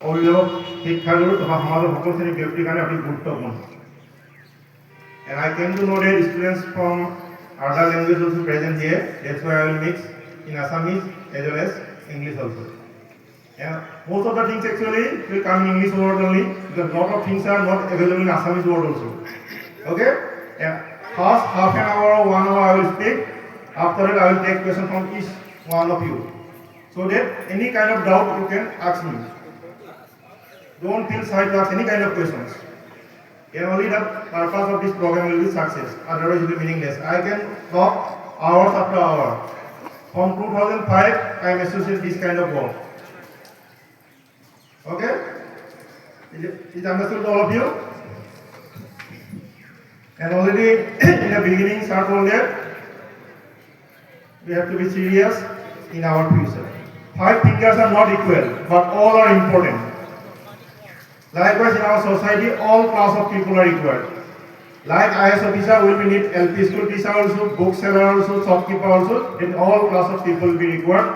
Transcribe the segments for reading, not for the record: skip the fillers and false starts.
অভিভাৱক শিক্ষাগুৰু তথা সমাজৰ সকলো শ্ৰেণীৰ ব্যক্তিৰ কাৰণে অতি গুৰুত্বপূৰ্ণ। And I came to know that students from other languages also present here. That's why I will mix in Assamese as well as English also. And most of the things actually will come in English word only because lot of things are not available in Assamese word also. Okay? And first half an hour or 1 hour I will speak. After that I will take question from each one of you. So that any kind of doubt you can ask me. Don't feel shy to ask any kind of questions. And only the purpose of this program will be success. Otherwise it will be meaningless. I can talk hours after hour. From 2005 I am associated with this kind of work. Okay? Is understood to all of you? And already in the beginning, sir told that we have to be serious in our future. 5 fingers are not equal, but all are important. Likewise, in our society, all class of people are equal. Like IS officer, we will need LP school teacher also, bookseller also, shopkeeper also, and all class of people will be required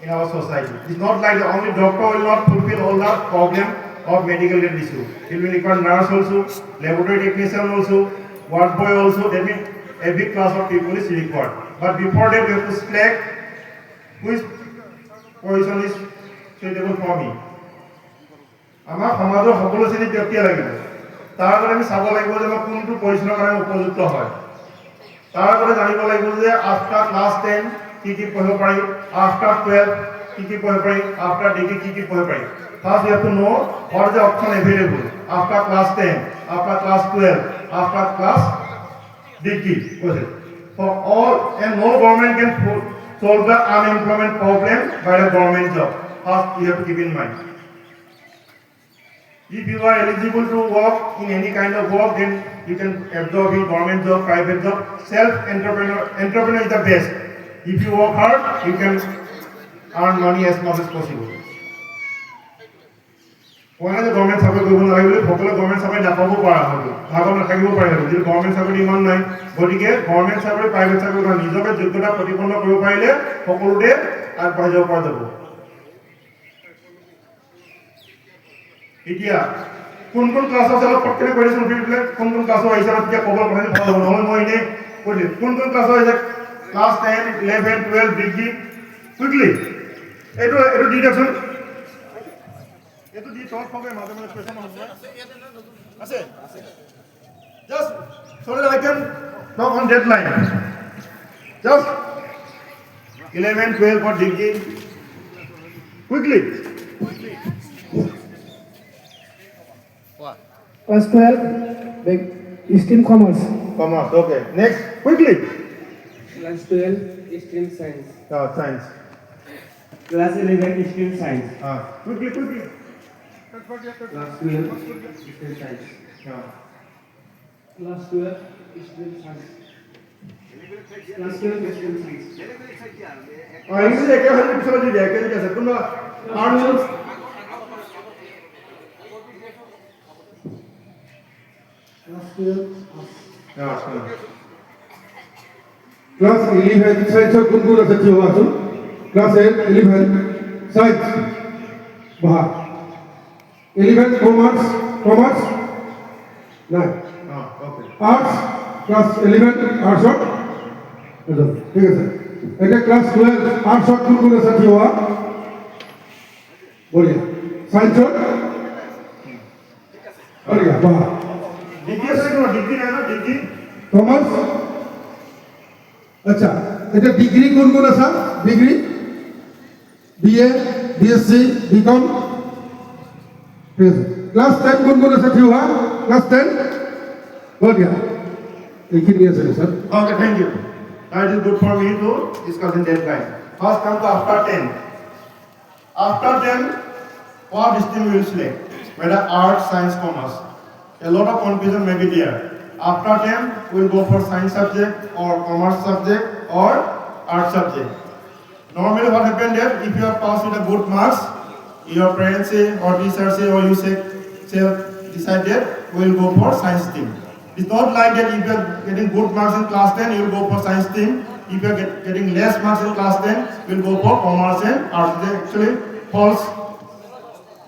in our society. It's not like the only doctor will not fulfill all the problem of medical issue. It will require nurse also, laboratory technician also, ward boy also. That means every class of people is required. But before that, we have to select which position is suitable for me. আমাৰ সমাজৰ সকলো শ্ৰেণীৰ ব্যক্তি লাগিব। তাৰ আগতে আমি চাব লাগিব যে মই কোনটো পজিশ্যনৰ কাৰণে উপযুক্ত হয়। তাৰ আগতে জানিব লাগিব যে আফটাৰ ক্লাছ 10 কি কি পঢ়িব পাৰি, আফটাৰ 12 কি কি পঢ়িব পাৰি, আফটাৰ ডিগ্ৰী কি কি পঢ়িব পাৰি। First we have to know what is the option available after class 10, after class 12, after class degree. For all, and no government can solve the unemployment problem by the government job. First you have to keep in mind. If you are eligible to work in any kind of work, then you can absorb in government job, private job. Entrepreneur is the best. If you work hard, you can earn money as much as possible. One is government চাকৰি কৰিব নালাগে বুলি সকলো government চাকৰি নাপাব পৰা হ'ব, ভাগত নাথাকিব পাৰে হ'ব। যদি গভৰ্ণমেণ্ট চাকৰি ইমান নাই, গতিকে গভৰ্ণমেণ্ট চাকৰি প্ৰাইভেট চাকৰি নিজকে যোগ্যতা প্ৰতিপন্ন কৰিব পাৰিলে সকলোতে আগবাঢ়ি যাব পৰা যাব। এতিয়া কোন কোন ক্লাছৰ চালত পটকনে কৰিছো ফিল্ডবিলাক কোন কোন ক্লাছৰ আহিছে তেতিয়া ক'ব পাৰে ভাল হ'ব। নহ'লে মই এনেই কৈ দিম কোন কোন ক্লাছৰ আহিছে ক্লাছ 10, 11, 12 ডিগ্ৰী কুইকলি এইটো দি দিয়কচোন। এইটো দি টক হবে মাজে মাজে কোৱেশ্যন হ'ব আছে just so that I can talk on deadline. Just 11, 12 for degree quickly. Class 12, stream commerce. Commerce, okay. Next, quickly. Class 12, stream science. Science. Class 11, stream science. Quickly. Class 12, stream science. Class 12, stream science. Class 12, stream science. English একে হলে পিছলে দি দেয় কেন আছে তোমরা arts Class 12, Class 11 science কোন কোন আছে কি আছে Class 11 science বাহ 11 commerce না ওকে arts Class 11 arts ঠিক আছে এটা Class 12 arts কোন কোন আছে কি হওয়া বলিয়া science বলিয়া বাহ ডিগ্রি আছে কোনো ডিগ্রি না ডিগ্রি কমার্স আচ্ছা এটা ডিগ্রি কোন কোন আছে ডিগ্রি বিএ বিএসসি বিকম ঠিক আছে ক্লাস 10 কোন কোন আছে ঠিক আছে ক্লাস 10 हो गया এইখিনি আছে sir Okay, thank you. That is good for me to discuss in deadline. First come to after 10. After 10, what stream will select? Whether art, science, commerce. A lot of confusion may be there. After 10, we'll go for science subject or commerce subject or art subject. Normally what happens there, if you are passed with a good marks, your parents say or teachers say or you say decide that we'll go for science stream. It's not like that if you are getting good marks in class 10, you will go for science stream. If you are getting less marks in class 10, you will go for commerce and arts. They actually false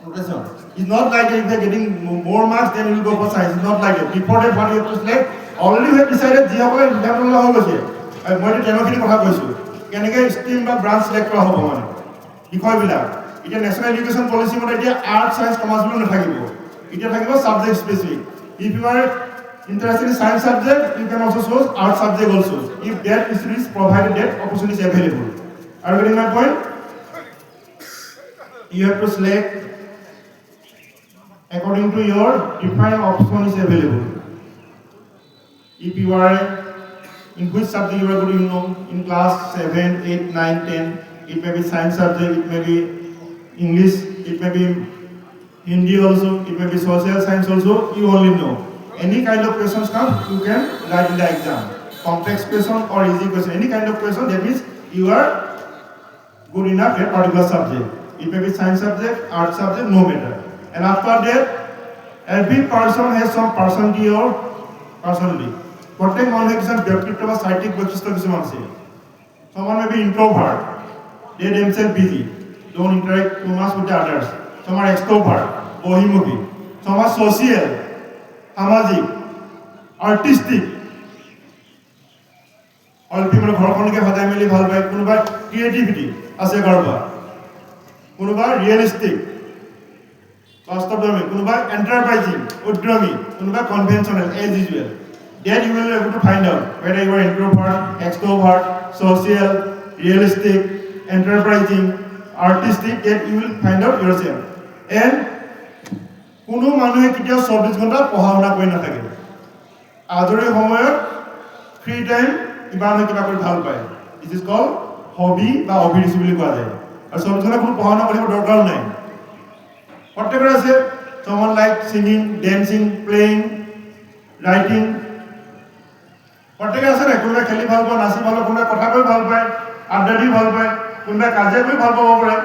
progression. It's not like if they're getting more marks, then you will go for science. It's not like that. Before that, what you have to select, already we have decided, যিসকলে internal হৈ গৈছে, মই টেনৰখিনি কথা কৈছোঁ, কেনেকৈ stream বা branch select কৰা হ'ব মানে বিষয়বিলাক। এতিয়া নেশ্যনেল এডুকেশ্যন পলিচি মতে এতিয়া আৰ্ট, ছায়েন্স, কমাৰ্চ বুলি নাথাকিব, এতিয়া থাকিব subject specific. If you are interested in science subject, you can also choose art subject also. If that is provided, that opportunity is available. Are you getting my point? You have to select according to your defined option is available. If you are in which subject you are good, you know, in class 7, 8, 9, 10, it may be science subject, it may be English, it may be Hindi also, it may be social science also, you only know. Any kind of questions come, you can write in the exam. Complex question or easy question, any kind of question, that means you are good enough in a particular subject. It may be science subject, art subject, no matter. And after that, every person has some personality or personality. প্রত্যেক মানুষের কিছু ব্যক্তিত্ব বা সাহিত্যিক বৈশিষ্ট্য কিছুমান আছে। Someone may be introvert, they themselves busy, don't interact too much with the others. Some are extrovert, বহিমুখী. Some are social, সামাজিক, artistic. অল্পি মানে ঘৰখনকে সজাই মেলি ভাল পায়, কোনোবা ক্ৰিয়েটিভিটি আছে কাৰোবাৰ, কোনোবা ৰিয়েলিষ্টিক বাস্তৱধৰ্মী, কোনোবা এণ্টাৰপ্ৰাইজিং উদ্যমী, কোনোবা conventional as usual. Then you will be able to find out whether you are introvert, extrovert, social, realistic, enterprising, artistic. Then you will find out yourself. And কোনো মানুহে কেতিয়াও 24 ঘণ্টা পঢ়া শুনা কৰি নাথাকে। আজৰি সময়ত ফ্ৰী টাইম কিবা নহয় কিবা কৰি ভাল পায়। দিছ ইজ কল হবি বা অভিৰুচি বুলি কোৱা যায়। আৰু 24 ঘণ্টা কোনো পঢ়া শুনা কৰিব দৰকাৰো নাই। প্ৰত্যেকৰে আছে, someone like singing, dancing, playing, writing. প্ৰত্যেকে আছে নাই, কোনোবাই খেলি ভাল পায়, নাচি ভাল পায়, কোনোবাই কথা কৈ ভাল পায়, আড্ডা দি ভাল পায়, কোনোবাই কাজিয়া কৰি ভাল পাব পাৰে,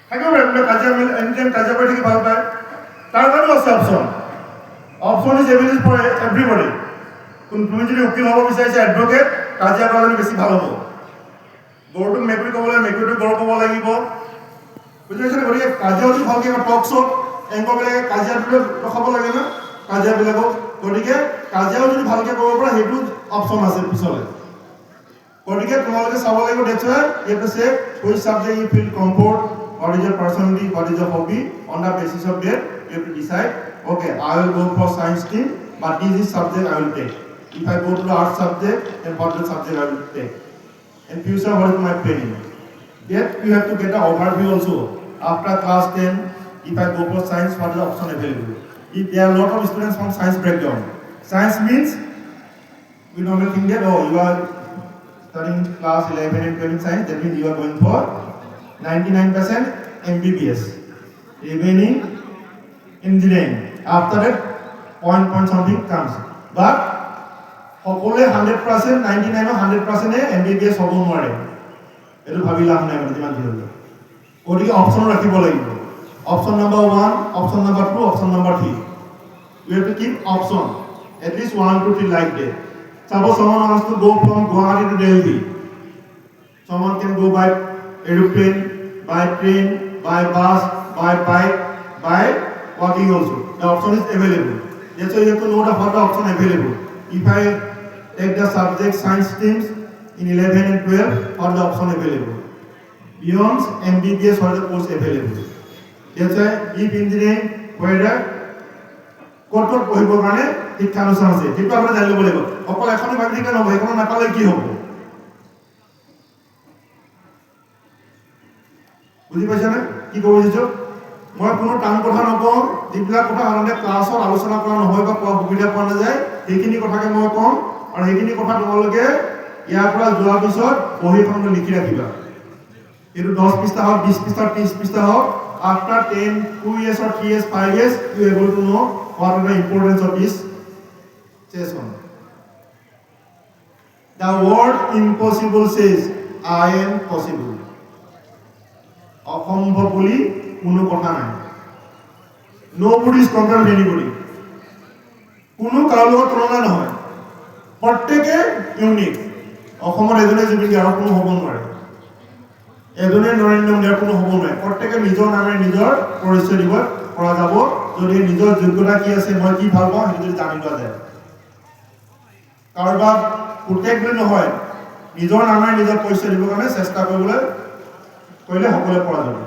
থাকিব পাৰে, কোনোবাই কাজিয়া এনি টাইম কাজিয়া কৰি থাকি ভাল পায়। তাৰ কাৰণেও আছে option. Option is available for everybody. তুমি যদি উকিল হ'ব বিচাৰিছা, এডভকেট, কাজিয়া কৰাজনী বেছি ভাল হ'ব। গৰুটোক মেকুৰী ক'ব লাগে, মেকুৰীটোক গৰু ক'ব লাগিব, বুজি পাইছেনে? গতিকে কাজিয়া যদি ভালকৈ টক শ্ব'ত এংকৰবিলাকে কাজিয়াটো ৰখাব লাগে না কাজিয়াবিলাকক। গতিকে কাজিয়াও যদি ভালকৈ ক'ব পৰা, সেইটো অপশ্যন আছে পিছলৈ। গতিকে তোমালোকে চাব লাগিব, that's why you have to see which subject you feel comfort, what is your personality, what is your hobby. On the basis of that, you have to decide, okay, I will go for science stream, but this is subject I will take. If I go to the art subject, then what the subject I will take. In future, what is my planning? That you have to get an overview also. After class 10, if I go for science, what is the option available? If there are a lot of students from science background, science means we normally think that, oh, you are studying class 11 and 12 science, that means you are going for 99% MBBS, remaining engineering. After that, point something comes. But সকলোৱে 100%, 99 or 100% MBBS হ'ব নোৱাৰে। এইটো ভাবি লাভ নাই, মানে যিমান যি হ'লেও। গতিকে অপশ্যন ৰাখিব লাগিব। Option number 1, option number 2, option number 3. You have to keep option, at least 1, 2, 3 like that. Suppose someone wants to go from Guwahati to Delhi. Someone can go by aeroplane, by train, by bus, by bike, by walking also. The option is available. That's why you have to know what the option available. If I take the subject science streams in 11 and 12, what the option available. Beyond MBBS, what the course available. That's why if engineering, whether ক'ত পঢ়িবৰ কাৰণে শিক্ষানুষ্ঠান আছে, সেইটো আপুনি জানি ল'ব লাগিব। অকল এখনে ভাবি থাকিলে নহ'ব, সেইখনো নাপালে কি হ'ব? বুজি পাইছেনে কি ক'ব খুজিছোঁ? মই কোনো টান কথা নকওঁ, যিবিলাক কথা সাধাৰণতে ক্লাছত আলোচনা কৰা নহয় বা কোৱা সুবিধা পোৱা নাযায়, সেইখিনি কথাকে মই ক'ম। আৰু সেইখিনি কথা তোমালোকে ইয়াৰ পৰা যোৱাৰ পিছত বহীখনত লিখি ৰাখিবা। এইটো 10 পৃষ্ঠা হওক, 20 পৃষ্ঠা, 30 পৃষ্ঠা হওক। After 10, 2 years or 3 years, 5 years, you are able to know what is the importance of this session. The word impossible says, I am possible. অসম্ভৱ বুলি কোনো কথা নাই। Nobody is compared to anybody. কোনো কাৰো লগত তুলনা নহয়। প্ৰত্যেকে ইউনিক। অসমত এজনে যদি আৰু কোনো হ'ব নোৱাৰে। এজনে নৰেন্দ্ৰ মোদীৰ কোনো হ'ব নোৱাৰে প্ৰত্যেকে নিজৰ নামে নিজৰ পৰিচয় দিব পৰা যাব যদি নিজৰ যোগ্যতা কি আছে মই কি ভাল পাওঁ সেইটো যদি জানি লোৱা যায় কাৰোবাক প্ৰত্যেক বুলি নহয় নিজৰ নামে নিজৰ পৰিচয় দিবৰ কাৰণে চেষ্টা কৰিবলৈ কৰিলে সকলোৱে পৰা যাব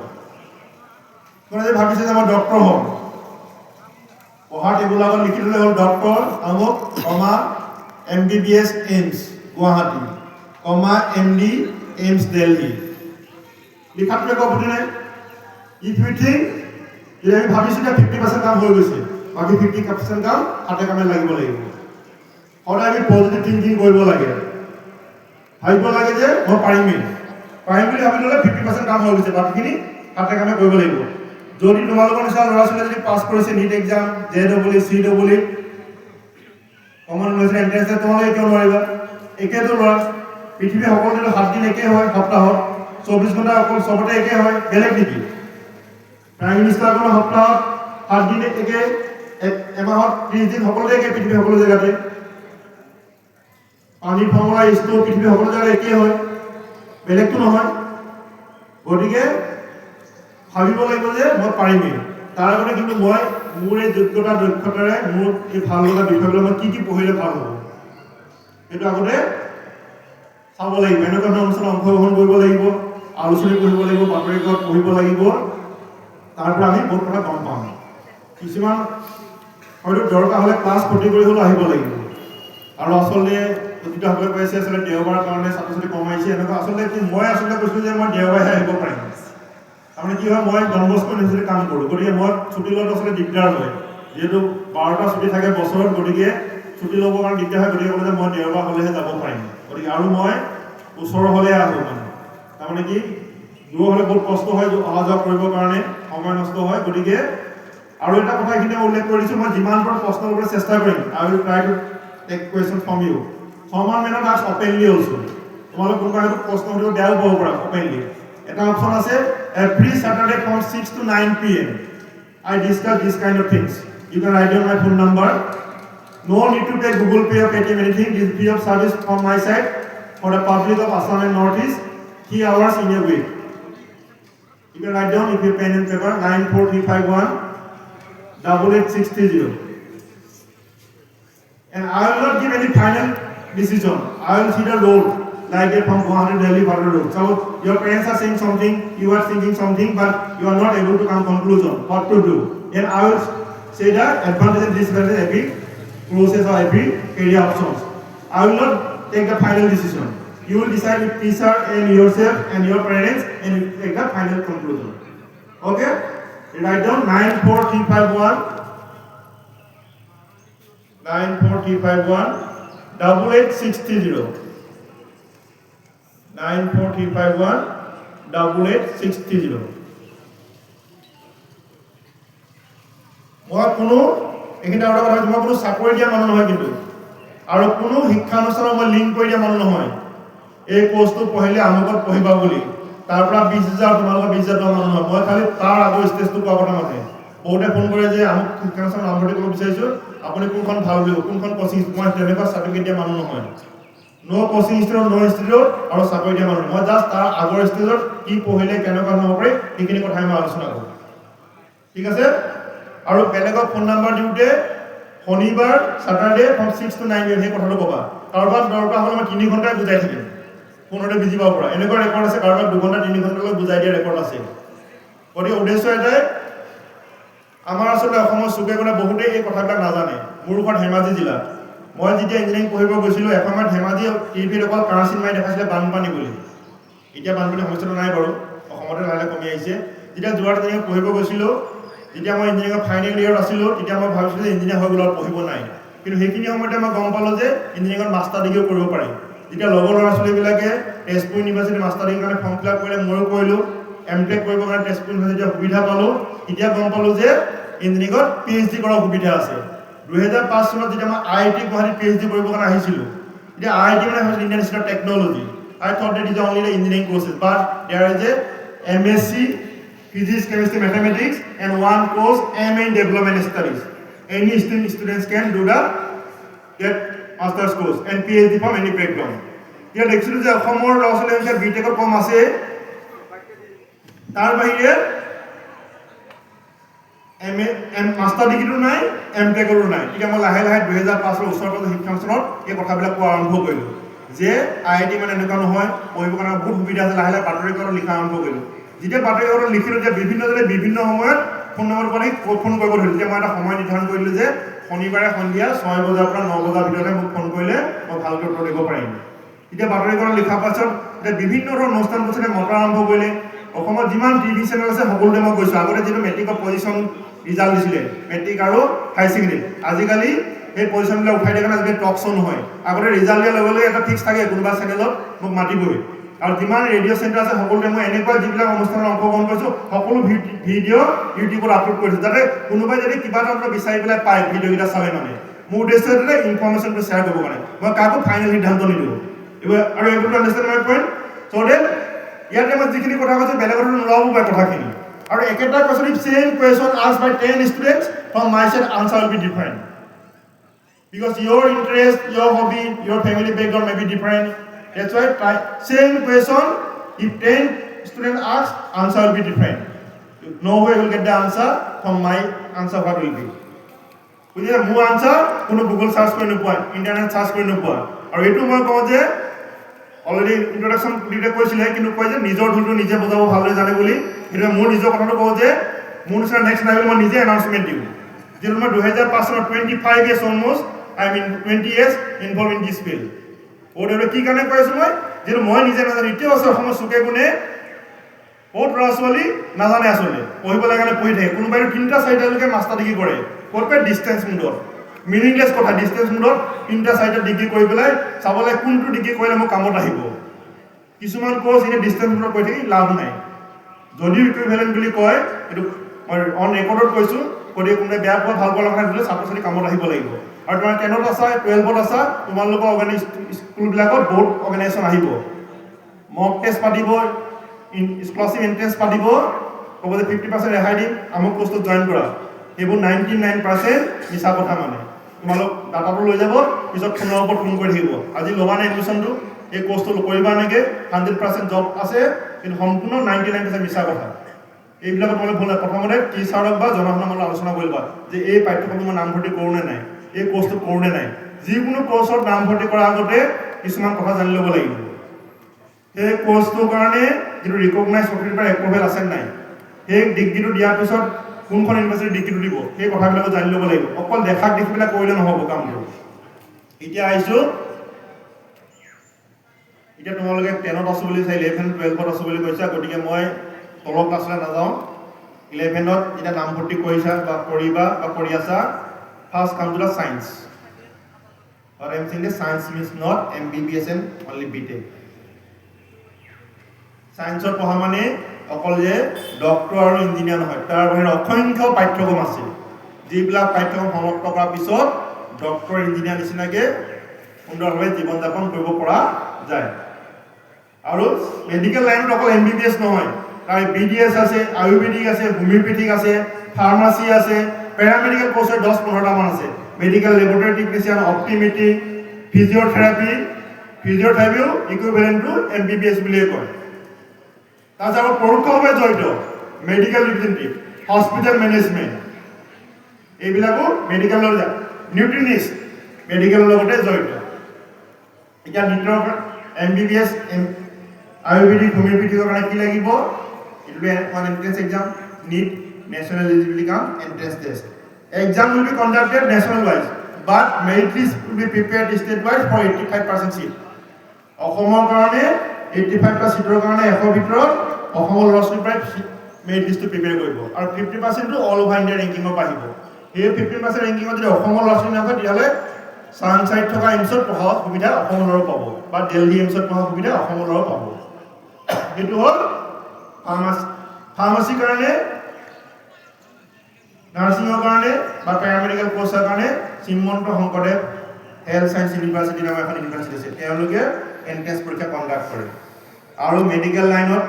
কোনে যে ভাবিছে যে মই ডক্টৰ হ'ম পঢ়া টেবুল আগত লিখি থ'লে হ'ল ডক্টৰ আমুক কমা MBBS এইমছ গুৱাহাটী কমা MD এইমছ দিল্লী লিখাটো একো আপত্তি নাই ইফ ইউ থিংক যে আমি ভাবিছোঁ যে 50% কাম হৈ গৈছে বাকী 50% কাম হাতে কামে লাগিব সদায় আমি পজিটিভ থিংকিং কৰিব লাগে ভাবিব লাগে যে মই পাৰিম বুলি ভাবি ল'লে 50% কাম হৈ গৈছে বাকীখিনি হাতে কামে কৰিব লাগিব যদি তোমালোকৰ নিচিনা ল'ৰা ছোৱালী যদি পাছ কৰিছে NEET exam JEE CEE common university entrance তোমালোকে কিয় নোৱাৰিবা একেটো ল'ৰা পৃথিৱীৰ সকলোতে 7 দিন একে হয় সপ্তাহত 24 ঘণ্টা অকল চবতে একে হয় বেলেগ নেকি প্ৰাইম মিনিষ্টাৰখনৰ সপ্তাহত 7 দিন একে এমাহত 30 দিন সকলোতে একে পৃথিৱীৰ সকলো জেগাতে পানীৰ ফৰ্মুলা ষ্ট'ৰ পৃথিৱীৰ সকলো জেগাত একে হয় বেলেগটো নহয় গতিকে ভাবিব লাগিব যে মই পাৰিমেই তাৰ আগতে কিন্তু মই মোৰ এই যোগ্যতা দক্ষতাৰে মোৰ এই ভাল লগা বিষয়বিলাক মই কি পঢ়িলে ভাল হ'ব সেইটো আগতে চাব লাগিব এনেকুৱা ধৰণৰ অনুষ্ঠানত অংশগ্ৰহণ কৰিব লাগিব আলোচনী পঢ়িব লাগিব বাতৰি কাকত পঢ়িব লাগিব তাৰ পৰা আমি বহুত কথা গম পাম কিছুমান হয়তো দৰকাৰ হ'লে ক্লাছ ক্ষতি কৰি হ'লেও আহিব লাগিব আৰু আচলতে অতিথিসকলে কৈ আছে আচলতে দেওবাৰৰ কাৰণে ছাত্ৰ ছাত্ৰী কমাইছে এনেকুৱা আচলতে মই কৈছোঁ যে মই দেওবাৰেহে আহিব পাৰিম তাৰমানে কি হয় মই ডনবস্কো ইউনিভাৰ্চিটিত কাম কৰোঁ গতিকে মই ছুটি লোৱাটো আচলতে দিগদাৰ হয় যিহেতু 12টা ছুটি থাকে বছৰত গতিকে ছুটি ল'বৰ কাৰণে দিগদাৰ হয় গতিকে ক'লে মই দেওবাৰ হ'লেহে যাব পাৰিম গতিকে আৰু মই ওচৰ হ'লে আহোঁ মানে তাৰমানে কি দূৰ হ'লে বহুত কষ্ট হয় অহা যোৱা কৰিবৰ কাৰণে সময় নষ্ট হয় গতিকে আৰু এটা কথা এইখিনি মই উল্লেখ কৰি দিছোঁ মই যিমান পাৰোঁ প্ৰশ্ন কৰিবলৈ চেষ্টা কৰিম I will try to take question from you সমান মেনত আছ অপেনলি অলছো তোমালোক কোনোবা সেইটো প্ৰশ্ন সুধিব বেয়াও পাব পাৰা অপেনলি এটা অপশ্যন আছে every Saturday from 6 to 9 p.m. I discuss this kind of things. You can write down my phone number. No need to pay Google Pay or Paytm anything. This is free of service from my side for the public of Assam and Northeast. 3 hours in a week. You can write down if you pen and paper 94351 88630. And I will not give any final decision. I will see the road. Like from Guwahati, Delhi, Bharat Road. So your parents are saying something, you are thinking something, but you are not able to come conclusion what to do. Then I will say the advantage and disadvantage every process or every area options. I will not take the final decision. You will decide with teacher and yourself and your parents and you take the final conclusion. Okay? Write down 94351 88630. 94351 88630. মই কোনো এইখিনি আৰু কথা মই কোনো চাকৰি দিয়া মানুহ নহয় কিন্তু আৰু কোনো শিক্ষানুষ্ঠানৰ মই লিংক কৰি দিয়া মানুহ নহয় এই কোৰ্চটো পঢ়িলে আমুকত পঢ়িবা বুলি তাৰ পৰা 20000 তোমালোকৰ 20000 টকা মানুহ নহয় মই খালি তাৰ আগৰ ষ্টেজটো পোৱা কথা মানে বহুতে ফোন কৰে যে আমুক শিক্ষানুষ্ঠানৰ নামভৰ্তি কৰিব বিচাৰিছোঁ আপুনি কোনখন ভাল বুলি কোনখন কোচিং মই তেনেকুৱা চাৰ্টিফিকেট দিয়া মানুহ নহয় নো কোচিং ইনষ্টিটিউট নো ইনষ্টিটিউট আৰু চাকৰি দিয়া মানুহ মই জাষ্ট তাৰ আগৰ ষ্টেজত কি পঢ়িলে কেনেকুৱা হ'ব পাৰে সেইখিনি কথাই মই আলোচনা কৰোঁ ঠিক আছে আৰু বেলেগক ফোন নাম্বাৰ দিওঁতে শনিবাৰ Saturday from 6 to 9 সেই কথাটো ক'বা কাৰোবাৰ দৰকাৰ হ'লে মই 3 ঘণ্টাই বুজাই থাকিম ফোনতে বুজি পাব পৰা এনেকুৱা ৰেকৰ্ড আছে কাৰোবাৰ 2 ঘণ্টা 3 ঘণ্টালৈ বুজাই দিয়া ৰেকৰ্ড আছে গতিকে উদ্দেশ্য এটাই আমাৰ আচলতে অসমৰ চুকে কোণে বহুতেই এই কথাবিলাক নাজানে মোৰ ঘৰ ধেমাজি জিলা মই যেতিয়া ইঞ্জিনিয়াৰিং পঢ়িব গৈছিলোঁ এসময়ত ধেমাজি টিভিত অকল কাৰাচিন মাৰি দেখাইছিলে বানপানী বুলি এতিয়া বানপানী সমস্যাটো নাই বাৰু অসমতে লাহে লাহে কমি আহিছে যেতিয়া যোৱাৰ ইঞ্জিনিয়াৰিং পঢ়িব গৈছিলোঁ যেতিয়া মই ইঞ্জিনিয়াৰিঙৰ ফাইনেল ইয়েৰত আছিলোঁ তেতিয়া মই ভাবিছিলোঁ যে ইঞ্জিনিয়াৰ হৈ গ'লত পঢ়িব নাই কিন্তু সেইখিনি সময়তে মই গম পালোঁ যে ইঞ্জিনিয়াৰিঙত মাষ্টাৰ ডিগ্ৰীও কৰিব পাৰি যেতিয়া লগৰ ল'ৰা ছোৱালীবিলাকে তেজপুৰ ইউনিভাৰ্চিটি মাষ্টাৰ ডিগ্ৰীৰ কাৰণে ফৰ্ম ফিল আপ কৰিলে ময়ো কৰিলোঁ এমটেক কৰিবৰ কাৰণে তেজপুৰ ইউনিভাৰ্চিটিৰ সুবিধা পালোঁ এতিয়া গম পালোঁ যে ইঞ্জিনিয়াৰিঙত PhD কৰাৰ সুবিধা আছে 2005 চনত যেতিয়া মই IIT গুৱাহাটী PhD কৰিবৰ কাৰণে আহিছিলোঁ এতিয়া IIT মানে হৈছে Indian institute of technology I thought that is only the engineering courses but there is a MSc Physics, Chemistry, Mathematics and one course MA in Development Studies. Any students can do the get master's course and PhD from any background. Here actually the অসমৰ ল'ৰা ছোৱালী BTech কম আছে তাৰ বাহিৰে master ডিগ্ৰীটো নাই, টেকৰো নাই। তেতিয়া মই লাহে লাহে 2005 ওচৰ পাজৰ শিক্ষানুষ্ঠানত এই কথাবিলাক কোৱা আৰম্ভ কৰিলোঁ যে IIT মানে এনেকুৱা নহয়, পঢ়িবৰ কাৰণে বহুত সুবিধা আছে। লাহে লাহে বাতৰি কাকতত লিখা আৰম্ভ কৰিলোঁ। যেতিয়া বাতৰি কাকতত লিখিলোঁ যে বিভিন্নজনে বিভিন্ন সময়ত ফোন নম্বৰ পালে ফোন কৰিব ধৰিলোঁ। তেতিয়া মই এটা সময় নিৰ্ধাৰণ কৰিলোঁ যে শনিবাৰে সন্ধিয়া 6 বজাৰ পৰা 9 বজাৰ ভিতৰতে মোক ফোন কৰিলে মই ভালকৈ উত্তৰ দিব পাৰিম। তেতিয়া বাতৰি কাকতত লিখাৰ পাছত এতিয়া বিভিন্ন ধৰণৰ অনুষ্ঠান প্ৰতিষ্ঠানে মতা আৰম্ভ কৰিলে। অসমত যিমান টিভি চেনেল আছে সকলোতে মই গৈছোঁ। আগতে যিটো মেট্ৰিকৰ পজিশ্যন ৰিজাল্ট দিছিলে, মেট্ৰিক আৰু হাই ছেকেণ্ডেৰী, আজিকালি সেই পজিশ্যনবিলাক উঠাই দিয়ে কাৰণে আজিকালি টক শ্ব' নহয়। আগতে ৰিজাল্ট দিয়াৰ লগে লগে এটা ফিক্স থাকে, কোনোবা চেনেলত মোক মাতিবই। আৰু যিমান ৰেডিঅ' চেণ্টাৰ আছে সকলোতে মই এনেকুৱা যিবিলাক অনুষ্ঠানত অংশগ্ৰহণ কৰিছোঁ সকলো ভিডিঅ' ইউটিউবত আপলোড কৰিছোঁ, যাতে কোনোবাই যদি কিবা এটা বিচাৰি পেলাই পায় ভিডিঅ'কেইটা চালে মানে। মোৰ উদ্দেশ্য এইটো ইনফৰমেশ্যনটো শ্বেয়াৰ কৰিব কাৰণে, মই কাকো ফাইনেল সিদ্ধান্ত নিদিওঁ। আৰু এইটো আণ্ডাৰষ্টেণ্ড মাই পইণ্ট। চ' দেন ইয়াতে মই যিখিনি কথা কৈছোঁ বেলেগৰ নোলাব পাৰে কথাখিনি। আৰু একেটা question, if same question asked by 10 students from my side, answer will be different. Because your interest, your hobby, your family background may be different. That's why try same question, if 10 students ask, answer will be different. No way you will get the answer from my answer what will be. বুঝিলে মোৰ answer কোনো Google search কৰি নোপোৱা, internet search কৰি নোপোৱা। আৰু এইটো মই কওঁ যে অলৰেডি ইন্ট্ৰডাকশ্যন দিতে কৈছিলে, কিন্তু কয় যে নিজৰ ঢোলটো নিজে বজাব ভালদৰে জানে বুলি। সেইটো মোৰ নিজৰ কথাটো কওঁ যে মোৰ নিচিনা নেক্সট নাই বুলি মই নিজে এনাউন্সমেণ্ট দিওঁ। যিহেতু মই 2005 চনত 25 years almost, I mean 20 years involved in this field. ওটা কি কাৰণে কৈ আছোঁ মই, যিহেতু মই নিজে নাজানো। এতিয়া আছে অসমৰ চুকে কোণে বহুত ল'ৰা ছোৱালী নাজানে আচলতে, পঢ়িব লাগে কাৰণে পঢ়ি থাকে। কোনোবাই 3টা 4টালৈকে মাষ্টাৰ ডিগ্ৰী কৰে, ক'ৰপৰা ডিষ্টেঞ্চ মোডত, মিনিংলেছ কথা। ডিষ্টেঞ্চ মোডত 3টা 4টা ডিগ্ৰী কৰি পেলাই চাব লাগে কোনটো ডিগ্ৰী কৰিলে মোৰ কামত আহিব। কিছুমান কোৰ্চ এতিয়া ডিষ্টেঞ্চ মোডত কৰি থাকি লাভ নাই। যদিও ইকুইভেলেণ্ট বুলি কয়, এইটো মই অন ৰেকৰ্ডত কৈছোঁ, গতিকে কোনোবাই বেয়া পোৱা ভাল পোৱা কথা দিলে ছাত্ৰ ছাত্ৰী কামত আহিব লাগিব। আৰু তোমাৰ 10ত আছা, 12ত আছা, তোমালোকৰ স্কুলবিলাকত বহুত অৰ্গেনাইজেশ্যন আহিব, মক টেষ্ট পাতিব, স্কলাৰশ্বিপ এণ্ট্ৰেঞ্চ পাতিব, ক'ব যে 50% ৰেহাই দিম, আমুক কোৰ্চটোত জইন কৰা। সেইবোৰ 99% মিছা কথা মানে। তোমালোক ডাটাটো লৈ যাব, পিছত ফোনৰ ওপৰত ফোন কৰি থাকিব, আজি ল'বা নে এডমিশ্যনটো, এই কোৰ্চটো কৰিবা নেকি, 100% জব আছে, কিন্তু সম্পূৰ্ণ 99% মিছা কথা। এইবিলাকত তোমালোক ভুল নাই। প্ৰথমতে টিচাৰক বা জনা শুনা মানুহ আলোচনা কৰিবা যে এই পাঠ্যক্ৰমত মই নামভৰ্তি কৰোঁ নে নাই, এই কোৰ্চটো কৰোঁ নে নাই। যিকোনো কোৰ্চত নামভৰ্তি কৰাৰ আগতে কিছুমান কথা জানি ল'ব লাগিব। সেই কোৰ্চটোৰ কাৰণে যিটো ৰিকগনাইজ অথৰিটিৰ এপ্ৰুভেল আছে নাই, সেই ডিগ্ৰীটো দিয়াৰ পিছত কোনখন ইউনিভাৰ্চিটিৰ ডিগ্ৰীটো দিব, সেই কথাবিলাকো জানি ল'ব লাগিব। অকল দেখাক দেখি পেলাই কৰিলে নহ'ব কামটো। এতিয়া আহিছোঁ, এতিয়া তোমালোকে 10ত আছোঁ বুলি চাই 11, 12ত আছোঁ বুলি কৈছা, গতিকে মই তলৰ ক্লাছলৈ নাযাওঁ। 11ত যেতিয়া নামভৰ্তি কৰিছা বা কৰিবা বা কৰি আছা, first come to the science. What I am saying is science means not MBBS and only BTech. চায়েন্সত পঢ়া মানে অকল যে ডক্টৰ আৰু ইঞ্জিনিয়াৰ নহয়, তাৰ বাহিৰে অসংখ্য পাঠ্যক্ৰম আছে, যিবিলাক পাঠ্যক্ৰম সমাপ্ত কৰাৰ পিছত ডক্টৰ ইঞ্জিনিয়াৰ নিচিনাকৈ সুন্দৰভাৱে জীৱন যাপন কৰিব পৰা যায়। আৰু মেডিকেল লাইনত অকল MBBS নহয়, তাৰ BDS আছে, আয়ুৰ্বেদিক আছে, হোমিওপেথিক আছে, ফাৰ্মাচী আছে, পেৰামেডিকেল কোৰ্চৰ 10-15টামান আছে। মেডিকেল লেবৰেটৰী টেকনিচিয়ান, অপটিমেট্ৰিক, ফিজিঅ'থেৰাপিও ইকুইভেলেণ্ট টু MBBS বুলিয়ে কয়। তাৰপিছত আমাৰ পৰোক্ষভাৱে জড়িত মেডিকেল ৰিপ্ৰেজেণ্টেটিভ, হস্পিটেল মেনেজমেণ্ট, এইবিলাকো মেডিকেলৰ নিউট্ৰিনিষ্ট মেডিকেলৰ লগতে জড়িত। এতিয়া নিটৰ MBBS আয়ুৰ্বেদিক হোমিওপেথিকৰ কাৰণে কি লাগিব, এইটো এখন entrance exam, NEET, national eligibility কাম entrance test. Exam will be conducted national wise, but merit list will be prepared state wise for 85% seat. অসমৰ কাৰণে 85টা সিটৰ কাৰণে 100 ভিতৰত অসমৰ ল'ৰা ছোৱালীৰ প্ৰায় মেৰিট লিষ্টটো প্ৰিপেয়াৰ কৰিব, আৰু 50%টো অল অভাৰ ইণ্ডিয়া ৰেংকিঙত আহিব। সেই 50% ৰেংকিঙত যদি অসমৰ ল'ৰা ছোৱালী নাপায়, তেতিয়াহ'লে চানচাইড থকা এইমছত পঢ়া সুবিধা অসমৰ ল'ৰাও পাব, বা দিল্লী এইমছত পঢ়া সুবিধা অসমৰ ল'ৰাও পাব। সেইটো হ'ল ফাৰ্মাচীৰ কাৰণে, নাৰ্ছিঙৰ কাৰণে বা পেৰামেডিকেল কোৰ্চৰ কাৰণে Srimanta Sankardev health science university নামৰ এখন ইউনিভাৰ্চিটি আছে, তেওঁলোকে এণ্ট্ৰেন্স পৰীক্ষা কণ্ডাক্ট কৰে। আৰু মেডিকেল লাইনত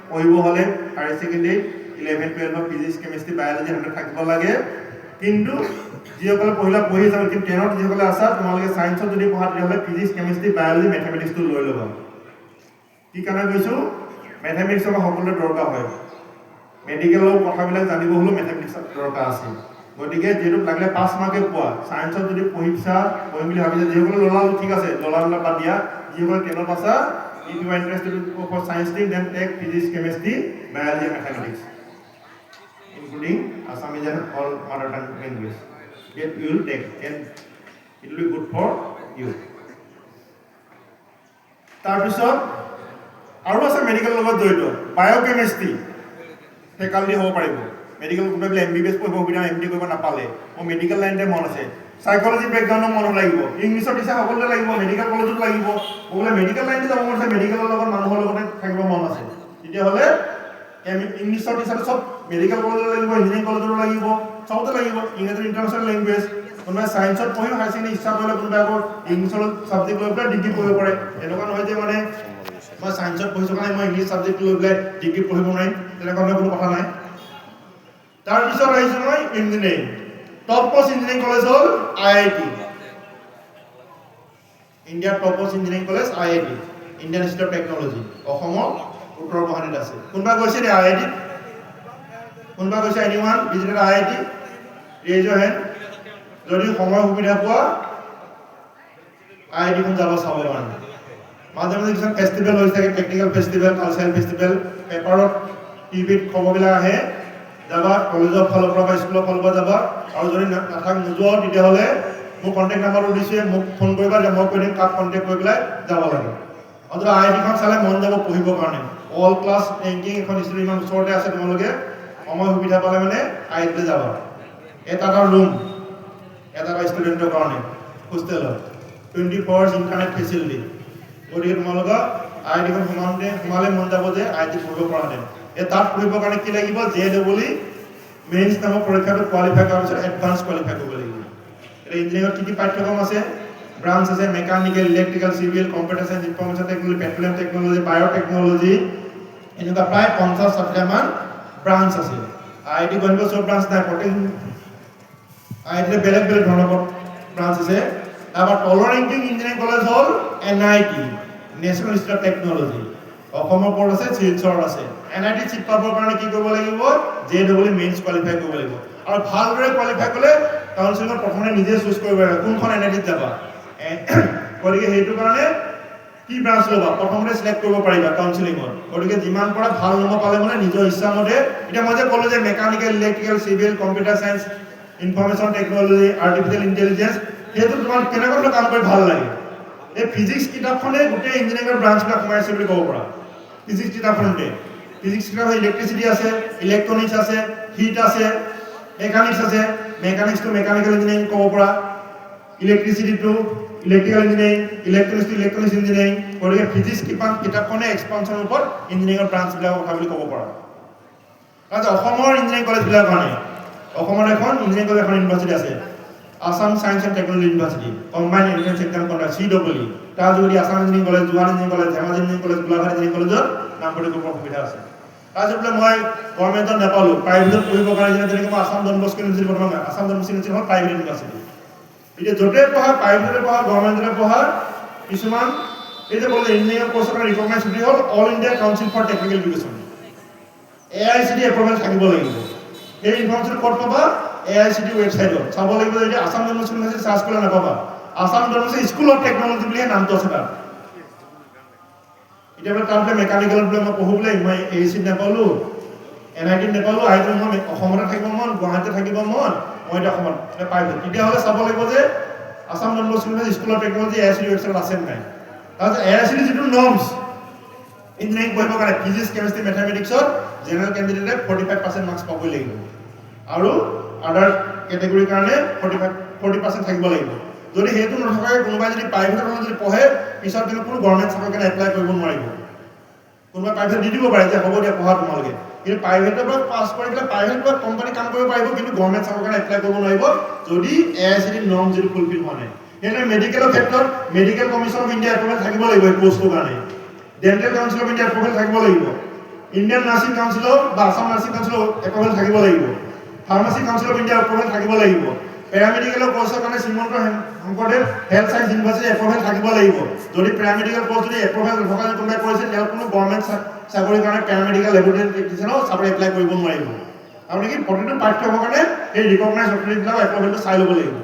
পঢ়িব হ'লে higher secondary 11, 12 physics, chemistry, biology 100 থাকিব লাগে। কিন্তু যিসকলে পঢ়ি যাব, কিন্তু 10ত যিসকলে আছা, তোমালোকে ছায়েন্সত যদি পঢ়া তেতিয়াহ'লে ফিজিক্স, কেমেষ্ট্ৰি, বায়'লজি, মেথমেটিক্সটো লৈ ল'বা। কি কাৰণে কৈছোঁ, মেথমেটিক্স আমাৰ সকলোৰে দৰকাৰ হয়। মেডিকেলৰ কথাবিলাক জানিব হ'লেও মেথমেটিক্স দৰকাৰ আছে গতিকে যেটো লাগিলে 5 মাৰ্কে পোৱা সায়েন্সত যদি পঢ়িছা পঢ়িম বুলি ভাবিছা যেসকলে ললাল ঠিক আছে ললাল বাদ দিয়া যিসকলে 10 পাছা if you are interested for science stream then take physics chemistry biology and mathematics including Assamese and all mother tongue language that you will take and it will be good for you তাৰপিছত আৰু আছে মেডিকেলৰ লগত জড়িত বায়োকেমিষ্ট্ৰি faculty হ'ব পাৰিব medical কোনোবাই MBBS পঢ়িব সুবিধা এমডি কৰিব নাপালে মোৰ মেডিকেল লাইনতে মন আছে সাইকোলজি বেকগ্ৰাউণ্ডৰ মন লাগিব ইংলিছৰ টিচাৰ সকলোতে লাগিব মেডিকেল কলেজত লাগিব বোলে মেডিকেল লাইনতে যাব মন আছে মেডিকেলৰ লগত মানুহৰ লগতে থাকিব মন আছে তেতিয়াহ'লে ইংলিছৰ টিচাৰ চব মেডিকেল কলেজত লাগিব ইঞ্জিনিয়াৰিং কলেজত লাগিব চবতে লাগিব ইংৰাজী ইণ্টাৰনেশ্যনেল লেংগুৱেজ কোনোবাই সায়েন্সত পঢ়িও হাই ছেকেণ্ডেৰী ইচ্ছা কৰিলে কোনোবাই আকৌ ইংলিছৰ ছাবজেক্ট লৈ পেলাই ডিগ্ৰী পঢ়িব পাৰে এনেকুৱা নহয় যে মানে মই সায়েন্সত পঢ়িছোঁ কাৰণে মই ইংলিছ ছাবজেক্ট লৈ পেলাই ডিগ্ৰী পঢ়িব নোৱাৰিম তেনেকুৱা কোনো কথা নাই তাৰপিছত আহিছোঁ মই ইঞ্জিনিয়াৰিং টপমষ্ট ইঞ্জিনিয়াৰিং কলেজ হ'ল IIT ইণ্ডিয়াৰ topmost engineering college IIT Indian institute of technology অসমৰ উত্তৰ গুৱাহাটীত আছে কোনোবা গৈছে নে IIT কোনোবা গৈছে এনিওয়ান ভিজিটেড IIT ৰেজ ইউৰ হেণ্ড যদি সময় সুবিধা পোৱা IIT খন যাব চাব কাৰণে মাজে মাজে কিছুমান ফেষ্টিভেল হৈ থাকে টেকনিকেল ফেষ্টিভেল কালচাৰেল ফেষ্টিভেল পেপাৰত টিভিত খবৰবিলাক আহে যাবা কলেজৰ ফালৰ পৰা বা স্কুলৰ ফালৰ পৰা যাবা আৰু যদি নাথাক নোযোৱা তেতিয়াহ'লে মোৰ কণ্টেক্ট নাম্বাৰটো দিছে মোক ফোন কৰিবা যে মই কৈ দিম কাক কণ্টেক্ট কৰি পেলাই যাব লাগে অন্তত IIT খন চালে মন যাব পঢ়িবৰ কাৰণে অল ক্লাছ ৰেংকিং এখন ইনষ্টিটিউট ইমান ওচৰতে আছে তোমালোকে সময় সুবিধা পালে মানে IIT যাবা এটা ৰুম এটা ষ্টুডেণ্টৰ কাৰণে হোষ্টেল হয় 24 hours ইণ্টাৰনেট ফেচিলিটি গতিকে তোমালোকৰ IIT খন সোমালে মন যাব যে IIT পঢ়িব পৰা নাই তাত পঢ়িবৰ কাৰণে কি লাগিব JEE মেইনছ নামৰ পৰীক্ষাটো কোৱালিফাই কৰাৰ পিছত এডভান্স কোৱালিফাই কৰিব লাগিব এটা ইঞ্জিনিয়াৰিঙত কি পাঠ্যক্ৰম আছে ব্ৰাঞ্চ আছে mechanical electrical civil computer science information technology petroleum technology biotechnology এনেকুৱা প্ৰায় 50-60 মান ব্ৰাঞ্চ আছে IIT গণিব চব ব্ৰাঞ্চ নাই প্ৰত্যেক IIT বেলেগ বেলেগ ধৰণৰ ব্ৰাঞ্চ আছে তাৰপৰা তলৰ ৰেংকিং ইঞ্জিনিয়াৰিং কলেজ হ'ল NIT national institute of technology অসমৰ ওপৰত আছে শিলচৰত আছে NIT চিট পাবৰ কাৰণে কি কৰিব লাগিব JEE মেইনছ কোৱালিফাই কৰিব লাগিব আৰু ভালদৰে কোৱালিফাই কৰিলে কাউন্সিলিঙত প্ৰথমে নিজে চুজ কৰিব লাগিব কোনখন NIT যাবা গতিকে সেইটো কাৰণে কি ব্ৰাঞ্চ ল'বা প্ৰথমতে সিলেক্ট কৰিব পাৰিবা কাউন্সিলিঙত গতিকে যিমান পৰা ভাল নম্বৰ পালে মানে নিজৰ ইচ্ছা মতে এতিয়া মই যে ক'লো যে mechanical electrical civil computer science information technology artificial intelligence সেইটো তোমাৰ কেনেকৈ কাম কৰি ভাল লাগে এই ফিজিক্স কিতাপখনে গোটেই ইঞ্জিনিয়াৰিঙৰ ব্ৰাঞ্চবিলাক সোমাইছে বুলি ক'ব পৰা ফিজিক্স কিতাপখনতে ফিজিক্স কিতাপত ইলেক্ট্ৰিচিটি আছে ইলেক্ট্ৰনিক্স আছে হিট আছে মেকানিক্স আছে মেকানিক্স টু মেকানিকেল ইঞ্জিনিয়াৰিং ক'ব পৰা electricity to electrical engineering electronics to electronics engineering গতিকে ফিজিক্স কিতাপখনে এক্সপানশ্যনৰ ওপৰত ইঞ্জিনিয়াৰিঙৰ ব্ৰাঞ্চবিলাকৰ কথা বুলি ক'ব পৰা তাৰপিছত অসমৰ ইঞ্জিনিয়াৰিং কলেজবিলাকৰ কাৰণে অসমত এখন ইঞ্জিনিয়াৰিং কলেজ এখন ইউনিভাৰ্চিটি আছে Assam science and technology university combined entrance exam conduct CEE তাৰ যোগেদি Assam engineering college Jorhat engineering college Dhemaji engineering college Golaghat engineering কলেজত নামভৰ্তি কৰিব সুবিধা আছে তাৰপিছত বোলে মই গভৰ্ণমেণ্টত নাপালোঁ প্ৰাইভেটত পঢ়িবৰ কাৰণে যেনেকৈ মই আসাম ডন বস্কো ইউনিভাৰ্চিটি প্ৰথম আসাম ডন বস্কো ইউনিভাৰ্চিটি হ'ল প্ৰাইভেট ইউনিভাৰ্চিটি এতিয়া য'তে পঢ়া প্ৰাইভেটতে পঢ়া গভৰ্ণমেণ্টতে পঢ়া কিছুমান এই যে ক'লে ইঞ্জিনিয়াৰিং কোৰ্চৰ কাৰণে ৰিকগনাইজ ছুটি হ'ল All India Council for Technical Education AICTE approval থাকিব লাগিব এই ইনফৰমেশ্যন ক'ত পাবা AICTE ৱেবছাইটত চাব লাগিব যে Assam Don Bosco University search কৰিলে নাপাবা Assam Don Bosco school of technology বুলিহে নামটো আছে তাত এতিয়া বোলে তাত মেকানিকেলত বোলে মই পঢ়ো বোলে মই AICTE নাপালোঁ NIT নাপালোঁ IIT মই অসমতে থাকিব মন গুৱাহাটীতে থাকিব মন মই এতিয়া অসমত প্ৰাইভেট তেতিয়াহ'লে চাব লাগিব যে Assam Don Bosco University School of Technology AICTE ৱেবছাইটত আছে নাই তাৰপিছত AICTE যিটো নৰ্মছ ইঞ্জিনিয়াৰিং পঢ়িবৰ কাৰণে ফিজিক্স কেমেষ্ট্ৰি মেথামেটিক্সত জেনেৰেল কেণ্ডিডেটে 45% মাৰ্কছ পাবই লাগিব আৰু আদাৰ কেটেগৰীৰ কাৰণে 40% থাকিব লাগিব যদি সেইটো নথকাকৈ কোনোবাই যদি প্ৰাইভেটত যদি পঢ়ে পিছত কিন্তু কোনো গভৰ্ণমেণ্ট চাকৰিৰ কাৰণে এপ্লাই কৰিব নোৱাৰিব কোনোবাই প্ৰাইভেট দি দিব পাৰে যে হ'ব দিয়া পঢ়া তোমালোকে কিন্তু প্ৰাইভেটৰ পৰা পাছ কৰি পেলাই প্ৰাইভেট বা কোম্পানী কাম কৰিব পাৰিব কিন্তু গভৰ্ণমেণ্ট চাকৰিৰ কাৰণে এপ্লাই কৰিব নোৱাৰিব যদি AICTE নৰ্ম যদি ফুলফিল হোৱা নাই সেইকাৰণে মেডিকেলৰ ক্ষেত্ৰত medical commission of India approval থাকিব লাগিব এই কোৰ্চটোৰ কাৰণে dental council of India approval থাকিব লাগিব ইণ্ডিয়ান নাৰ্ছিং কাউন্সিলৰ বা আসাম নাৰ্ছিং কাউন্সিলৰ এপ্ৰুভেল থাকিব লাগিব pharmacy council of India approval থাকিব লাগিব প্যাৰামেডিকেলৰ কোৰ্সৰ কাৰণে Srimanta Sankardev health science university approval থাকিব লাগিব যদি প্যাৰামেডিকেল কোৰ্স যদি এপ্ৰুভেল থকা কোনোবাই কৰিছে তেওঁ কোনো গভৰ্ণমেণ্ট চাকৰিৰ কাৰণে প্যাৰামেডিকেল লেবৰেটৰী টেকনিচিয়ানৰ চাকৰি এপ্লাই কৰিব নোৱাৰিব আপুনি কি প্ৰতিটো পাঠ্যক্ৰমৰ কাৰণে এই ৰিকগনাইজ অথৰিটিবিলাক এপ্ৰুভেলটো চাই ল'ব লাগিব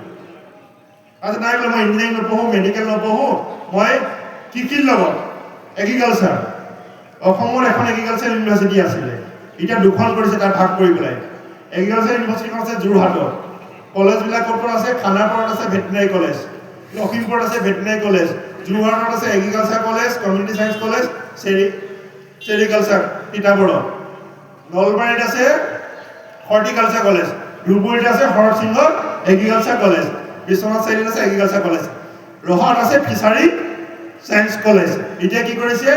আচ্ছা নাই বোলে মই ইঞ্জিনিয়াৰিং নপঢ়ো মেডিকেল নপঢ়ো মই কৃষিৰ লগত এগ্ৰিকালচাৰ অসমৰ এখন এগ্ৰিকালচাৰ ইউনিভাৰ্চিটি আছিলে এতিয়া দুখন কৰিছে তাত ভাগ কৰি পেলাই এগ্ৰিকালচাৰ ইউনিভাৰ্চিটিখন আছে যোৰহাটত কলেজবিলাক ক'ত আছে খানাপাৰাত আছে ভেটেনাৰী কলেজ লখিমপুৰত আছে ভেটেনাৰী কলেজ যোৰহাটত আছে agriculture college community science college sericulture তিতাবৰত নলবাৰীত আছে হৰ্টিকালচাৰ কলেজ ধুবুৰীত আছে হৰত সিংহ এগ্ৰিকালচাৰ কলেজ বিশ্বনাথ চাৰিআলিত আছে এগ্ৰিকালচাৰ কলেজ ৰহাত আছে ফিচাৰী সায়েন্স কলেজ এতিয়া কি কৰিছে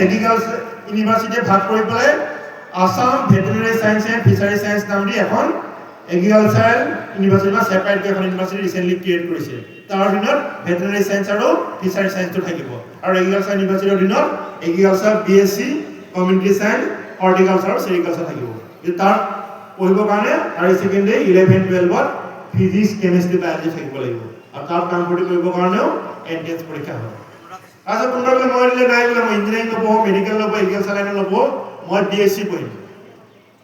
এগ্ৰিকালচাৰ ইউনিভাৰ্চিটিয়ে ভাগ কৰি পেলাই Assam veterinary science and fishery science নাম দি এখন এগ্ৰিকালচাৰ ইউনিভাৰ্চিটি বা সেপাৰেট এখন ইউনিভাৰ্চিটি ৰিসেন্টলি ক্ৰিয়েট কৰিছে তাৰ দিনত ভেটেনাৰী সায়েন্স আৰু ফিচাৰী সায়েন্সটো থাকিব আৰু এগ্ৰিকালচাৰ ইউনিভাৰ্চিটিৰ দিনত agriculture BSc community science horticulture আৰু সেৰিকালচাৰ থাকিব তাৰ পঢ়িবৰ কাৰণে হায়াৰ সেকেন্ডাৰী 11 12ত ফিজিক্স কেমিষ্ট্ৰি বায়'লজি থাকিব লাগিব আৰু তাৰ কাম কৰিবৰ কাৰণেও এন্ট্ৰেন্স পৰীক্ষা হয় আচ্ছা কোনোবাই বোলে মই দিলে নাই বোলে মই ইঞ্জিনিয়াৰিং নপঢ়ো মেডিকেল নপঢ়ো এগ্ৰিকালচাৰ লাইনত নপঢ়ো মই বিএসসি পঢ়িম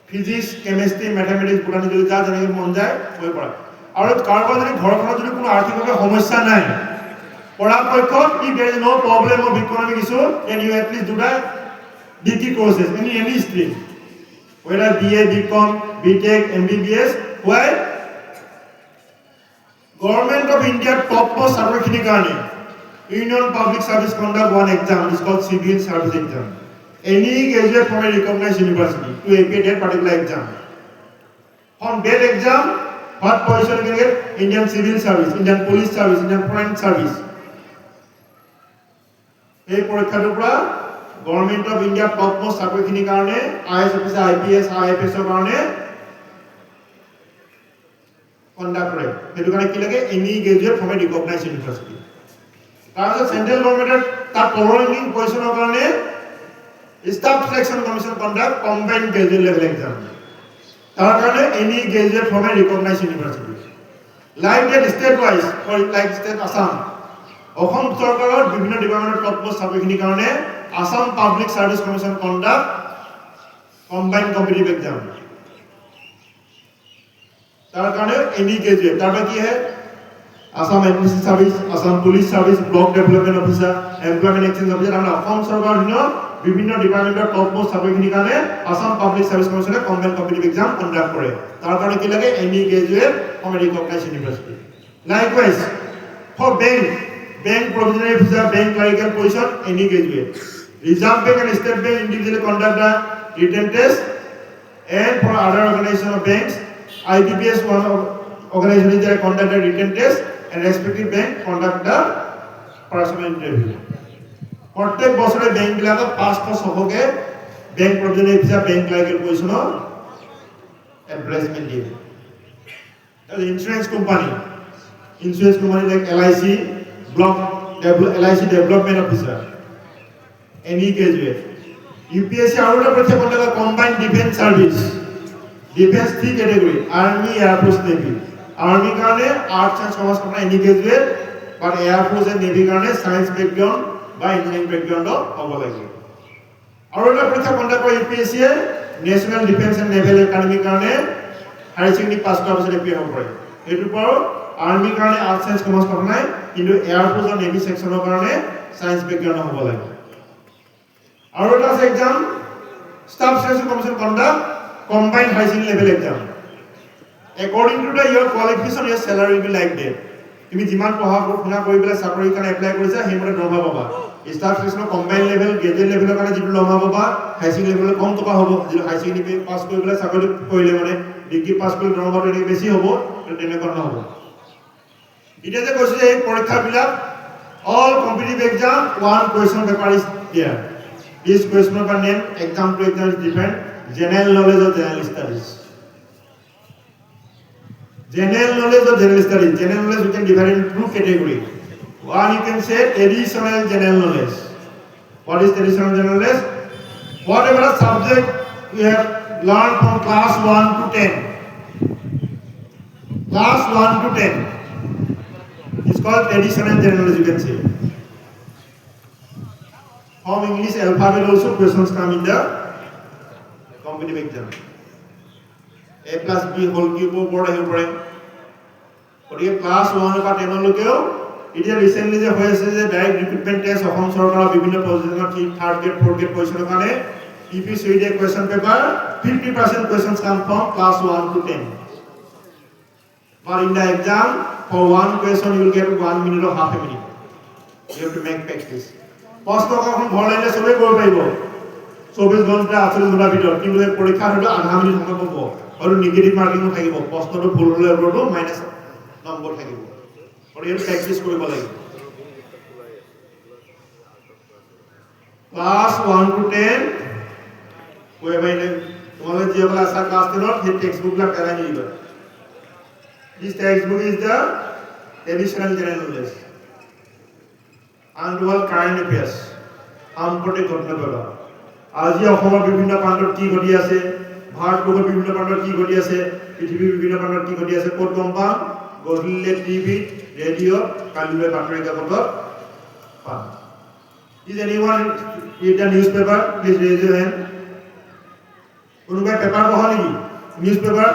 ফিজিক্স কেমিষ্ট্ৰি মেথমেটিক্স বুটানি যদি যা যেনেকৈ মন যায় হৈ পঢ়া আৰু কাৰোবাৰ যদি ঘৰখনত যদি কোনো আৰ্থিকভাৱে সমস্যা নাই পৰাপক্ষত if there is no problem of economic issue then you at least do the degree courses in any stream whether BA BCom BTech MBBS why government of India top post চাকৰিখিনিৰ কাৰণে Union Public Service conduct one exam is called civil service exam any graduate from a recognized university to appear that particular exam on that exam what position you can get Indian civil service Indian police service Indian foreign service এই পৰীক্ষাটোৰ পৰা government of India top most চাকৰিখিনিৰ কাৰণে IAS officer IPS আইএফএছৰ কাৰণে conduct কৰে সেইটো কাৰণে কি লাগে any graduate from a recognized university তাৰপিছত চেন্ট্ৰেল গভৰ্ণমেণ্টৰ তাৰ তলৰ পজিশ্যনৰ কাৰণে staff selection commission conduct combined graduate level exam তাৰ কাৰণে any graduate from a recognized university like that state wise for like state Assam Asom চৰকাৰৰ বিভিন্ন ডিপাৰ্টমেণ্টৰ টপ পোষ্ট চাকৰিখিনিৰ কাৰণে Assam public service commission conduct combined competitive exam তাৰ কাৰণে এনি গ্ৰেজুৱেট তাৰ কি হে Assam administrative service Assam police service block development officer employment exchange officer আমাৰ অসম চৰকাৰৰ দিনত বিভিন্ন ডিপাৰ্টমেণ্টৰ টপ পোষ্ট চাকৰিখিনিৰ কাৰণে আসাম পাব্লিক সাৰ্ভিস কমিশ্যনে কম্বাইন্ড কম্পিটিটিভ এক্সাম কণ্ডাক্ট কৰে তাৰ কাৰণে কি লাগে any graduate from a recognized university likewise for bank provisionary officer bank clerical position any graduate reserve bank and state bank individually conduct the written test and for other organization of banks IBPS one organization is there conduct the written test and respective bank conduct the personal interview প্রত্যেক বছরে bank বিলাকত 500 সহকে bank provisionary officer bank clerical position advertisement দিয়ে the insurance company like LIC block LIC development officer any graduate UPSC আরোটা পরীক্ষা করতে হবে combined defense service defense three category army air force navy army কারণে arts and commerce করতে any graduate but air force and navy কারণে science background বা engineering background হব লাগে আরোটা পরীক্ষা করতে হবে UPSC national defense and naval academy কারণে হাই সেকেন্ডারি পাস করার পরে এপিয়ার হবে এটুর পর আর্মি কারণে আর্টস সায়েন্স কমার্স পড়া নাই কিন্তু এয়ার ফোর্স আর নেভি সেকশনের কারণে সায়েন্স ব্যাকগ্রাউন্ড হব লাগে আর এটা আছে exam Staff Selection Commission conduct combined high secondary level exam according to the your qualification your salary will be like that তুমি যিমান পঢ়া শুনা কৰি পেলাই চাকৰিৰ কাৰণে এপ্লাই কৰিছা সেইমতে দৰমহা পাবা staff selection combined level graduate লেভেলৰ কাৰণে যিটো দৰমহা পাবা হাই সেকেন্ডাৰি লেভেলৰ কম টকা হ'ব যদি হাই সেকেন্ডাৰি পাস কৰি পেলাই চাকৰি কৰিলে মানে ডিগ্ৰী পাস কৰি দৰমহাটো এনেকৈ বেছি হ'ব তেনেকুৱা নহ'ব এটা যে কৈছে এই পৰীক্ষাবিলাক all competitive exam one question paper is there this question paper name exam to exam is different general knowledge or general studies general knowledge we can divide in two categories one you can say additional general knowledge what is additional general knowledge whatever subject you have learned from class 1 to 10 Class 1 to 10 is called traditional and general, as you can see. From English alphabet also questions come in the competitive exam. A plus B whole cube board আহিব পাৰে গতিকে class 1 পৰা 10 লৈকেও এতিয়া recently যে হৈ আছে যে direct recruitment test Assam চৰকাৰৰ বিভিন্ন পজিশনৰ কি থাৰ্ড গ্ৰেড ফ'ৰ্থ গ্ৰেড পজিশনৰ কাৰণে EPCD question paper 50% questions come from class 1 to 10. But in the exam for one question you will get 1 minute or half a minute. You have to make practice. প্রশ্ন কখন ঘর লাইনে সবে করব পাইব 24 ঘন্টা 48 ঘন্টা ভিতর কিন্তু পরীক্ষা হলো আধা মিনিট সময় পাব আৰু নেগেটিভ মাৰ্কিং থাকিব প্ৰশ্নটো ভুল হলে ওপৰটো মাইনাস নম্বৰ থাকিব আৰু এই প্ৰ্যাকটিস কৰিব লাগিব ক্লাস 1 to 10 কোয়ে বাইনে তোমালে যেগুলা আছে ক্লাস 10 ৰ টেক্সট বুকলা পেলাই নিবা This textbook is the additional general knowledge and all current affairs. সাম্প্ৰতিক ঘটনাবিলাক আজি অসমৰ বিভিন্ন প্ৰান্তত কি ঘটি আছে ভাৰতবৰ্ষৰ বিভিন্ন প্ৰান্তত কি ঘটি আছে পৃথিৱীৰ বিভিন্ন প্ৰান্তত কি ঘটি আছে ক'ত গম পাম গধূলি টিভি ৰেডিঅ' কালিলৈ বাতৰি কাকতত পাম Is anyone read the newspaper? Please raise your hand. কোনোবাই পেপাৰ পঢ়া নেকি newspaper?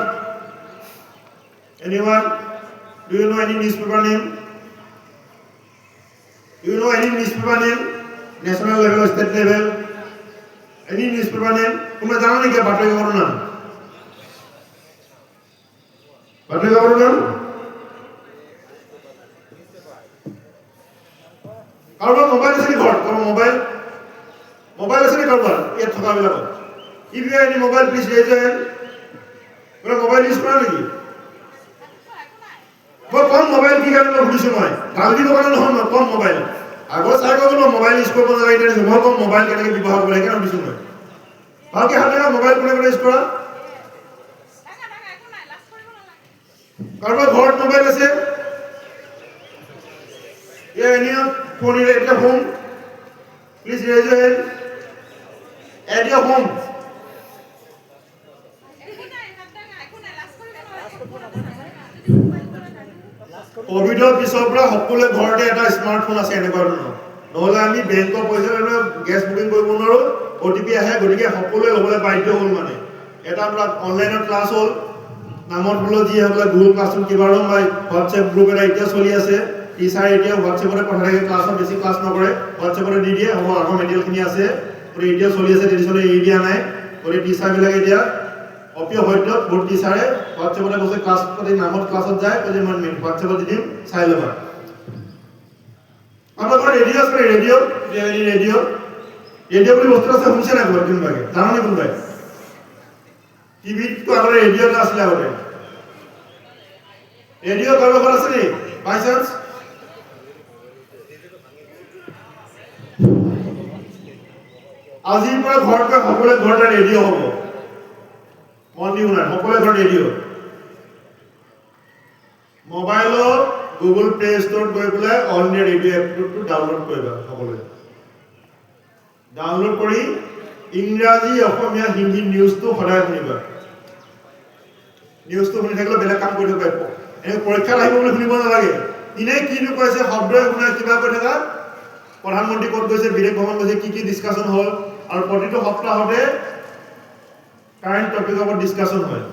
Anyone? Do you know any newspaper name? Do you know any newspaper name? National level or state level? Any newspaper name? তোমরা জানো নাকি বাতৰি কাকতৰ নাম? বাতৰি কাকতৰ নাম? কাৰোবাৰ মোবাইল আছে নেকি ঘৰত? কাৰোবাৰ মোবাইল আছে নেকি কাৰোবাৰ? ইয়াত থকা বিলাকত If you have any mobile, please raise your hand. তোমরা মোবাইল ইউজ কৰা নেকি? কম মোবাইল কি কাৰণে সুধিছো মই গালি দিব কাৰণে নহয় মই কম মোবাইল আগৰ চাইকো মোবাইল ইউজ কৰিব নালাগে ইণ্টাৰনেট মই কম মোবাইল কেনেকৈ ব্যৱহাৰ কৰিব লাগে সুধিছো মই বাকি হাতে মোবাইল কোনে ইউজ কৰা কাৰোবাৰ ঘৰত মোবাইল আছে এনি ফোন এটা home please raise Euro hand at Euro home কোভিডৰ পিছৰ পৰা সকলোৰে ঘৰতে এটা স্মাৰ্টফোন আছে এনেকুৱা ধৰণৰ নহলে আমি বেংকৰ পইচা লৈ গ্যাস বুকিং কৰিব নোৱাৰো ওটিপি আহে গতিকে সকলোৱে ল'বলৈ বাধ্য হ'ল মানে এটা আমৰা অনলাইনত ক্লাস হ'ল নামত হলো যি হলো গুগল ক্লাছৰুম কিবাৰম বা হোৱাটছএপ গ্ৰুপ এটা এতিয়া চলি আছে টিচাৰ এতিয়া হোৱাটছএপতে পঠাই থাকে ক্লাছত বেছি ক্লাছ নকৰে হোৱাটছএপতে দি দিয়ে হ'ব আগৰ মেটেৰিয়েলখিনি আছে আৰু এতিয়া চলি আছে টেলিছনে এৰি দিয়া নাই আৰু টিচাৰ বিলাকে এতিয়া অপিয় হয়তো বহুত টিচাৰে হোৱাটছএপতে বসে ক্লাছ কৰি নামত ক্লাছত যায় যে মই হোৱাটছএপত দি দিম চাই ল'বা আমাৰ ঘৰত ৰেডিঅ' আছে ৰেডিঅ' বুলি বস্তু আছে শুনিছে না ঘৰত কোনোবাই জানানে কোনোবাই টিভিত তো আগৰ ৰেডিঅ'টা আছিল আগতে ৰেডিঅ' কাৰোবাৰ ঘৰত আছে নি বাই চান্স আজিৰ পৰা ঘৰত সকলোৰে ঘৰতে ৰেডিঅ' হ'ব মন দি শুনা সকলোৰে ঘৰত ৰেডিঅ' মোবাইলত গুগল প্লে ষ্টৰত গৈ পেলাই অল ইণ্ডিয়া ৰেডিঅ' এপটো ডাউনলোড কৰিবা সকলোৱে ডাউনলোড কৰি ইংৰাজী অসমীয়া হিন্দী নিউজটো সদায় শুনিবা নিউজটো শুনি থাকিলে বেলেগ কাম কৰি থাকিব এনে পৰীক্ষাত আহিব বুলি শুনিব নালাগে ইনে কিনো কৈছে শব্দই শুনা কিবা কৈ থকা প্ৰধানমন্ত্ৰী ক'ত গৈছে বিদেশ ভ্ৰমণ গৈছে কি ডিছকাশ্যন হ'ল আৰু প্ৰতিটো সপ্তাহতে কাৰেণ্ট টপিকৰ ওপৰত ডিছকাশ্যন হয়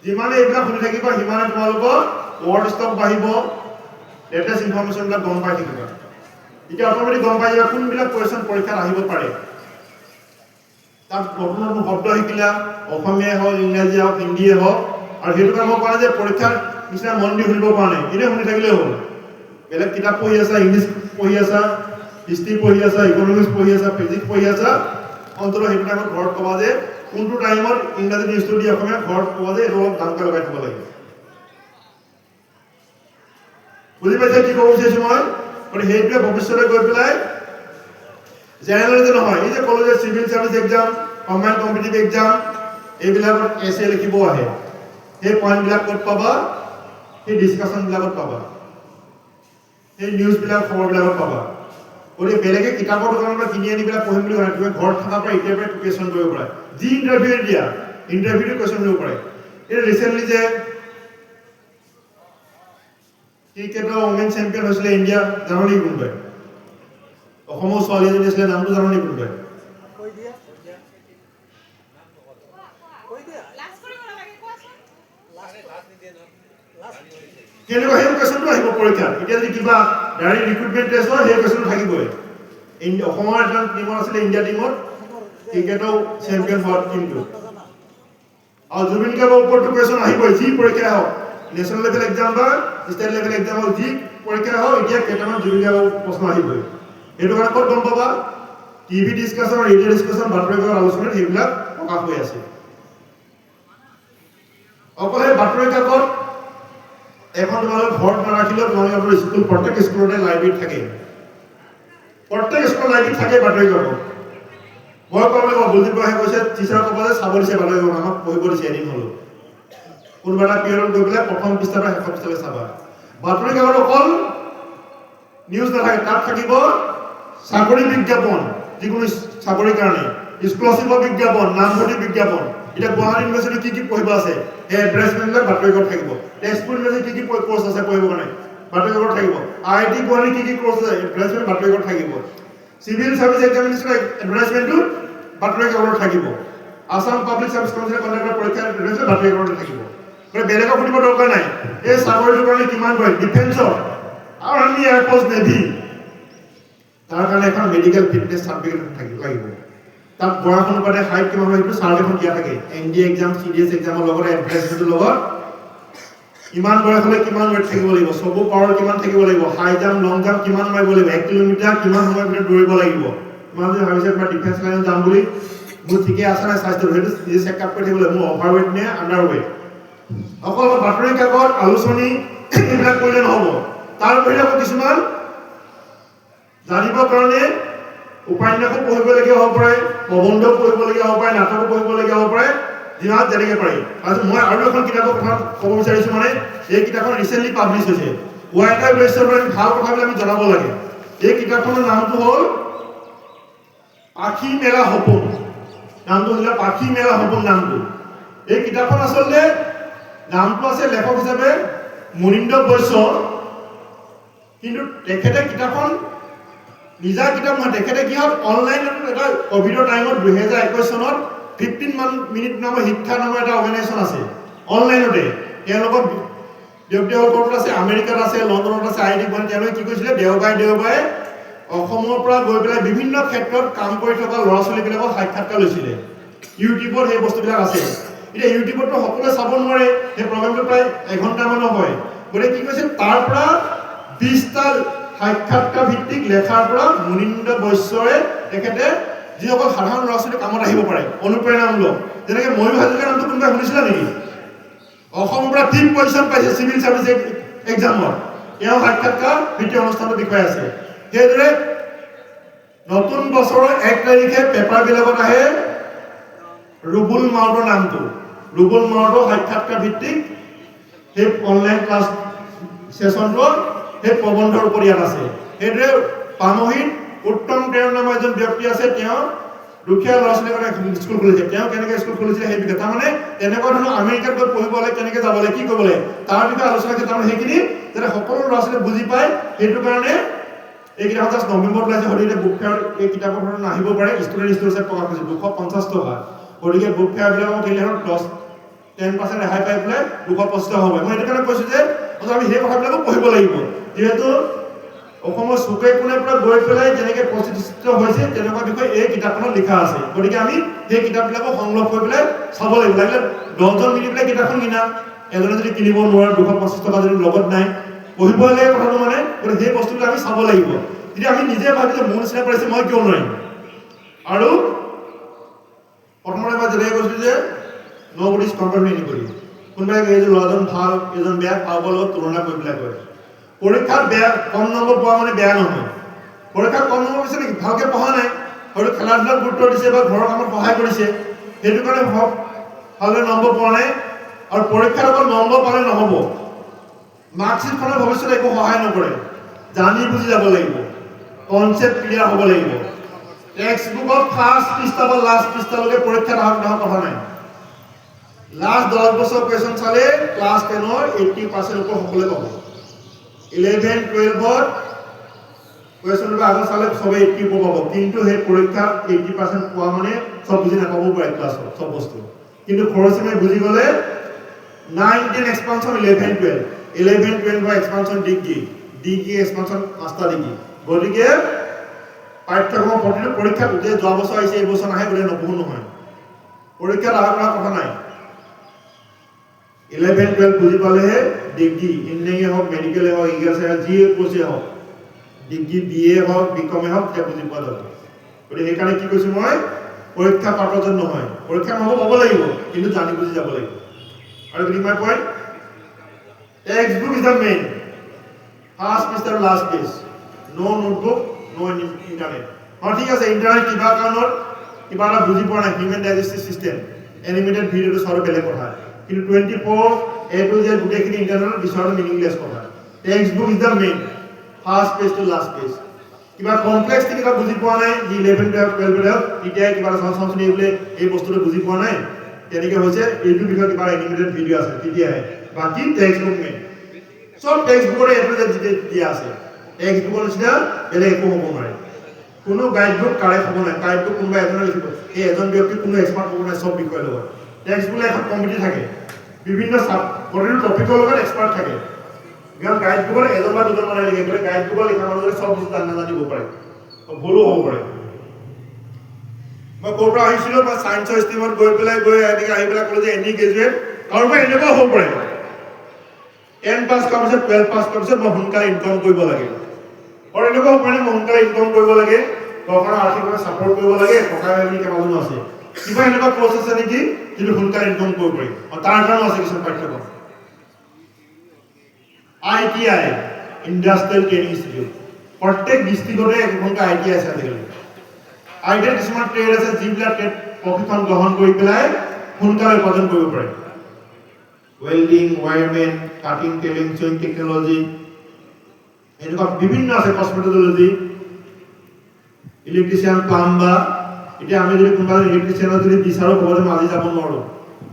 যিমানে এইবিলাক শুনি থাকিবা সিমানে তোমালোকৰ ৱৰ্ড ষ্টক বাঢ়িব লেটেষ্ট ইনফৰমেশ্যনবিলাক গম পাই থাকিবা এতিয়া অট'মেটিক গম পাই যাবা কোনবিলাক কুৱেশ্যন পৰীক্ষাত আহিব পাৰে তাত নতুন নতুন শব্দ শিকিলা অসমীয়াই হওক ইংৰাজী হওক হিন্দীয়ে হওক আৰু সেইটো কাম কৰা যে পৰীক্ষাৰ নিচিনা মন দি শুনিব পৰা নাই এনে শুনি থাকিলে হ'ল বেলেগ কিতাপ পঢ়ি আছা ইংলিছ পঢ়ি আছা হিষ্ট্ৰী পঢ়ি আছা ইকনমিক্স পঢ়ি আছা ফিজিক্স পঢ়ি আছা অন্তত সেইটো টাইমত ঘৰত ক'বা যে কোনটো টাইমত ইংৰাজী নিউজটো দি অসমীয়া ঘৰত ক'বা যে এইটো অলপ দামকৈ লগাই থ'ব লাগে বুজি পাইছা কি ক'ব বিচাৰিছোঁ মই মানে সেইটোৱে ভৱিষ্যতে গৈ পেলাই জেনেৰেল যে নহয় এই যে ক'লো যে civil service exam combined competitive exam এইবিলাকত এছে লিখিব আহে সেই পইণ্টবিলাক ক'ত পাবা সেই ডিছকাশ্যনবিলাকত পাবা সেই নিউজবিলাক খবৰবিলাকত পাবা গতিকে বেলেগে কিতাপৰ দোকানৰ পৰা কিনি আনি পেলাই পঢ়িম বুলি কয় তুমি ঘৰত থকাৰ পৰা এতিয়াৰ পৰাই প্ৰিপেৰেশ্যন কৰিব পাৰে যি ইণ্টাৰভিউ দিয়া ইণ্টাৰভিউটো কুৱেশ্যন কৰিব পাৰে এই ৰিচেণ্টলি যে ক্ৰিকেটৰ ওমেন চেম্পিয়ন হৈছিলে ইণ্ডিয়া জাননী কোনবাই অসমৰ ছোৱালী এজনী আছিলে নামটো জাননী কোনবাই কেনেকুৱা সেই কুৱেশ্যনটো আহিব পৰীক্ষাত এতিয়া যদি কিবা ডাইৰেক্ট ৰিক্ৰুটমেণ্ট টেষ্ট হয় সেই কুৱেশ্যনটো থাকিবই অসমৰ এটা টিমত আছিলে ইণ্ডিয়া টিমত ক্ৰিকেটৰ চেম্পিয়ন হোৱা টিমটো আৰু জুবিন গাৰ্গৰ ওপৰতো কুৱেশ্যন আহিবই যি পৰীক্ষা হওক নেশ্যনেল লেভেল এক্সাম বা ষ্টেট লেভেল এক্সাম হওক যি পৰীক্ষা হওক এতিয়া কেইটামান জুবিন গাৰ্গৰ প্ৰশ্ন আহিবই সেইটো কাৰণে ক'ত গম পাবা টিভি ডিছকাশ্যন ৰেডিঅ' ডিছকাশ্যন বাতৰি কাকত আলোচনাত সেইবিলাক প্ৰকাশ হৈ আছে অকল সেই বাতৰি কাকত এখন তোমালোকে ঘৰত নাৰাখিলেও তোমালোকে আপোনাৰ স্কুল প্ৰত্যেক স্কুলতে লাইব্ৰেৰী থাকে প্ৰত্যেক স্কুলৰ লাইব্ৰেৰী থাকে বাতৰি কাকত মই ক'বলৈ বুজি পোৱাহে কৈছে টিচাৰ ক'ব যে চাব দিছে বাতৰি কাকত আমাক পঢ়িব দিছে এদিন হ'লেও কোনোবা এটা পিৰিয়ডত গৈ পেলাই প্ৰথম পৃষ্ঠাৰ পৰা শেষৰ পৃষ্ঠালৈ চাবা বাতৰি কাকত অকল নিউজ নাথাকে তাত থাকিব চাকৰি বিজ্ঞাপন যিকোনো চাকৰিৰ কাৰণে স্কলাৰশ্বিপৰ বিজ্ঞাপন নামভৰ্তি বিজ্ঞাপন এতিয়া গুৱাহাটী ইউনিভাৰ্চিটি কি পঢ়িব আছে সেই এডভাৰটাইজমেণ্টবিলাক বাতৰি কাকত থাকিব তেজপুৰ ইউনিভাৰ্চিটি কি কোৰ্চ আছে পঢ়িবৰ কাৰণে বাতৰি কাকত থাকিব IIT গুৱাহাটী কি কোৰ্চ আছে এডভাৰটাইজমেণ্ট বাতৰি কাকত থাকিব চিভিল চাৰ্ভিচ এক্সামিনেশ্যন এডভাৰটাইজমেণ্টটো বাতৰি কাকত থাকিব আসাম পাব্লিক চাৰ্ভিচ কমিশ্যনে কণ্ডাক্ট কৰা পৰীক্ষা এডভাৰটাইজমেণ্ট বাতৰি কাকত থাকিব বেলেগক সুধিব দৰকাৰ নাই এই চাকৰিটোৰ কাৰণে কিমান কৰে ডিফেন্সৰ আৰ্মি এয়াৰফ'ৰ্চ নেভি তাৰ কাৰণে এখন মেডিকেল ফিটনেছ চাৰ্টিফিকেট থাকিব লাগিব তাত বয়স অনুপাতে হাইট কিমান হয় সেইটো চাৰ্ট এখন দিয়া থাকে NDA এক্সাম CDS এক্সামৰ লগত এডভাৰটাইজমেণ্টৰ লগত ইমান বয়স হ'লে কিমান ৱেট থাকিব লাগিব চবু পাৱাৰ কিমান থাকিব লাগিব হাই জাম্প লং জাম্প কিমান মাৰিব লাগিব 1 কিলোমিটাৰ কিমান সময়ৰ ভিতৰত দৌৰিব লাগিব ইমান যদি ভাবিছে তোমাৰ ডিফেন্স লাইনত যাম বুলি মোৰ ঠিকে আছে নাই স্বাস্থ্য সেইটো নিজে চেক আপ কৰি থাকিব লাগিব মোৰ অভাৰ ৱেট নে আণ্ডাৰ ৱেট অকল বাতৰি কাকত আলোচনী এইবিলাক কৰিলে নহ'ব তাৰ বাহিৰে কিছুমান জানিবৰ কাৰণে উপন্যাসো পঢ়িবলগীয়া হ'ব পাৰে প্ৰবন্ধ পঢ়িবলগীয়া হ'ব পাৰে নাটকো পঢ়িবলগীয়া হ'ব পাৰে যিমান যেনেকৈ পাৰি আৰু মই আৰু এখন কিতাপৰ কথা ক'ব বিচাৰিছোঁ মানে এই কিতাপখন ৰিচেণ্টলি পাব্লিছ হৈছে ৱাইটাৰ বেছৰ পৰা ভাল কথাবিলাক আমি জনাব লাগে এই কিতাপখনৰ নামটো হ'ল পাখি মেলা সপোন নামটো হৈছিলে পাখি মেলা সপোন নামটো এই কিতাপখন আচলতে নামটো আছে লেখক হিচাপে মুনীন্দ্ৰ বৈশ্য কিন্তু তেখেতে কিতাপখন নিজা কিতাপ নহয় তেখেতে কি হ'ল অনলাইনত এটা ক'ভিডৰ টাইমত 2021 চনত 15 মিনিট নামৰ শিক্ষা নামৰ এটা অৰ্গেনাইজেশ্যন আছে অনলাইনতে তেওঁলোকৰ ব্যক্তিসকল আছে আমেৰিকাত আছে লণ্ডনত আছে IIT গুৱাহাটী তেওঁলোকে কি কৰিছিলে দেওবাৰে অসমৰ পৰা গৈ পেলাই বিভিন্ন ক্ষেত্ৰত কাম কৰি থকা ল'ৰা ছোৱালীবিলাকক সাক্ষাৎকাৰ লৈছিলে ইউটিউবত সেই বস্তুবিলাক আছে এতিয়া ইউটিউবতো সকলোৱে চাব নোৱাৰে সেই প্ৰগ্ৰামটো প্ৰায় এঘণ্টামানৰ হয় গতিকে কি কৈছে তাৰ পৰা 20টা সাক্ষাৎকাৰ ভিত্তিক লেখাৰ পৰা মুনীন্দ্ৰ বৈশ্যৰে তেখেতে যিসকল সাধাৰণ ল'ৰা ছোৱালী কামত আহিব পাৰে অনুপ্ৰেৰণামূলক যেনেকৈ ময়ূৰ হাজৰিকাৰ নামটো কোনোবাই শুনিছিলা নেকি অসমৰ পৰা 3 পজিশ্যন পাইছে চিভিল চাৰ্ভিচ এক্সামত তেওঁ সাক্ষাৎকাৰ ভিত্তিক অনুষ্ঠানৰ বিষয়ে আছে সেইদৰে নতুন বছৰৰ 1 তাৰিখে পেপাৰবিলাকত আহে ৰুবুল মাউতৰ নামটো ৰুবুল মাউতৰ সাক্ষাৎকাৰ ভিত্তিক সেই অনলাইন ক্লাছ সেশনটোত সেই প্ৰবন্ধৰ ওপৰত ইয়াত আছে সেইদৰে পামহিত উত্তম তেওঁৰ নামৰ এজন ব্যক্তি আছে তেওঁ দুখীয়া ল'ৰা ছোৱালীৰ কাৰণে স্কুল খুলিছে তেওঁ কেনেকৈ স্কুল খুলিছিলে সেই বিষয়ে তাৰমানে তেনেকুৱা ধৰণৰ আমেৰিকাত গৈ পঢ়িবলৈ কেনেকৈ যাব লাগে কি কৰিব লাগে তাৰ বিষয়ে আলোচনা কৰিছে তাৰমানে সেইখিনি যাতে সকলো ল'ৰা ছোৱালীয়ে বুজি পায় সেইটো কাৰণে এই কিতাপখন জাষ্ট নৱেম্বৰত ওলাইছে গতিকে বুক ফেয়াৰ এই কিতাপৰ ধৰণৰ নাহিব পাৰে ষ্টুডেণ্ট ষ্টুডেণ্টে প্ৰকাশ কৰিছে 250 টকা গতিকে বুক ফেয়াৰবিলাকক দিলে 10% ৰেহাই পাই পেলাই 225 টকা হ'ব মই এইটো কাৰণে কৈছোঁ যে আমি সেই কথাবিলাকো পঢ়িব লাগিব যিহেতু অসমৰ চুকে কোণে পৰা গৈ পেলাই যেনেকৈ প্ৰতিষ্ঠিত হৈছে তেনেকুৱা বিষয়ে এই কিতাপখনত লিখা আছে গতিকে আমি সেই কিতাপবিলাকক সংগ্ৰহ কৰি পেলাই চাব লাগিব লাগিলে 10জন মিলি পেলাই কিতাপখন কিনা এজনে যদি কিনিব নোৱাৰে 225 টকা যদি লগত নাই পঢ়িব লাগে কথাটো মানে গতিকে সেই বস্তুবিলাক আমি চাব লাগিব তেতিয়া আমি নিজে ভাবি যে মোৰ নিচিনা পাৰিছে মই কিয় নোৱাৰিম আৰু প্ৰথমতে মই যেনেকৈ কৈছিলোঁ যে nobody is compared two anybody কোনোবাই এইজন ল'ৰাজন ভাল এজন বেয়া কাৰোবাৰ লগত তুলনা কৰি পেলাই কয় পৰীক্ষাত বেয়া কম নম্বৰ পোৱা মানে বেয়া নহয় পৰীক্ষাত কম নম্বৰ পাইছে নেকি ভালকৈ পঢ়া নাই হয়তো খেলা ধূলাত গুৰুত্ব দিছে বা ঘৰৰ কামত সহায় কৰিছে সেইটো কাৰণে ভালদৰে নম্বৰ পোৱা নাই আৰু পৰীক্ষাত অকল নম্বৰ পালে নহ'ব মাৰ্কশ্বিটখনৰ ভৱিষ্যতে একো সহায় নকৰে জানি বুজি যাব লাগিব কনচেপ্ট ক্লিয়াৰ হ'ব লাগিব টেক্সট বুকত ফাৰ্ষ্ট পৃষ্ঠা বা লাষ্ট পৃষ্ঠালৈকে পৰীক্ষাত অহা কথা নাই লাষ্ট 10 বছৰ কুৱেশ্যন চালে ক্লাছ 10ৰ 80% ওপৰ সকলোৱে পাব 11 12 কোয়েশ্চন পেপাৰ আগত চালে সবে 80 পাব কিন্তু সেই পৰীক্ষা 80% পোৱা মানে সব বুজি নাপাব পাৰে ক্লাছত সব বস্তু কিন্তু খৰচমে বুজি গলে 19 এক্সপানশন 11 12 11 12 বা expansion degree expansion master degree গতিকে পাঠ্যক্ৰম প্ৰতিটো পৰীক্ষা উঠে যোৱা বছৰ আহিছে এই বছৰ নাহে গলে নপঢ়ো নহয় পৰীক্ষা আগৰ কথা নাই 11 12 বুজি পালেহে ডিগ্ৰী ইঞ্জিনিয়াৰিং হওক মেডিকেল হওক এগ্ৰিকালচাৰ যি কোৰ্ছে হওক ডিগ্ৰী বিএ হওক বিকমে হওক তেতিয়া বুজি পোৱা যাব গতিকে সেইকাৰণে কি কৈছো মই পৰীক্ষা পাঠজন নহয় পৰীক্ষা নম্বৰ পাব লাগিব কিন্তু জানি বুজি যাব লাগিব আৰু কি my point text book is the main first page আৰু last page no notebook no internet ঠিক আছে ইণ্টাৰনেট কিবা কাৰণত কিবা এটা বুজি পোৱা নাই হিউমেন ডাইজেষ্টিভ চিষ্টেম এনিমেটেড ভিডিঅ'টো চাব বেলেগ কথা কিন্তু 24 A to Z গোটেইখিনি ইণ্টাৰনেটত বিচৰাটো মিনিংলেছ কথা text book is the main first page to last page কিবা কমপ্লেক্স কিবা বুজি পোৱা নাই যি 11 12 12 এতিয়া কিবা সংশোধনী বোলে এই বস্তুটো বুজি পোৱা নাই তেনেকৈ হৈছে এইটো বিষয়ে কিবা এনিমেটেড ভিডিঅ' আছে তেতিয়াহে বাকি টেক্সট বুক মেইন সব টেক্সট বুকৰ এটো যে দিয়া আছে টেক্সট বুকৰ নিচিনা বেলেগ একো হ'ব নোৱাৰে কোনো গাইড বুক কাৰেক্ট হ'ব নাই গাইড বুক কোনোবা এজনে লিখিব এই এজন ব্যক্তি কোনো এক্সপাৰ্ট হ'ব নাই সব বিষয় লগত টেক্সট বুক এখন কমিটি থাকে বিভিন্ন প্ৰতিটো টপিকৰ লগত এক্সপাৰ্ট থাকে কাৰণ গাইড বুকৰ এজন বা দুজন মানুহে লিখে গ'লে গাইড বুকৰ লিখা মানুহজনে সব বস্তু নাজানিব পাৰে ভুলো হ'ব পাৰে মই ক'ৰ পৰা আহিছিলোঁ মই ছায়েন্সৰ ষ্ট্ৰীমত গৈ এনেকৈ আহি পেলাই ক'লো যে এনি গ্ৰেজুৱেট কাৰোবাৰ এনেকুৱা হ'ব পাৰে 10 পাছ কৰাৰ পিছত 12 পাছ কৰাৰ পিছত মই সোনকালে ইনকাম কৰিব লাগে আৰু এনেকুৱা হ'ব পাৰে মই সোনকালে ইনকাম কৰিব লাগে ঘৰখনৰ আৰ্থিকভাৱে ছাপোৰ্ট কৰিব লাগে টকা হেৰি কেইবাজনো আছে কিবা এনেকুৱা কোৰ্চ আছে নেকি যিটো সোনকালে ইনকাম কৰিব পাৰি আৰু তাৰ কাৰণেও আছে কিছুমান পাঠ্যক্ৰম ITI ইণ্ডাষ্ট্ৰিয়েল ট্ৰেইনিং ইনষ্টিটিউট প্ৰত্যেক ডিষ্ট্ৰিক্টতে একোখনকৈ ITI আছে আজিকালি ITI কিছুমান ট্ৰেড আছে যিবিলাক ট্ৰেড প্ৰশিক্ষণ গ্ৰহণ কৰি পেলাই সোনকালে উপাৰ্জন কৰিব পাৰে welding, wireman, cutting, tailoring, sewing technology, এনেকুৱা বিভিন্ন আছে কসমেটলজি, ইলেক্ট্ৰিচিয়ান, প্লাম্বাৰ। এতিয়া আমি যদি কোনোবা ইলেক্ট্ৰিচিয়ানৰ যদি বিচাৰো ক'ব যে মই আজি যাব নোৱাৰো,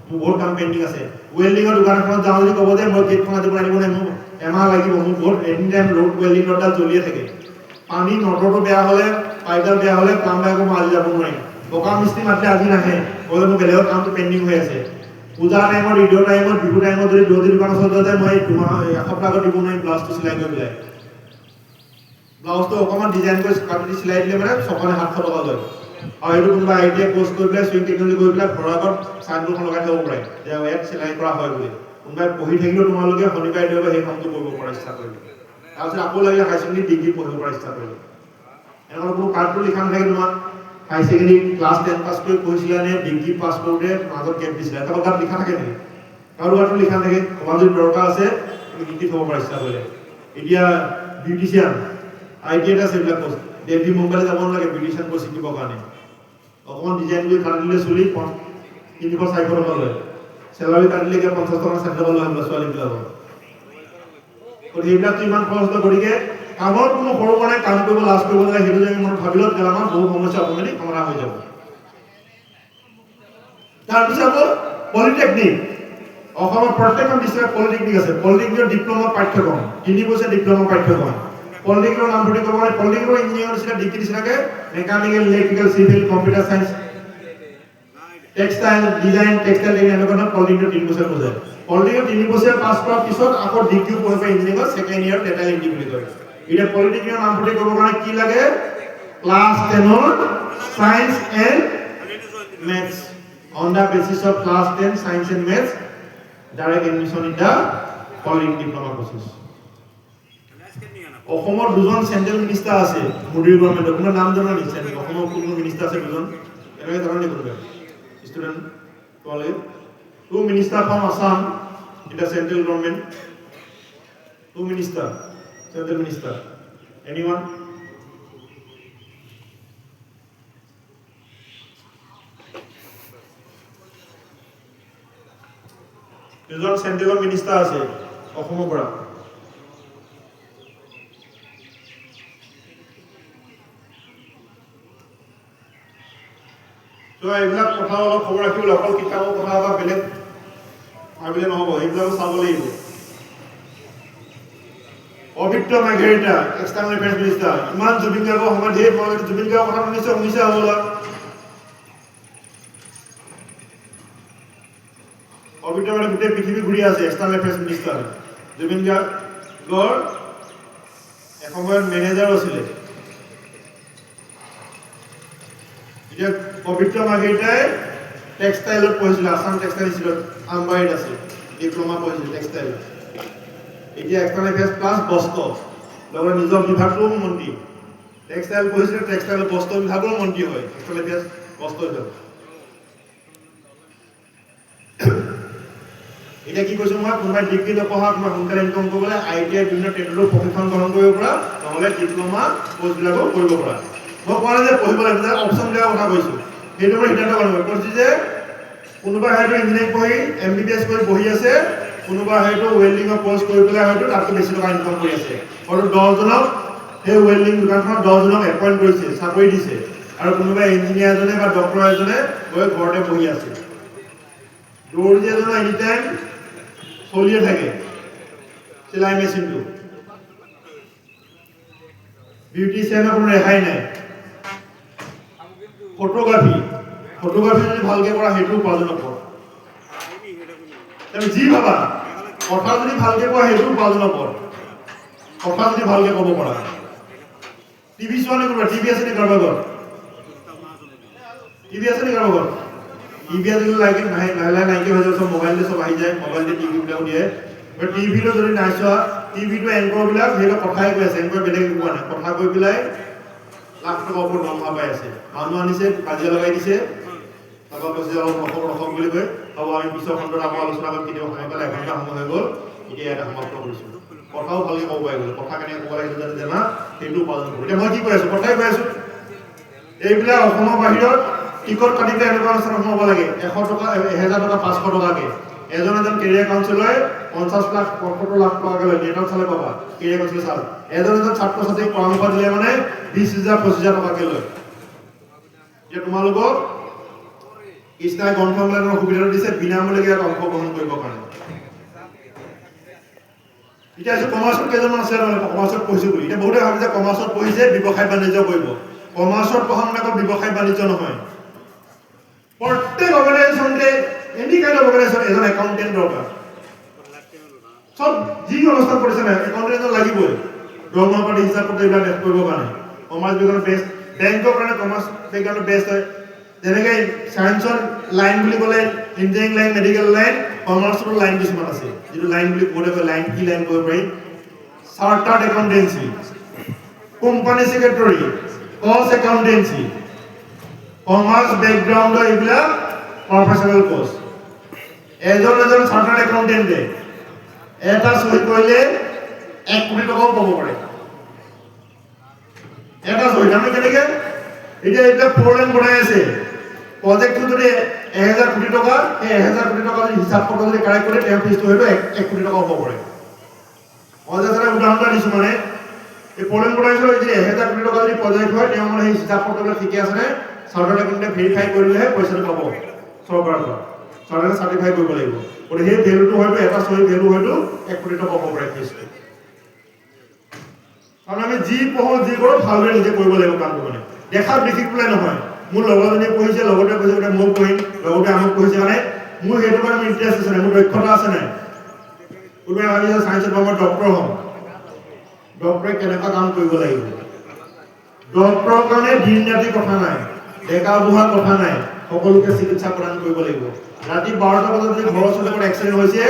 মোৰ বহুত কাম পেণ্ডিং আছে। ৱেল্ডিঙৰ দোকান এখনত যাওঁ যদি ক'ব যে মই গেটখন আজি বনাই দিব নাই, মোৰ এমাহ লাগিব, মোৰ বহুত এনি টাইম ৰোড ৱেল্ডিঙৰ ডাল জ্বলিয়ে থাকে। পানী মটৰটো বেয়া হ'লে, পাইপডাল বেয়া হ'লে প্লাম্বাৰ আকৌ মই আজি যাব নোৱাৰিম। বকা মিস্ত্ৰী মাতিলে আজি নাহে, ক'লে মোৰ বেলেগৰ কামটো পেণ্ডিং হৈ আছে। পূজা টাইমত, ঈদৰ টাইমত, বিহু টাইমত যদি দৰ্জি দোকান ওচৰত যায় মই এসপ্তাহ আগত দিব নোৱাৰিম ব্লাউজটো চিলাই কৰি পেলাই। ব্লাউজটো অকণমান ডিজাইন কৰি কাটি চিলাই দিলে মানে 600-700 টকা লয়। আৰু এইটো কোনোবা ITI কোৰ্চ কৰি পেলাই চুইং টেকনলজি কৰি পেলাই ঘৰৰ আগত চাইনবোৰ্ডখন লগাই থ'ব পাৰে যে ইয়াত চিলাই কৰা হয় বুলি। কোনোবাই পঢ়ি থাকিলেও তোমালোকে শনিবাৰে দেওবাৰে সেই কামটো কৰিব পৰা ইচ্ছা কৰিলে। তাৰপিছত আকৌ লাগিলে হাই ছেকেণ্ডেৰী ডিগ্ৰী পঢ়িব পৰা ইচ্ছা কৰিলে। এনেকুৱা কোনো কাৰ্ডটো লিখা নাথাকে তোমাৰ হাই ছেকেণ্ডেৰী ক্লাছ 10 পাছ কৰি পঢ়িছিলা নে ডিগ্ৰী পাছ কৰোঁতে মাজত গেপ দিছিলা, এটা তাত লিখা থাকে নেকি? কাৰো কাৰ্ডটো লিখা থাকে, ক'ৰবাত যদি দৰকাৰ আছে তুমি লিখি থ'ব পৰা ইচ্ছা কৰিলে। এতিয়া বিউটিচিয়ান ITI আছে এইবিলাক কোৰ্চ, দিল্লী মুম্বাইলৈ যাব নালাগে বিউটিচিয়ান কোৰ্চ শিকিবৰ কাৰণে। অকণমান ডিজাইন কৰি কাটি দিলে চুলি 300-400 টকা লয়, চেলাৰী কাটিলে 50 টকা 60 টকা লয় ছোৱালীবিলাকৰ। গতিকে এইবিলাকতো ইমান খৰচ নহয়। গতিকে কামৰ কোনো সৰু মানে কাম কৰিব লাজ কৰিব নালাগে, সেইটো যদি মনত ভাবিলত গেলা আমাৰ বহু সমস্যা অট'মেটিক সমাধান হৈ যাব। তাৰপিছত আকৌ পলিটেকনিক, অসমৰ প্ৰত্যেকখন ডিষ্ট্ৰিক্টত পলিটেকনিক আছে। পলিটেকনিকৰ ডিপ্ল'মা পাঠ্যক্ৰম 3 বছৰীয়া ডিপ্ল'মা পাঠ্যক্ৰম। পলিটেকনিকৰ নাম ভৰ্তি কৰিব পাৰে, পলিটেকনিকৰ ইঞ্জিনিয়াৰিঙৰ নিচিনা ডিগ্ৰী নিচিনাকৈ mechanical, electrical, civil, computer science, textile design, textile এনেকুৱা ধৰণৰ পলিটেকনিকৰ 3 বছৰ পঢ়ে। পলিটেকনিকৰ 3 বছৰীয়া পাছ কৰাৰ পিছত আকৌ ডিগ্ৰীও পঢ়িব পাৰে ইঞ্জিনিয়াৰিঙৰ ছেকেণ্ড ইয়াৰ লেটাৰ এণ্ট্ৰি বুলি কয়। এতিয়া পলিটেকনিকৰ নাম ভৰ্তি কৰিবৰ কাৰণে কি লাগে? ক্লাছ 10ৰ science and maths. On the basis of class 10 science and maths, direct admission in the polytechnic diploma courses. অসমৰ দুজন চেন্ট্ৰেল মিনিষ্টাৰ আছে মোদীৰ গভৰ্ণমেণ্টৰ, কোনো নাম জানা নেকি? অসমৰ কোনো মিনিষ্টাৰ আছে দুজন, এনেকৈ জানা নেকি কোনোবা ষ্টুডেণ্ট? তোমালোকে 2 minister from Assam in the central government, 2 minister, central minister. Anyone? দুজন চেন্ট্ৰেলৰ মিনিষ্টাৰ আছে অসমৰ পৰা। তো এইবিলাক কথা অলপ খবৰ ৰাখিব, অকল কিতাপৰ কথা বা বেলেগ ভাবিলে নহ'ব, এইবিলাকো চাব লাগিব। পবিত্ৰ মাৰ্ঘেৰিটা এক্সটাৰ্নেল এফেয়াৰ্ছ মিনিষ্টাৰ ইমান জুবিন গাৰ্গৰ সময়ত জুবিন গাৰ্গৰ কথা শুনিছে হ'বলা পবিত্ৰ মানে গোটেই পৃথিৱী ঘূৰি আছে এক্সটাৰ্নেল এফেয়াৰ্ছ মিনিষ্টাৰ জুবিন গাৰ্গৰ এসময়ত মেনেজাৰ আছিলে এতিয়া পবিত্ৰ মাৰ্ঘেৰিটাই টেক্সটাইলত পঢ়িছিলে আসাম টেক্সটাইল ইনষ্টিটিউট আমবাৰীত আছে ডিপ্ল'মা পঢ়িছিলে টেক্সটাইলত এতিয়া এক্সটাৰ্নেল এফেয়াৰ্ছ প্লাছ বস্ত্ৰ লগতে নিজৰ বিভাগটোও মন্ত্ৰী টেক্সটাইল পঢ়িছিলে টেক্সটাইল বস্ত্ৰ বিভাগৰ মন্ত্ৰী হয় এক্সটাৰ্নেল এফেয়াৰ্ছ বস্ত্ৰ বিভাগ এতিয়া কি কৈছো মই কোনোবাই ডিগ্ৰী নপঢ়া কোনোবাই সোনকালে ইনকম কৰিবলৈ ITI বিভিন্ন ট্ৰেডৰ প্ৰশিক্ষণ গ্ৰহণ কৰিব পৰা নহ'লে ডিপ্ল'মা কোৰ্চবিলাকো কৰিব পৰা মই কোৱা নাই যে পঢ়িব লাগিব অপশ্যন দিয়াৰ কথা কৈছোঁ সেইটো মই সিদ্ধান্ত গ্ৰহণ কৰিছোঁ কৈছোঁ যে কোনোবাই হয়তো ইঞ্জিনিয়াৰিং পঢ়ি MBBS কৰি বহি আছে কোনোবা হয়তো ৱেল্ডিঙৰ কোৰ্চ কৰি পেলাই হয়তো তাতকৈ বেছি টকা ইনকম কৰি আছে হয়তো 10জনক সেই ৱেল্ডিং দোকানখনত 10জনক এপইণ্ট কৰিছে চাকৰি দিছে আৰু কোনোবাই ইঞ্জিনিয়াৰ এজনে বা ডক্টৰ এজনে গৈ ঘৰতে বহি আছে দৰ্জী এজনৰ এনি টাইম চলিয়ে থাকে চিলাই মেচিনটো বিউটিচিয়ানৰ কোনো ৰেহাই নাই ফটোগ্ৰাফী যদি ভালকে কৰা সেইটো উপাৰ্জন নকৰ তুমি যি ভাবা কথা যদি ভালকে কোৱা সেইটো উপাৰ্জন নকৰ কথা যদি ভালকে ক'ব পৰা টিভি চোৱা নে কোনোবা টিভি আছে নে কাৰোবাৰ ঘৰত টিভি আছে নে কাৰোবাৰ ঘৰত টিভি আজিকালি লাইকে লাহে লাহে নাইকিয়া হৈ যাব চব মোবাইলতে চব আহি যায় মোবাইলতে টিভিবিলাক দিয়ে টিভিটো যদি নাই চোৱা টিভিটো এংকৰবিলাক সেইবিলাক কথাই কৈ আছে এংকৰ বেলেগ কোৱা নাই কথা কৈ পেলাই লাখ টকা ওপৰত দৰমহা পাই আছে মানুহ আনিছে কাজিয়া লগাই দিছে তাৰপৰা কৈছে অলপ ৰখক বুলি কৈ হ'ব আমি পিছৰ খণ্ডত আকৌ আলোচনা কৰিম কেতিয়াবা সময় পালে এঘণ্টা সময় হৈ গ'ল এতিয়া এটা সমাপ্ত কৰিছোঁ কথাও ভালকৈ ক'ব পাৰি গ'ল কথা কেনেকৈ ক'ব লাগে যাতে জানা সেইটো উপাৰ্জন কৰোঁ এতিয়া মই কি কৈ আছোঁ কথাই কৈ আছোঁ এইবিলাক অসমৰ বাহিৰত টিকট কাটিলে এনেকুৱা অনুষ্ঠান সোমাব লাগে 100 টকা 1000 টকা 500 টকাকৈ এজন কেৰিয়াৰ কাউন্সিলৰে 50 লাখ 75 লাখ টকাকৈ লয় নেটত চালে পাবা কেৰিয়াৰ কাউন্সিলৰ চাল এজন ছাত্ৰ ছাত্ৰীক পৰামৰ্শ দিলে মানে 20,000 25,000 টকাকৈ লয় এতিয়া তোমালোকক কৃষ্ণাই গ্ৰন্থমেলাৰ সুবিধাটো দিছে বিনামূলীয়াকৈ ইয়াত অংশগ্ৰহণ কৰিবৰ কাৰণে এতিয়া কমাৰ্চত কেইজনমান আছে কমাৰ্চত পঢ়িছোঁ বুলি এতিয়া বহুতে ভাবে যে কমাৰ্চত পঢ়িছে ব্যৱসায় বাণিজ্য কৰিব কমাৰ্চত পঢ়া মানে অকল ব্যৱসায় বাণিজ্য নহয় প্ৰত্যেক অৰ্গেনাইজেশ্যনতে এনি কাইণ্ড অফ অৰ্গেনাইজেশ্যন এজন একাউণ্টেণ্ট দৰকাৰ চব যি অনুষ্ঠান কৰিছে নাই একাউণ্টেণ্ট এজন লাগিবই দৰমহা পাতি হিচাপ পত্ৰ এইবিলাক ৰেট কৰিবৰ কাৰণে কমাৰ্চ বেকগ্ৰাউণ্ড বেষ্ট বেংকৰ কাৰণে কমাৰ্চ বেকগ্ৰাউণ্ড বেষ্ট হয় যেনেকৈ ছায়েন্সৰ লাইন বুলি ক'লে ইঞ্জিনিয়াৰিং লাইন মেডিকেল লাইন কমাৰ্চৰ লাইন কিছুমান আছে যিটো লাইন বুলি ক'লে লাইন কি লাইন কৰিব পাৰি চাৰ্টাৰ্ড একাউণ্টেঞ্চি কোম্পানী ছেক্ৰেটৰী কষ্ট একাউণ্টেঞ্চি কমাৰ্চ বেকগ্ৰাউণ্ডৰ এইবিলাক প্ৰফেচনেল কোৰ্চ এজন চাৰ্টাৰ্ড একাউণ্টেণ্টে এটা চহী কৰিলে 1 কোটি টকাও পাব পাৰে এটা চহী তাৰমানে কেনেকৈ এতিয়া এইবিলাক 4 লেন বনাই আছে প্ৰজেক্টটো যদি 1000 কোটি টকা সেই 1000 কোটি টকা যদি হিচাপ পত্ৰ যদি কাৰেক্ট কৰে তেওঁৰ ফিজটো হয়তো 1 কোটি টকা হ'ব পাৰে অজাচাৰে উদাহৰণ এটা দিছোঁ মানে এই 4 লেন বনাইছোঁ যদি 1000 কোটি টকা যদি প্ৰজেক্ট হয় তেওঁ মানে সেই হিচাপ পত্ৰবিলাক ঠিকে আছেনে চাৰ্টাৰ্ড একাউণ্টেণ্টে ভেৰিফাই কৰিলেহে পইচাটো পাব চৰকাৰৰ পৰা চৰকাৰে চাৰ্টিফাই কৰিব লাগিব গতিকে সেই ভেলুটো হয়তো এটা চহী ভেলু হয়তো 1 কোটি টকা হ'ব পাৰে ফিজটো কাৰণ আমি যি পঢ়োঁ যি কৰোঁ ভালদৰে নিজে কৰিব লাগিব কামটো মানে দেখাত দেখি পেলাই নহয় মোৰ লগৰজনীয়ে পঢ়িছে লগতে কৈছে বোলে মই পঢ়িম লগতে আমাক পঢ়িছে মানে মোৰ সেইটো কাৰণে মোৰ ইণ্টাৰেষ্ট আছে নাই মোৰ দক্ষতা আছে নাই কোনোবাই ভাবিছে চায়েন্সত মই ডক্টৰ হ'ম ডক্টৰে কেনেকুৱা কাম কৰিব লাগিব ডক্টৰৰ কাৰণে দিন ৰাতি কথা নাই ডেকা বুঢ়া কথা নাই সকলোকে চিকিৎসা প্ৰদান কৰিব লাগিব ৰাতি 12টা বজাত যদি ঘৰৰ ওচৰতে এক্সিডেণ্ট হৈছে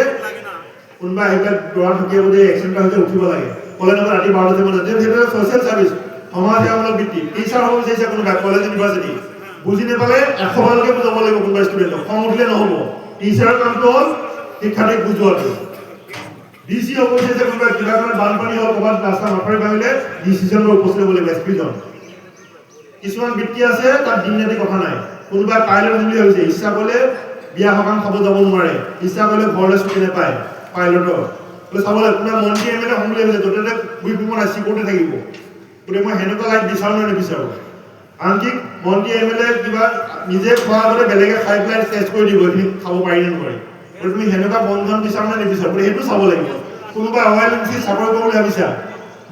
কোনোবা আহি পেলাই দৰা ঢুকিয়াব যে এক্সিডেণ্ট হৈছে উঠিব লাগে ক'লে নহয় ৰাতি 12টা বজাত সেইটো ছ'চিয়েল ছাৰ্ভিচ সমাজ সেৱামূলক বৃত্তি টিচাৰ হ'ব বিচাৰিছে কোনোবাই কলেজ ইউনিভাৰ্চিটি বুজি নাপালে 100 বাৰলৈকে বুজাব লাগিব কোনোবা ষ্টুডেণ্টক খং উঠিলে নহ'ব টিচাৰৰ কামটো হ'ল শিক্ষাৰ্থীক বুজোৱাটো ডিচি হ'ব বিচাৰিছে কোনোবাই কিবা কাৰণে বানপানী হ'ল ক'ৰবাত ৰাস্তা মাথাউৰি ভাঙিলে ডিচিজনলৈ উপস্থিত হ'ব লাগিব এছপিজন কিছুমান বৃত্তি আছে তাত দিন ৰাতি কথা নাই কোনোবাই পাইলট হ'ম বুলি ভাবিছে ইচ্ছা কৰিলে বিয়া সকাম খাব যাব নোৱাৰে ইচ্ছা কৰিলে ঘৰলৈ ছুটি নাপায় পাইলটৰ বোলে চাব লাগে কোনোবাই মন্ত্ৰী এমএলএ হ'ম বুলি ভাবিছে য'তে ত'তে ঘূৰি ফুৰিব নাই চিকিউৰিটি থাকিব গতিকে মই সেনেকুৱা লাইফ বিচাৰোঁ নে নিবিচাৰোঁ আনকি মন্ত্ৰী এমএলএ কিবা নিজে খোৱা আগতে বেলেগে খাই পেলাই টেষ্ট কৰি দিব এইখিনি খাব পাৰি নে নোৱাৰি গতিকে তুমি সেনেকুৱা বন্ধন বিচাৰোঁ নে নিবিচাৰোঁ গতিকে সেইটো চাব লাগিব কোনোবাই অইল ইণ্ডাষ্ট্ৰীত চাকৰি কৰোঁ বুলি ভাবিছা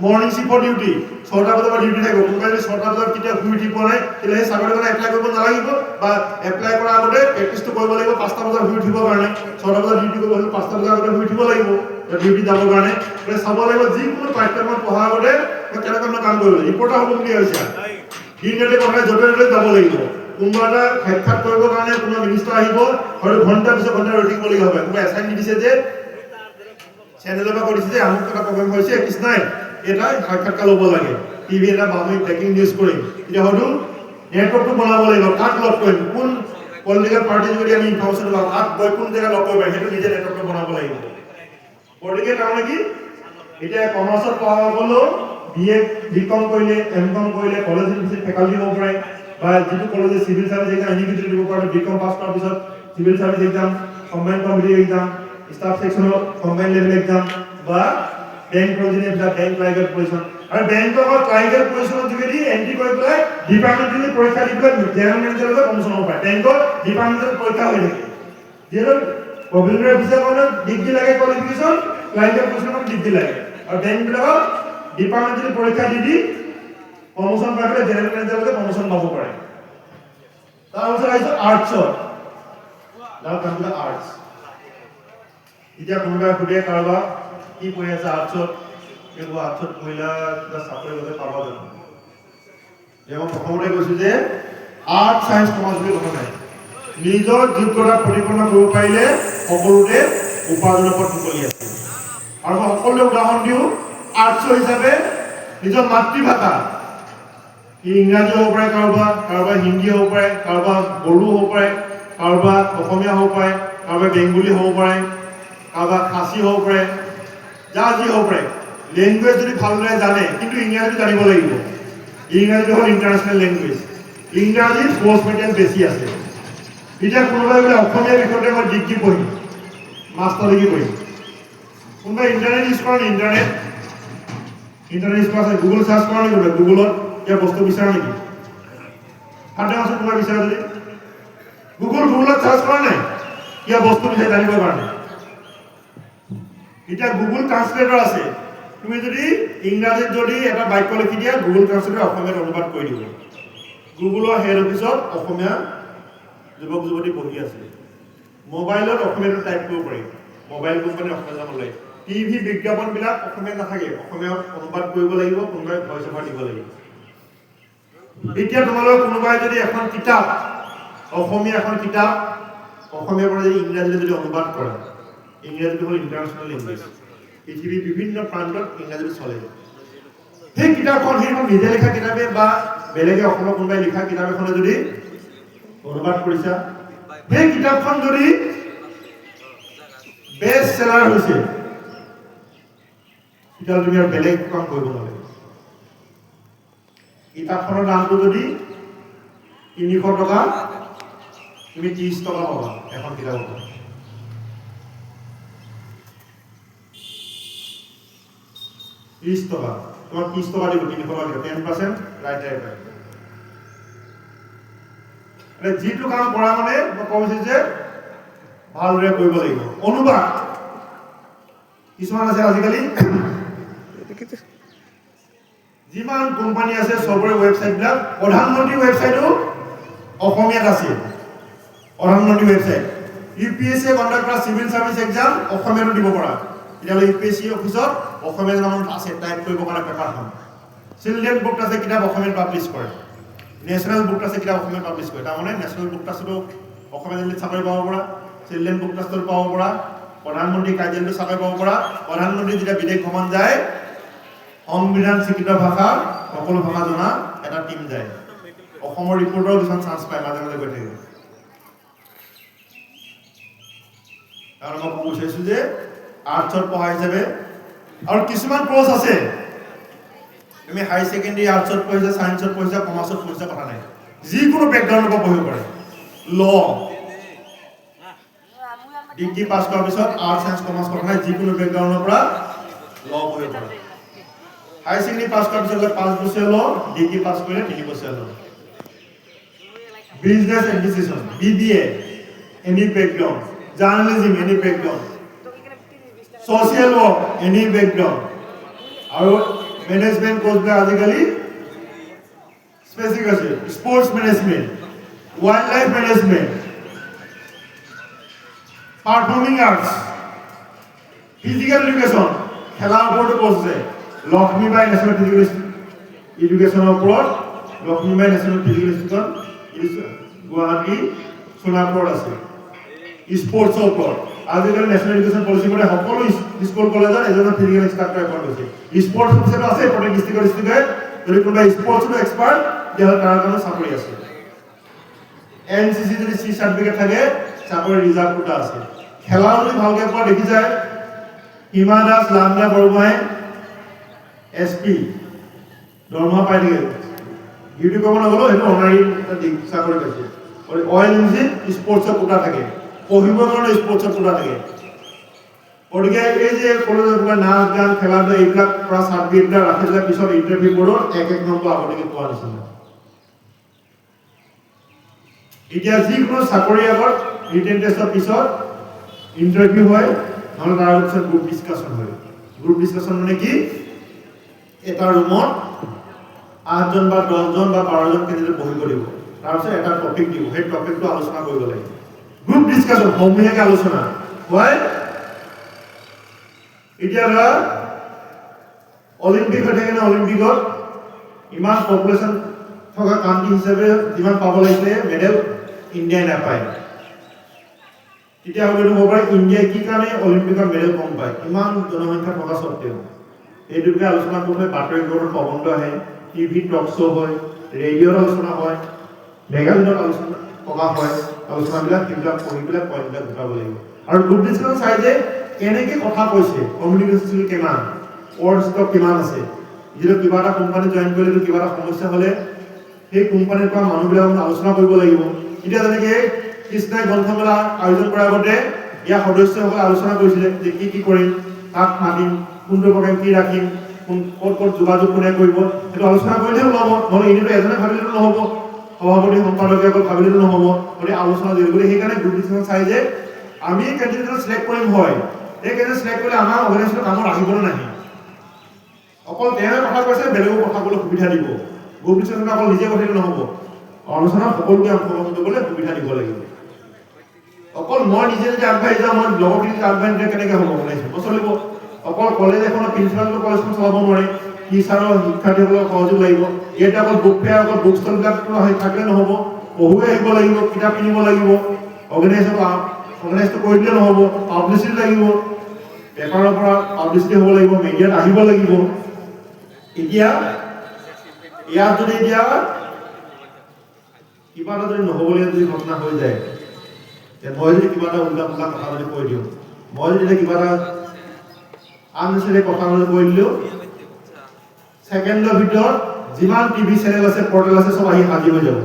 মৰ্নিং শিফৰ ডিউটি 6টা বজাৰ পৰা ডিউটি থাকিব কোনোবাই যদি 6টা বজাত কেতিয়া শুই উঠিব নাই তেতিয়াহ'লে সেই চাকৰিৰ কাৰণে এপ্লাই কৰিব নালাগিব বা এপ্লাই কৰাৰ আগতে প্ৰেক্টিছটো কৰিব লাগিব 5টা বজাত শুই উঠিবৰ কাৰণে 6টা বজাত ডিউটি কৰিব হ'লে 5টা বজাৰ আগতে শুই উঠিব লাগিব ডিউটি যাবৰ কাৰণে মানে চাব লাগিব যিকোনো পাঠ্যক্ৰমত পঢ়াৰ আগতে কেনেকৈ কাম কৰিব লাগিব ৰিপৰ্টাৰ হ'ব বুলি হৈছে দিনৰাতি কথা য'তে ত'তে যাব লাগিব কোনোবা এটা সাক্ষাৎ কৰিবৰ কাৰণে কোনো মিনিষ্টাৰ আহিব হয়তো ঘণ্টা পিছত ঘণ্টা ৰৈ থাকিব লগা হ'ব কোনোবা এছাইন দিছে যে চেনেলৰ পৰা কৰিছে যে আমুক এটা প্ৰগ্ৰেম হৈছে কৃষ্ণাই এটা সাক্ষাৎকাৰ ল'ব লাগে টিভি এটা আমি ব্ৰেকিং নিউজ কৰিম এতিয়া হয়তো নেটৱৰ্কটো বনাব লাগিব কাক লগ কৰিম কোন পলিটিকেল পাৰ্টি যদি আমি ইনফৰমেশ্যন পাওঁ কাক গৈ কোন জেগা লগ কৰিব সেইটো নিজে নেটৱৰ্কটো বনাব লাগিব গতিকে তাৰমানে কি এতিয়া কমাৰ্চত পঢ়া গ'লেও BA BCom কৰিলে MCom কৰিলে কলেজ ইউনিভাৰ্চিটি ফেকাল্টি হ'ব পাৰে বা যিটো কলেজে চিভিল চাৰ্ভিচ এক্সাম ইউনিভাৰ্চিটি দিব পাৰে BCom পাছ কৰাৰ পিছত civil service exam combine competitive exam staff সেকশনৰ কম্বাইন লেভেল এক্সাম বা বেংক প্ৰভিজনেল বেংক ক্লাৰ্কেট পজিশন আৰু বেংকৰ ক্লাৰ্কেট পজিশনৰ যোগেদি এন্ট্ৰি কৰি পেলাই ডিপাৰ্টমেণ্টেলি পৰীক্ষা দি পেলাই জেনেৰেল মেনেজাৰলৈ প্ৰমোচন হ'ব পাৰে বেংকৰ ডিপাৰ্টমেণ্টেল পৰীক্ষা হৈ থাকে যিহেতু প্ৰভিজনেল অফিচাৰৰ ডিগ্ৰী লাগে কোৱালিফিকেশ্যন ক্লাৰ্কেট পজিশনৰ ডিগ্ৰী লাগে আৰু বেংকবিলাকৰ ডিপাৰ্টমেণ্টেলি পৰীক্ষা দি প্ৰমোচন পাই পেলাই জেনেৰেল মেনেজাৰলৈ প্ৰমোচন পাব পাৰে তাৰপিছত আহিছে আৰ্টছৰ আৰ্টছ এতিয়া কোনোবাই সুধে কাৰোবাক কি পঢ়ি আছে আৰ্টছত কিন্তু আৰ্টছত পঢ়িলা কিবা চাকৰি বাবে পাবা জানো যেনে প্ৰথমতে কৈছো যে আৰ্ট সায়েন্স কমাৰ্চ বুলি কথা নাই নিজৰ যোগ্যতা প্ৰতিপন্ন কৰিব পাৰিলে সকলোতে উপাৰ্জনৰ পথ মুকলি আছে আৰু মই সকলোকে উদাহৰণ দিওঁ আৰ্টছৰ হিচাপে নিজৰ মাতৃভাষা ইংৰাজী হ'ব পাৰে কাৰোবাৰ হিন্দী হ'ব পাৰে কাৰোবাৰ বড়ো হ'ব পাৰে কাৰোবাৰ অসমীয়া হ'ব পাৰে কাৰোবাৰ বেংগলী হ'ব পাৰে কাৰোবাৰ খাচী হ'ব পাৰে যা যি হ'ব পাৰে লেংগুৱেজ যদি ভালদৰে জানে কিন্তু ইংৰাজী জানিব লাগিব ইংৰাজীটো হ'ল ইণ্টাৰনেশ্যনেল লেংগুৱেজ ইংৰাজীত কোৰ্চ মেটেৰিয়েল বেছি আছে এতিয়া কোনোবাই বোলে অসমীয়া বিষয়তে মই ডিগ্ৰী পঢ়িম মাষ্টাৰ ডিগ্ৰী পঢ়িম কোনোবাই ইণ্টাৰনেট ইউজ কৰে ইণ্টাৰনেট ইউজ কৰা আছে গুগল চাৰ্চ কৰা নেকি গুগলত কিবা বস্তু বিচাৰা নেকি সাধাৰণ আছে কোনোবাই বিচাৰা যদি গুগলত চাৰ্চ কৰা নাই কিবা বস্তু বিচাৰি জানিবৰ কাৰণে এতিয়া গুগল ট্ৰান্সলেটৰ আছে তুমি যদি ইংৰাজীত যদি এটা বাক্য লিখি দিয়া গুগল ট্ৰান্সলেটৰ অসমীয়াত অনুবাদ কৰি দিব গুগলৰ হেড অফিচত অসমীয়া যুৱক যুৱতী বহি আছে মোবাইলত অসমীয়াটো টাইপ কৰিব পাৰি মোবাইল কোম্পানী অসমীয়া জানিব লাগে টিভি বিজ্ঞাপনবিলাক অসমীয়াত নাথাকে অসমীয়াত অনুবাদ কৰিব লাগিব কোনোবাই ভইচ অভাৰ দিব লাগিব এতিয়া তোমালোকে কোনোবাই যদি এখন কিতাপ অসমীয়া এখন কিতাপ অসমীয়াৰ পৰা যদি ইংৰাজীলৈ যদি অনুবাদ কৰে ইংৰাজীটো হ'ল ইণ্টাৰনেশ্যনেল লেংগুৱেজ পৃথিৱীৰ বিভিন্ন প্ৰান্তত ইংৰাজীটো চলে সেই কিতাপখন সেইখন নিজে লিখা কিতাপে বা বেলেগে অসমৰ কোনোবাই লিখা কিতাপ এখনে যদি অনুবাদ কৰিছা সেই কিতাপখন যদি বেষ্ট সেলাৰ হৈছে তেতিয়াহ'লে তুমি আৰু বেলেগ কাম কৰিব নালাগে কিতাপখনৰ দামটো যদি 300 টকা তুমি 30 টকা পাবা এখন কিতাপৰ পৰা 30 টকা তোমাক 30 টকা দিব 300 টকা দিব 10% ৰাইটাৰ পায় যিটো কাম কৰা মানে মই কৈছো যে ভালদৰে কৰিব লাগিব অনুবাদ কিছুমান আছে আজিকালি যিমান কোম্পানী আছে সবৰে ৱেবছাইটবিলাক প্ৰধানমন্ত্ৰী ৱেবছাইটো অসমীয়াত আছে প্ৰধানমন্ত্ৰী ৱেবছাইট UPSC কণ্ডাক্ট কৰা চিভিল চাৰ্ভিচ এক্সাম অসমীয়াতো দিব পৰা তেতিয়াহ'লে UPSC অফিচত অসমীয়া নাম আছে টাইপ কৰিব কাৰণে পেপাৰখন চিলড্ৰেন বুক আছে কিতাপ অসমীয়াত পাব্লিছ কৰে নেশ্যনেল বুক আছে কিতাপ অসমীয়াত পাব্লিছ কৰে তাৰমানে নেশ্যনেল বুক আছেতো অসমীয়া জানিলে চাকৰি পাব পৰা চিলড্ৰেন বুক আছে পাব পৰা প্ৰধানমন্ত্ৰী কাৰ্যালয়টো চাকৰি পাব পৰা প্ৰধানমন্ত্ৰী যেতিয়া বিদেশ ভ্ৰমণ যায় সংবিধান স্বীকৃত ভাষা সকলো ভাষা জনা এটা টিম যায় অসমৰ ৰিপৰ্টৰ কিছুমান চান্স পায় মাজে মাজে গৈ থাকিব কাৰণ মই ক'ব বিচাৰিছোঁ যে আৰ্টছত পঢ়া হিচাপে আৰু কিছুমান কোৰ্চ আছে তুমি হাই ছেকেণ্ডেৰী আৰ্টছত পঢ়িছা ছায়েন্সত পঢ়িছা কমাৰ্চত পঢ়িছা কথা নাই যিকোনো বেকগ্ৰাউণ্ডৰ পৰা পঢ়িব পাৰে ল ডিগ্ৰী পাছ কৰাৰ পিছত আৰ্ট ছায়েন্স কমাৰ্চ কথা নাই যিকোনো বেকগ্ৰাউণ্ডৰ পৰা ল পঢ়িব পাৰে হাই ছেকেণ্ডেৰী পাছ কৰাৰ পিছত 5 বছৰীয়া ল ডিগ্ৰী পাছ কৰিলে 3 বছৰীয়া law business administration BBA any background journalism any background social work any background আৰু মেনেজমেন্ট কোৰ্সবিলাক আজিকালি স্পেচিফিক আছে sports management wildlife management performing arts physical education খেলাৰ ওপৰতো কোৰ্স আছে লক্ষ্মীবাই ন্যাশনাল ফিজিক্যাল এডুকেশনৰ ওপৰত Lakshmibai national physical institute Guwahati সোণাপুৰত আছে স্পোৰ্টসৰ ওপৰত আজিকালি ন্যাশনাল এডুকেশন পলিসি মতে সকলো স্কুল কলেজত এজন ফিজিক্যাল ইনষ্ট্ৰাক্টৰ এপইণ্ট হৈছে স্পোৰ্টস অফিচাৰ আছে প্ৰত্যেক ডিস্ট্ৰিক্টৰ যদি কোনোবা স্পোৰ্টসৰ এক্সপাৰ্ট তেতিয়াহ'লে তাৰ কাৰণে চাকৰি আছে এনসিসি যদি সি সাৰ্টিফিকেট থাকে চাকৰি ৰিজাৰ্ভ কোটা আছে খেলা যদি ভালকে পোৱা দেখি যায় হিমা দাস লামদা বৰগোহাঁই এসপি দৰমহা পাই থাকে ডিউটি কৰিব নগ'লেও সেইটো অনাৰী চাকৰি পাইছে অইল ইঞ্জিন স্পোৰ্টসৰ কোটা থাকে পঢ়িবৰ কাৰণে স্পোৰ্টসৰ কোটা থাকে গতিকে এই যে কলেজৰ পৰা নাচ গান খেলা ধূলা এইবিলাক পৰা চাৰ্টিফিকেটবিলাক ৰাখি দিলে পিছত ইণ্টাৰভিউবোৰত এক নম্বৰ আগলৈকে পোৱা নিচিনা এতিয়া যিকোনো চাকৰি আগত ৰিটেন টেষ্টৰ পিছত ইণ্টাৰভিউ হয় নহ'লে তাৰ পিছত গ্ৰুপ ডিছকাশ্যন হয় গ্ৰুপ ডিছকাশ্যন মানে কি এটা ৰুমত 8জন বা 10জন বা 12জন কেণ্ডিডেট বহিব দিব তাৰপিছত এটা টপিক দিব সেই টপিকটো আলোচনা কৰিব লাগে গ্ৰুপ ডিছকাশ্যন সমূহীয়াকৈ আলোচনা হয় এতিয়া ধৰা অলিম্পিক হৈ থাকে না অলিম্পিকত ইমান পপুলেশ্যন থকা কাণ্ট্ৰি হিচাপে যিমান পাব লাগিছিলে মেডেল ইণ্ডিয়াই নাপায় তেতিয়া হ'লে হ'ব পাৰে ইণ্ডিয়াই কি কাৰণে অলিম্পিকৰ মেডেল কম পায় ইমান জনসংখ্যা থকা স্বত্তেও এইটোকে আলোচনা কৰোঁতে বাতৰি কাকতত প্ৰবন্ধ আহে টিভি টক শ্ব' হয় ৰেডিঅ'ত আলোচনা হয় মেগাজিনত আলোচনা প্ৰকাশ হয় আলোচনাবিলাক সেইবিলাক পঢ়ি পেলাই পইণ্টবিলাক গোটাব লাগিব আৰু গ্ৰুপ ডিছকাশ্যন চাই যে কেনেকৈ কথা কৈছে কমিউনিকেশ্যন স্কিল কিমান ৱৰ্ড ষ্টক কিমান আছে যিটো কিবা এটা কোম্পানী জইন কৰিলে কিবা এটা সমস্যা হ'লে সেই কোম্পানীৰ পৰা মানুহবিলাকক আলোচনা কৰিব লাগিব এতিয়া যেনেকৈ কৃষ্ণাই গ্ৰন্থমেলা আয়োজন কৰাৰ আগতে ইয়াৰ সদস্যসকলে আলোচনা কৰিছিলে যে কি কৰিম কাক মাতিম কোনটো প্ৰগ্ৰেম কি ৰাখিম ক'ত যোগাযোগ কোনে কৰিব সেইটো আলোচনা কৰিলেহে ওলাব নহ'লে এনেতো এজনে ভাবিলেতো নহ'ব সভাপতি সম্পাদকে অকল ভাবিলেতো নহ'ব গতিকে আলোচনা কৰিব গতিকে সেইকাৰণে গ্ৰুপ ডিছকাশ্যন চাই যে আমি কেণ্ডিডেটক চিলেক্ট কৰিম হয় এই কেণ্ডিডেট চিলেক্ট কৰিলে আমাৰ অৰ্গেনাইজেশ্যনৰ কামত আহিবলৈ নাহে অকল তেওঁ কথা কৈছে বেলেগক কথা ক'বলৈ সুবিধা দিব গ্ৰুপ ডিছকাশ্যন অকল নিজে কথাটো নহ'ব আলোচনাত সকলোকে অংশগ্ৰহণ কৰিবলৈ সুবিধা দিব লাগিব অকল মই নিজে যদি আগবাঢ়ি যাওঁ মই লগৰখিনি আগবাঢ়ি দিলে কেনেকৈ হ'ব অৰ্গেনাইজেশ্যন নচলিব অকল কলেজ এখনৰ প্ৰিন্সিপালটো কলেজখন চলাব নোৱাৰে টিচাৰৰ শিক্ষাৰ্থীসকলৰ সহযোগ লাগিব ইয়াতে অকল বুক ফেয়াৰ অকল বুক ষ্টলবিলাক থাকিলে নহ'ব পঢ়ুৱৈ আহিব লাগিব কিতাপ কিনিব লাগিব অৰ্গেনাইজটো কৰি দিলে নহ'ব পাব্লিচিটি লাগিব পেপাৰৰ পৰা পাব্লিচিটি হ'ব লাগিব মিডিয়াত আহিব লাগিব এতিয়া ইয়াত যদি এতিয়া কিবা এটা যদি নহ'বলগীয়া যদি ঘটনা হৈ যায় মই যদি কিবা এটা উল্টা পুল্টা কথা যদি কৈ দিওঁ মই যদি কিবা এটা আননেচেৰী কথা যদি কৈ দিলোঁ ছেকেণ্ডৰ ভিতৰত যিমান টিভি চেনেল আছে পৰ্টেল আছে চব আহি হাজিৰ হৈ যাব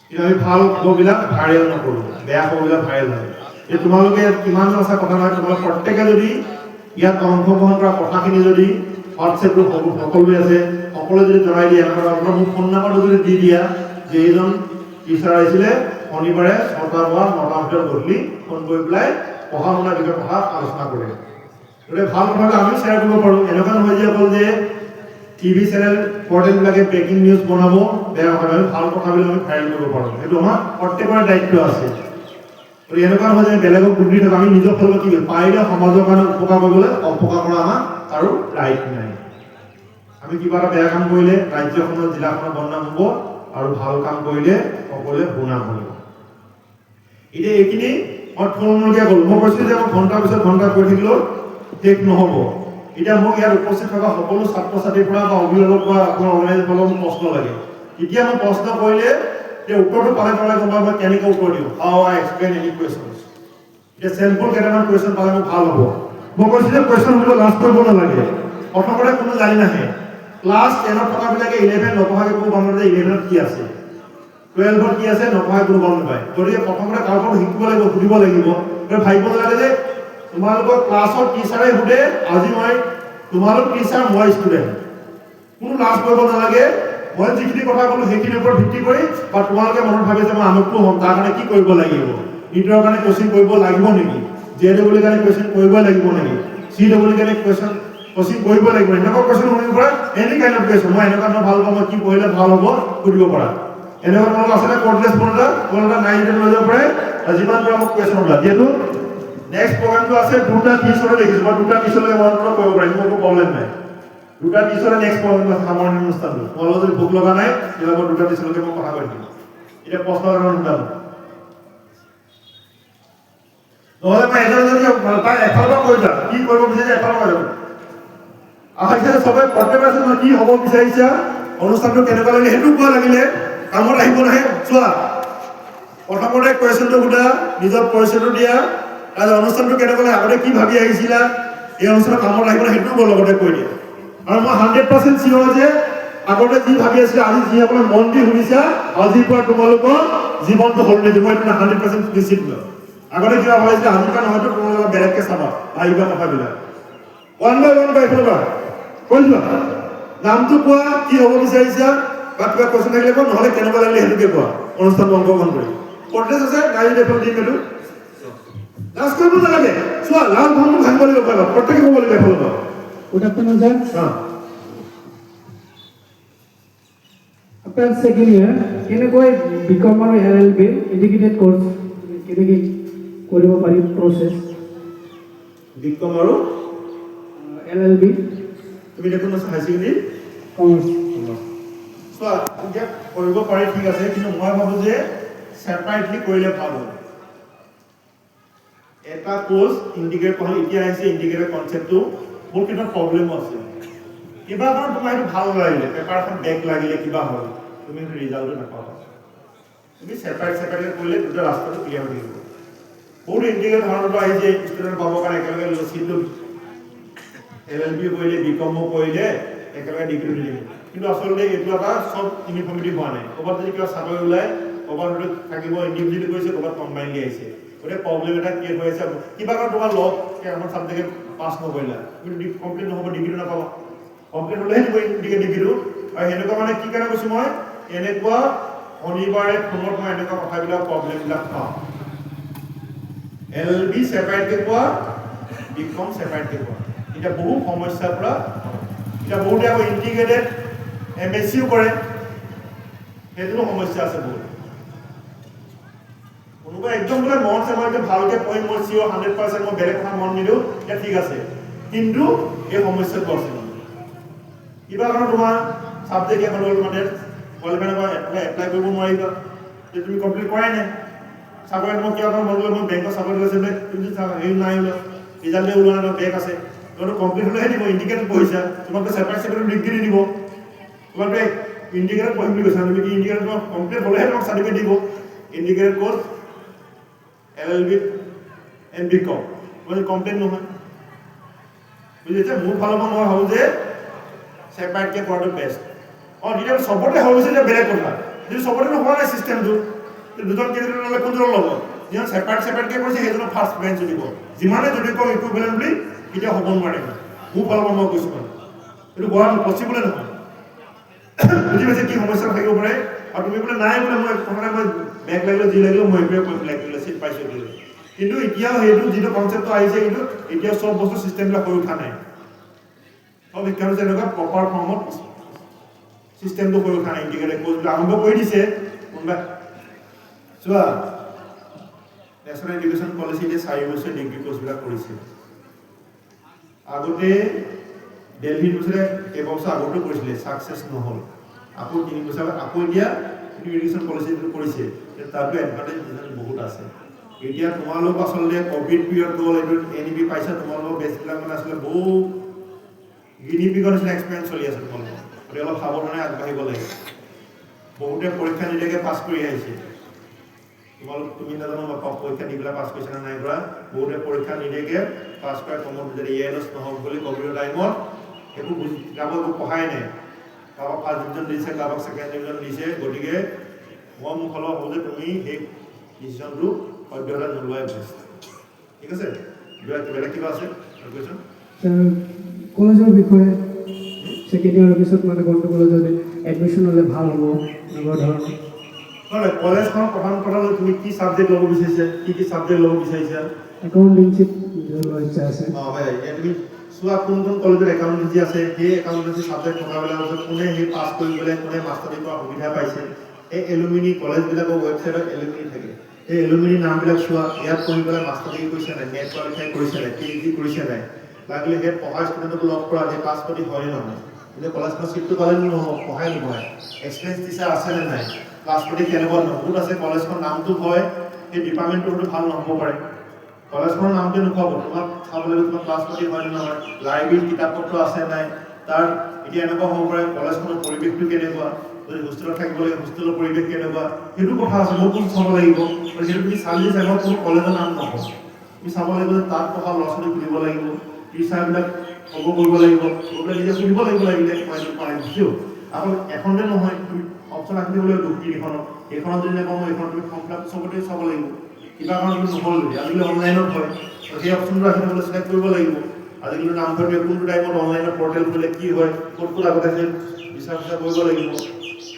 কিন্তু আমি ভাল খবৰবিলাক ভাইৰেল নকৰোঁ বেয়া খবৰবিলাক ভাইৰেল হয় এই তোমালোকে কিমান আছে কথা নহয় তোমালোকে প্ৰত্যেকে যদি ইয়াত অংশগ্ৰহণ কৰা কথাখিনি যদি হোৱাটছএপ গ্ৰুপ সকলোৱে আছে সকলোৱে যদি জনাই দিয়ে এনেকুৱা আপোনাৰ মোক ফোন নাম্বাৰটো যদি দি দিয়া যে এইজন টিচাৰ আহিছিলে শনিবাৰে 6টাৰ পৰা 9টাৰ ভিতৰত গধূলি ফোন কৰি পেলাই পঢ়া শুনাৰ বিষয়ে কথা আলোচনা কৰে গতিকে ভাল কথাটো আমি শ্বেয়াৰ কৰিব পাৰোঁ এনেকুৱা নহয় যে অকল যে টিভি চেনেল পৰ্টেলবিলাকে ব্ৰেকিং নিউজ বনাব বেয়া কথা আমি ভাল কথাবিলাক আমি ভাইৰেল কৰিব পাৰোঁ সেইটো আমাৰ প্ৰত্যেকৰে দায়িত্ব আছে গতিকে এনেকুৱা নহয় যে বেলেগক বুদ্ধি থকা আমি নিজৰ ফালৰ কি পাৰিলে সমাজৰ কাৰণে উপকাৰ কৰিবলৈ অপকাৰ কৰা আমাৰ আৰু ৰাইট নাই আমি কিবা এটা বেয়া কাম কৰিলে ৰাজ্যখনৰ জিলাখনৰ বদনাম হ'ব আৰু ভাল কাম কৰিলে সকলোৱে সুনাম হ'ব এতিয়া এইখিনি মই থুলমূলকৈ ক'লোঁ মই কৈছিলোঁ যে মই ঘণ্টাৰ পিছত ঘণ্টা কৈ থাকিলেও শেষ নহ'ব এতিয়া মোক ইয়াত উপস্থিত থকা সকলো ছাত্ৰ ছাত্ৰীৰ পৰা বা অভিভাৱক বা আপোনাৰ অৰ্গেনাইজেশ্যনৰ ফালৰ মোক প্ৰশ্ন লাগে এতিয়া মই প্ৰশ্ন কৰিলে এই উত্তৰটো পালে গম পাব মই কেনেকৈ উত্তৰ দিওঁ হাউ আই এক্সপ্লেইন এনি কুৱেশ্যনছ এতিয়া চেম্পল কেইটামান কুৱেশ্যন পালে মোক ভাল হ'ব মই কৈছোঁ যে কুৱেশ্যন সুধিব লাজ কৰিব নালাগে প্ৰথমতে কোনো জানি নাহে ক্লাছ 10ত থকাবিলাকে 11 নপঢ়াকৈ কোনো গম নাপায় 11ত কি আছে 12ত কি আছে নপঢ়াকৈ কোনো গম নাপায় গতিকে প্ৰথমতে কাৰোবাৰ শিকিব লাগিব সুধিব লাগিব ভাবিব নালাগে যে তোমালোকৰ ক্লাছত টিচাৰে সোধে আজি মই তোমালোক টিচাৰ মই ষ্টুডেণ্ট কোনো লাজ কৰিব নালাগে মই যিখিনি কথা ক'লোঁ সেইখিনিৰ ওপৰত ভিত্তি কৰি বা তোমালোকে মনত ভাবে যে মই আমুকটো হ'ম তাৰ কাৰণে কি কৰিব লাগিব নিটৰ কাৰণে কোচিং কৰিব লাগিব নেকি জে ডব্লিউৰ কাৰণে কোচিং কৰিবই লাগিব নেকি চি ডব্লিউৰ কাৰণে কোচিং কোচিং পঢ়িব লাগিব এনেকুৱা কোৱেশ্যন শুনিব পৰা এনি কাইণ্ড অফ কুৱেশ্যন মই এনেকুৱা ভাল পাওঁ মই কি পঢ়িলে ভাল হ'ব সুধিব পৰা এনেকুৱা তোমালোক আছিলে কৰ্ডলেছ পঢ়া তোমালোকে 9 লৈ যাব পাৰে আৰু যিমান পৰা মোক কুৱেশ্যন ওলা যিহেতু নেক্সট প্ৰগ্ৰামটো আছে 2টা 30 দেখিছো মই 2টা 30 লৈকে মনত কৰিব পাৰিম মোৰ প্ৰব্লেম নাই 2টা 30 নেক্সট প্ৰগ্ৰামটো আছে সামৰণি অনুষ্ঠানটো তোমালোকৰ যদি ভোক লগা নাই তেতিয়াহ'লে মই 2টা 30 লৈকে মই কথা কৈ দিম এতিয়া প্ৰশ্ন কাৰণ ওলাব নহ'লে মই এজন যদি তাই এফালৰ কৈ যা কি কৰিব বিচাৰিছে এফালৰ কৈ যাব আহিছে সবাই প্ৰত্যেকে আছে কি হ'ব বিচাৰিছা অনুষ্ঠানটো কেনেকুৱা লাগিলে সেইটো কোৱা লাগিলে কামত আহিব নাহে চোৱা প্ৰথমতে কুৱেশ্যনটো সোধা নিজৰ পৰিচয়টো দিয়া আৰু অনুষ্ঠানটো কেনেকুৱা লাগে আগতে কি ভাবি আহিছিলা এই অনুষ্ঠানৰ কামত আহিব সেইটো মোৰ লগতে কৈ দিয়া আৰু মই 100% চিয়ৰ যে আগতে যি ভাবি আছিলা আজি যিসকলে মন দি শুনিছা আজিৰ পৰা তোমালোকৰ জীৱনটো সলনি দিব এইটো 100% নিশ্চিত আগতে কিবা ভাবিছিলা আজিৰ পৰা নহয়তো তোমালোকে বেলেগকে চাবা আহিবা কথাবিলাক ওৱান বাই ফেলবা কৈ যোৱা নামটো কোৱা কি হ'ব বিচাৰিছা বা কিবা কোৱেশ্যন থাকিলে কোৱা নহ'লে কেনেকুৱা লাগিলে সেইটোকে কোৱা অনুষ্ঠানটো অংশগ্ৰহণ কৰি কৰ্টেজ আছে নাইন ডেফল দিম এইটো লাজ কৰিব নালাগে চোৱা লাল ধনটো ভাঙিব লাগিব পাৰিবা প্ৰত্যেকে ক'ব লাগিব এফালৰ পৰা Good afternoon, sir. After second year, কেনেকৈ BCom আৰু LLB ইন্টিগ্ৰেটেড কোৰ্স কেনেকৈ কৰিব পাৰি প্ৰসেছ বিকম আৰু LLB তুমি দেখোন হাই ছেকেণ্ডেৰী কমাৰ্চ চোৱা এতিয়া কৰিব পাৰি ঠিক আছে কিন্তু মই ভাবোঁ যে ছেপাৰেটলি কৰিলে ভাল হ'ব এটা কোৰ্স ইন্টিগ্ৰেট কৰি এতিয়া আহিছে ইন্টিগ্ৰেটেড কনচেপ্টটো বহুত কিবা প্ৰব্লেম আছে কিবা কাৰণ তোমাৰ এইটো ভাল লাগিলে পেপাৰখন বেক লাগিলে কিবা হ'ল তুমি সেইটো ৰিজাল্টটো নাপাবা তুমি ছেপাৰেট কৰিলে দুটা ৰাস্তাটো ক্লিয়াৰ হৈ থাকিব বহুত ইন্টিগ্ৰেট ধৰণটো আহিছে ষ্টুডেণ্ট পাবৰ কাৰণে একেলগে লচিটো LLB কৰিলে বিকমো কৰিলে একেলগে ডিগ্ৰী দিলে কিন্তু আচলতে এইটো এটা সব ইউনিফৰ্মিটি হোৱা নাই ক'ৰবাত যদি কিবা চাকৰি ওলাই ক'ৰবাত হয়তো থাকিব ইণ্ডিভিজুৱেলি কৰিছে ক'ৰবাত কম্বাইনলি আহিছে গতিকে প্ৰব্লেম এটা ক্ৰিয়েট হৈ আছে কিবা কাৰণ তোমাৰ লগ আমাৰ ছাবজেক্ট পাছ নকৰিলা কিন্তু কমপ্লিট নহ'ব ডিগ্ৰীটো নাপাবা কমপ্লিট হ'লেহে দিব ডিগ্ৰীটো আৰু সেনেকুৱা মানে কি কাৰণে কৈছোঁ মই এনেকুৱা শনিবাৰে ফোনত মই এনেকুৱা কথাবিলাক প্ৰব্লেমবিলাক পাওঁ LLB ছেপাৰেটকৈ কোৱা বিকম ছেপাৰেটকৈ কোৱা এতিয়া বহু সমস্যাৰ পৰা এতিয়া বহুতে আকৌ ইণ্টিগ্ৰেটেড MSCও কৰে সেইটোৰো সমস্যা আছে বহুত কোনোবা একদম বোলে মন আছে মই ভালকৈ পঢ়িম মই চিয়ৰ 100% মই বেলেগ কথা মন নিদিওঁ এতিয়া ঠিক আছে কিন্তু এই সমস্যাটো আছে কিবা কাৰণ তোমাৰ ছাবজেক্ট এখন হ'ল মানে কোৱালিফাই এপ্লাই কৰিব নোৱাৰিবা যে তুমি কমপ্লিট কৰাই নাই চাকৰি মই কিবা কাৰণ মন মই বেংকৰ চাকৰি লৈছে বোলে তুমি হেৰি নাই ওলোৱা ৰিজাল্টে ওলোৱা নাই বেগ আছে তোমালোকে কমপ্লিট হ'লেহে দিব ইণ্ডিকেটত পঢ়িছা তোমালোকে ছেপাৰেট ডিগ্ৰী দিব তোমালোকে ইণ্ডিকেটত পঢ়িম বুলি কৈছা তুমি কি ইণ্ডিকেটত কমপ্লিট হ'লেহে তোমাক চাৰ্টিফিকেট দিব indicated course LLB and BCom মানে কমপ্লিট নহয় বুজিছে মোৰ ফালৰ পৰা মই ভাবোঁ যে ছেপাৰেটকৈ কৰাটো বেষ্ট তেতিয়া চবতে হৈ গৈছে যে বেলেগ কথা যদি চবতে হোৱা নাই চিষ্টেমটো দুজন কেইজন ল'লে কোনজন ল'ব যিজন ছেপাৰেটকৈ কৰিছে সেইজনক ফাৰ্ষ্ট বেঞ্চ দিব যিমানে যদি কওঁ ইকুইভেলেণ্টলি কেতিয়াও হ'ব নোৱাৰে মোৰ ফালৰ পৰা মই কৈছোঁ মানে এইটো হোৱা পচিবলে নহয় বুজি পাইছে কি সমস্যা থাকিব পাৰে আৰু তুমি বোলে নাই বোলে মই প্ৰথমে মই বেগ লাগিলে যি লাগিলে মই এইটোৱে কৰি লাগিলে চিট পাইছোঁ কিন্তু এতিয়াও সেইটো যিটো কনচেপ্টটো আহিছে কিন্তু এতিয়াও চব বস্তু চিষ্টেমবিলাক হৈ উঠা নাই চব শিক্ষানুষ্ঠান এনেকুৱা প্ৰপাৰ ফৰ্মত চিষ্টেমটো হৈ উঠা নাই ইণ্টিগ্ৰেটেড কোৰ্ছবিলাক আৰম্ভ কৰি দিছে কোনোবা চোৱা নেশ্যনেল এডুকেশ্যন পলিচি এতিয়া 4 বছৰ ডিগ্ৰী কোৰ্ছবিলাক কৰিছে আগতে দিল্লীত গৈছিলে কেইবছৰ আগতো কৰিছিলে ছাকচেছ নহ'ল আকৌ 3 বছৰ আকৌ এতিয়া এডুকেশ্যন পলিচিটো কৰিছে তাতো এডভান্টেজ বহুত আছে এতিয়া তোমালোক আচলতে ক'ভিড পিৰিয়ড গ'ল এইটো NEP পাইছা তোমালোকৰ বেছবিলাক মানে আচলতে বহু গিনিপিগৰ নিচিনা এক্সপেৰিয়েঞ্চ চলি আছে তোমালোকৰ গতিকে অলপ সাৱধানে আগবাঢ়িব লাগে বহুতে পৰীক্ষা নিদিয়াকৈ পাছ কৰি আহিছে তুমি নাজানো পৰীক্ষা দি পেলাই পাছ কৰিছে নে নাই কৰা বহুতে পৰীক্ষা নিদিয়াকৈ পাছ কৰা কমত যদি ELS নহওক বুলি ক'ভিডৰ টাইমত একো বুজি কাৰোবাক একো পঢ়াই নাই কাৰোবাক ফাৰ্ষ্ট ডিভিজন দিছে কাৰোবাক ছেকেণ্ড ডিভিজন দিছে গতিকে মই মোৰ ফালৰ ভাবোঁ যে তুমি সেই ডিচিশ্যনটো সদ্যহতে নোলোৱাই বেষ্ট ঠিক আছে বেলেগ কিবা আছে কুৱেশ্যন কলেজৰ বিষয়ে ছেকেণ্ড ইয়াৰৰ পিছত মানে কোনটো কলেজত এডমিশ্যন হ'লে ভাল হ'ব এনেকুৱা ধৰণৰ কলেজখনৰ প্ৰধান কথা হ'ল তুমি কি ছাবজেক্ট ল'ব বিচাৰিছা কি ছাবজেক্ট ল'ব বিচাৰিছা একাউণ্টেঞ্চিত নিজৰ ইচ্ছা আছে। ভাই তুমি চোৱা কোন কোন কলেজত একাউণ্টেঞ্চি আছে, সেই একাউণ্টেঞ্চি ছাবজেক্ট থকাবিলাক আছে, কোনে সেই পাছ কৰি পেলাই কোনে মাষ্টাৰি কৰা সুবিধা পাইছে। এই এলুমিনি কলেজবিলাকৰ ৱেবছাইটত এলুমিনি থাকে, এই এলুমিনি নামবিলাক চোৱা, ইয়াত পঢ়ি পেলাই মাষ্টাৰি কৰিছে নাই, নেট কোৱালিফাই কৰিছে নাই, PhD কৰিছে নাই, লাগিলে সেই পঢ়া ষ্টুডেণ্টক লগ কৰা, সেই পাছ পাতি হয় নহয়, এতিয়া কলেজখন চিটটো পালে নহ'ব, পঢ়াই নপঢ়ায়, এক্সপিৰিয়েঞ্চ টিচাৰ আছে নে নাই, ক্লাছ পাতি কেনেকুৱা বহুত আছে, কলেজখন নামটো হয়, সেই ডিপাৰ্টমেণ্টটো হয়তো ভাল নহ'ব পাৰে, কলেজখনৰ নামটো নোপাব, তোমাক চাব লাগিব তোমাৰ ক্লাছ পাতি হয় নে নহয়, লাইব্ৰেৰীত কিতাপ পত্ৰ আছে নাই, তাৰ এতিয়া এনেকুৱা হ'ব পাৰে কলেজখনৰ পৰিৱেশটো কেনেকুৱা, যদি হোষ্টেলত থাকিব লাগে হোষ্টেলৰ পৰিৱেশ কেনেকুৱা, সেইটো কথা আছে, বহুত বস্তু চাব লাগিব, সেইটো তুমি চালি চাইমত কোনো কলেজৰ নাম নহ'ব, তুমি চাব লাগিব যে তাত পঢ়া ল'ৰা ছোৱালী সুধিব লাগিব, টিচাৰবিলাক খবৰ কৰিব লাগিব, এইবিলাক নিজে সুধিব লাগিব লাগিলে পাৰিম বুজিও, আকৌ এখনতে নহয় তুমি অপশ্যন ৰাখি দিব লাগিব দুখীখনত, এইখনত যদি নাপাওঁ এইখন তুমি ফৰ্ম ফিল আপ চবতে চাব লাগিব, কিবা কাৰণ তুমি নহ'ল যদি আজিকালি অনলাইনত হয়, সেই অপশ্যনটো ৰাখি দিবলৈ চিলেক্ট কৰিব লাগিব, আজিকালি নামভৰ্তি কোনটো টাইমত অনলাইনত পৰ্টেল খুলিলে কি হয়, ক'ত আগতে আছে বিচাৰ কৰিব লাগিব,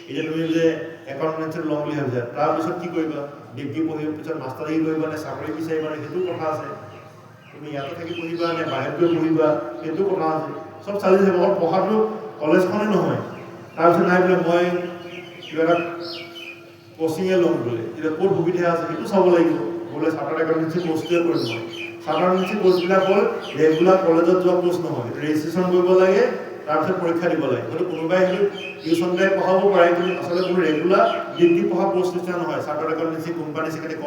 এতিয়া তুমি যে একাউণ্টেঞ্চিত ল'ম বুলি ভাবিছা, তাৰপিছত কি কৰিবা, ডিগ্ৰী পঢ়িব পিছত মাষ্টাৰ ডিগ্ৰী কৰিবা নে চাকৰি বিচাৰিবা নে, সেইটো কথা আছে, তুমি ইয়াতে থাকি পঢ়িবা নে বাহিৰত গৈ পঢ়িবা, সেইটো কথা আছে, চব চালি যাব, অকল পঢ়াটো কলেজখনে নহয়, তাৰপিছত নাই বোলে মই কিবা এটা কোচিঙে ল'ম বোলে, এতিয়া ক'ত সুবিধা আছে সেইটো চাব লাগিব, বোলে চাৰ্টাৰ্ড একাউণ্টেঞ্চি কৰ্চটোৱে কৰিম মই, চাৰ্টাৰ্ড একাউণ্টেঞ্চি কৰ্চবিলাক হ'ল ৰেগুলাৰ কলেজত যোৱা কৰ্চ নহয়, ৰেজিষ্ট্ৰেশ্যন কৰিব লাগে, তাৰপিছত পৰীক্ষা দিব লাগে, হয়তো কোনোবাই সেইটো টিউশ্যন টাইপ পঢ়াব পাৰে, কিন্তু আচলতে কোনো ৰেগুলাৰ ডিগ্ৰী পঢ়া কৰ্চ নিচিনা নহয়, চাৰ্টাৰ্ড একাউণ্টেঞ্চি কোম্পানী চেক্ৰেটাৰী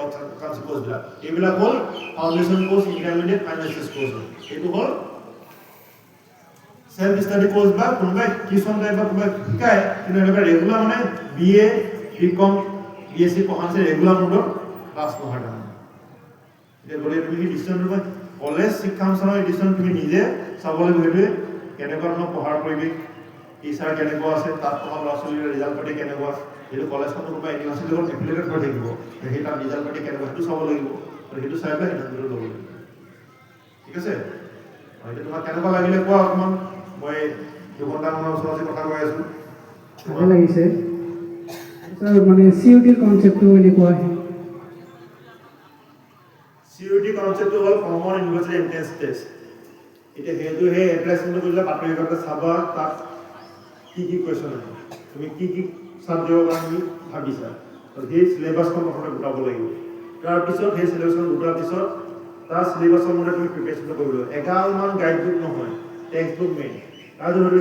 কৰ্চবিলাক, এইবিলাক হ'ল foundation course, intermediate financial course, এইটো হ'ল সেলফ স্টাডি কোৰ্স বা কোনোবাই টিউশন টাইপ বা কোনোবাই শিকায়, কিন্তু এনেকুৱা ৰেগুলাৰ মানে BA BCom BSc পঢ়াইছে ৰেগুলাৰ মোডত ক্লাছ নহয় তাৰমানে, এতিয়া গতিকে তুমি ডিচিশ্যনটো কলেজ শিক্ষানুষ্ঠানৰ ডিচিশ্যন তুমি নিজে চাব লাগিব, সেইটোৱে কেনেকুৱা ধৰণৰ পঢ়াৰ পৰিৱেশ, টিচাৰ কেনেকুৱা আছে, তাত পঢ়া ল'ৰা ছোৱালীৰ ৰিজাল্ট পাতি কেনেকুৱা, যিটো কলেজখন কোনোবা ইউনিভাৰ্চিটিৰ লগত এফিলিয়েটেড হৈ থাকিব, সেই তাত ৰিজাল্ট পাতি কেনেকুৱা সেইটো চাব লাগিব, আৰু সেইটো চাই পেলাই সিদ্ধান্তটো ল'ব লাগিব, ঠিক আছে। এতিয়া তোমাক কেনেকুৱা লাগিলে কোৱা অকণমান, মই দুঘণ্টামানৰ ওচৰত কথা কৈ আছোঁ। ভালে লাগিছে ছাৰ, মানে CUT কনচেপ্টটো এনেকুৱা আহে। CUT কনচেপ্টটো হ'ল কমন ইউনিভাৰ্চিটি এন্ট্ৰেন্স টেষ্ট, এতিয়া সেইটো সেই এন্ট্ৰেন্সটো কৰিলে বাতৰি কাকত চাবা, তাত কি কি কুৱেশ্যন আহে, তুমি কি কি ছাবজেক্টৰ কাৰণে তুমি ভাবিছা, সেই চিলেবাছখন প্ৰথমতে গোটাব লাগিব, তাৰপিছত সেই চিলেবাছখন গোটাৰ পিছত তাৰ চিলেবাছৰ মতে তুমি প্ৰিপেৰেশ্যনটো কৰিব লাগিব, 11 মান গাইডবুক নহয়, টেক্সট বুক মেইন, তাৰ যদি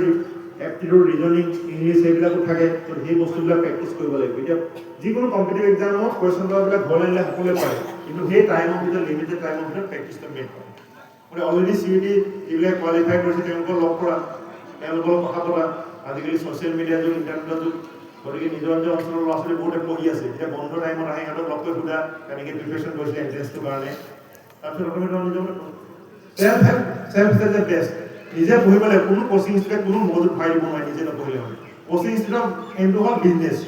এপ্টিটিউড ৰিজনিং ইংলিছ সেইবিলাকো থাকে, তো সেই বস্তুবিলাক প্ৰেক্টিছ কৰিব লাগিব। এতিয়া যিকোনো কম্পিটিটিভ এক্সামত কুৱেশ্যন পেপাৰবিলাক ঘৰলৈ আনিলে সকলোৱে পাৰে, কিন্তু সেই টাইমৰ ভিতৰত লিমিটেড টাইমৰ ভিতৰত প্ৰেক্টিছটো মেইন কৰে, গতিকে অলৰেডি CUT যিবিলাক কোৱালিফাই কৰিছে তেওঁলোকক লগ কৰা, তেওঁলোকৰ কথা পতা, আজিকালি ছ'চিয়েল মিডিয়াৰ যুগ, ইণ্টাৰনেটৰ যুগ, গতিকে নিজৰ নিজৰ অঞ্চলৰ ল'ৰা ছোৱালী বহুতে পঢ়ি আছে, এতিয়া বন্ধ টাইমত আহে সিহঁতক লগ কৰি সোধা কেনেকৈ প্ৰিপেৰেশ্যন কৰিছিলে এণ্ট্ৰেন্সটোৰ কাৰণে, তাৰপিছত অট'মেটিক নিজৰ চেল্ফ ইজ বেষ্ট, নিজে পঢ়িব লাগে, কোনো কোচিং ইনষ্টিটিউটে কোনো মজুত ভৰাই দিব নোৱাৰে, নিজে নপঢ়িলে হয়, কোচিং ইনষ্টিটিউটৰ এইটো হ'ল বিজনেছ,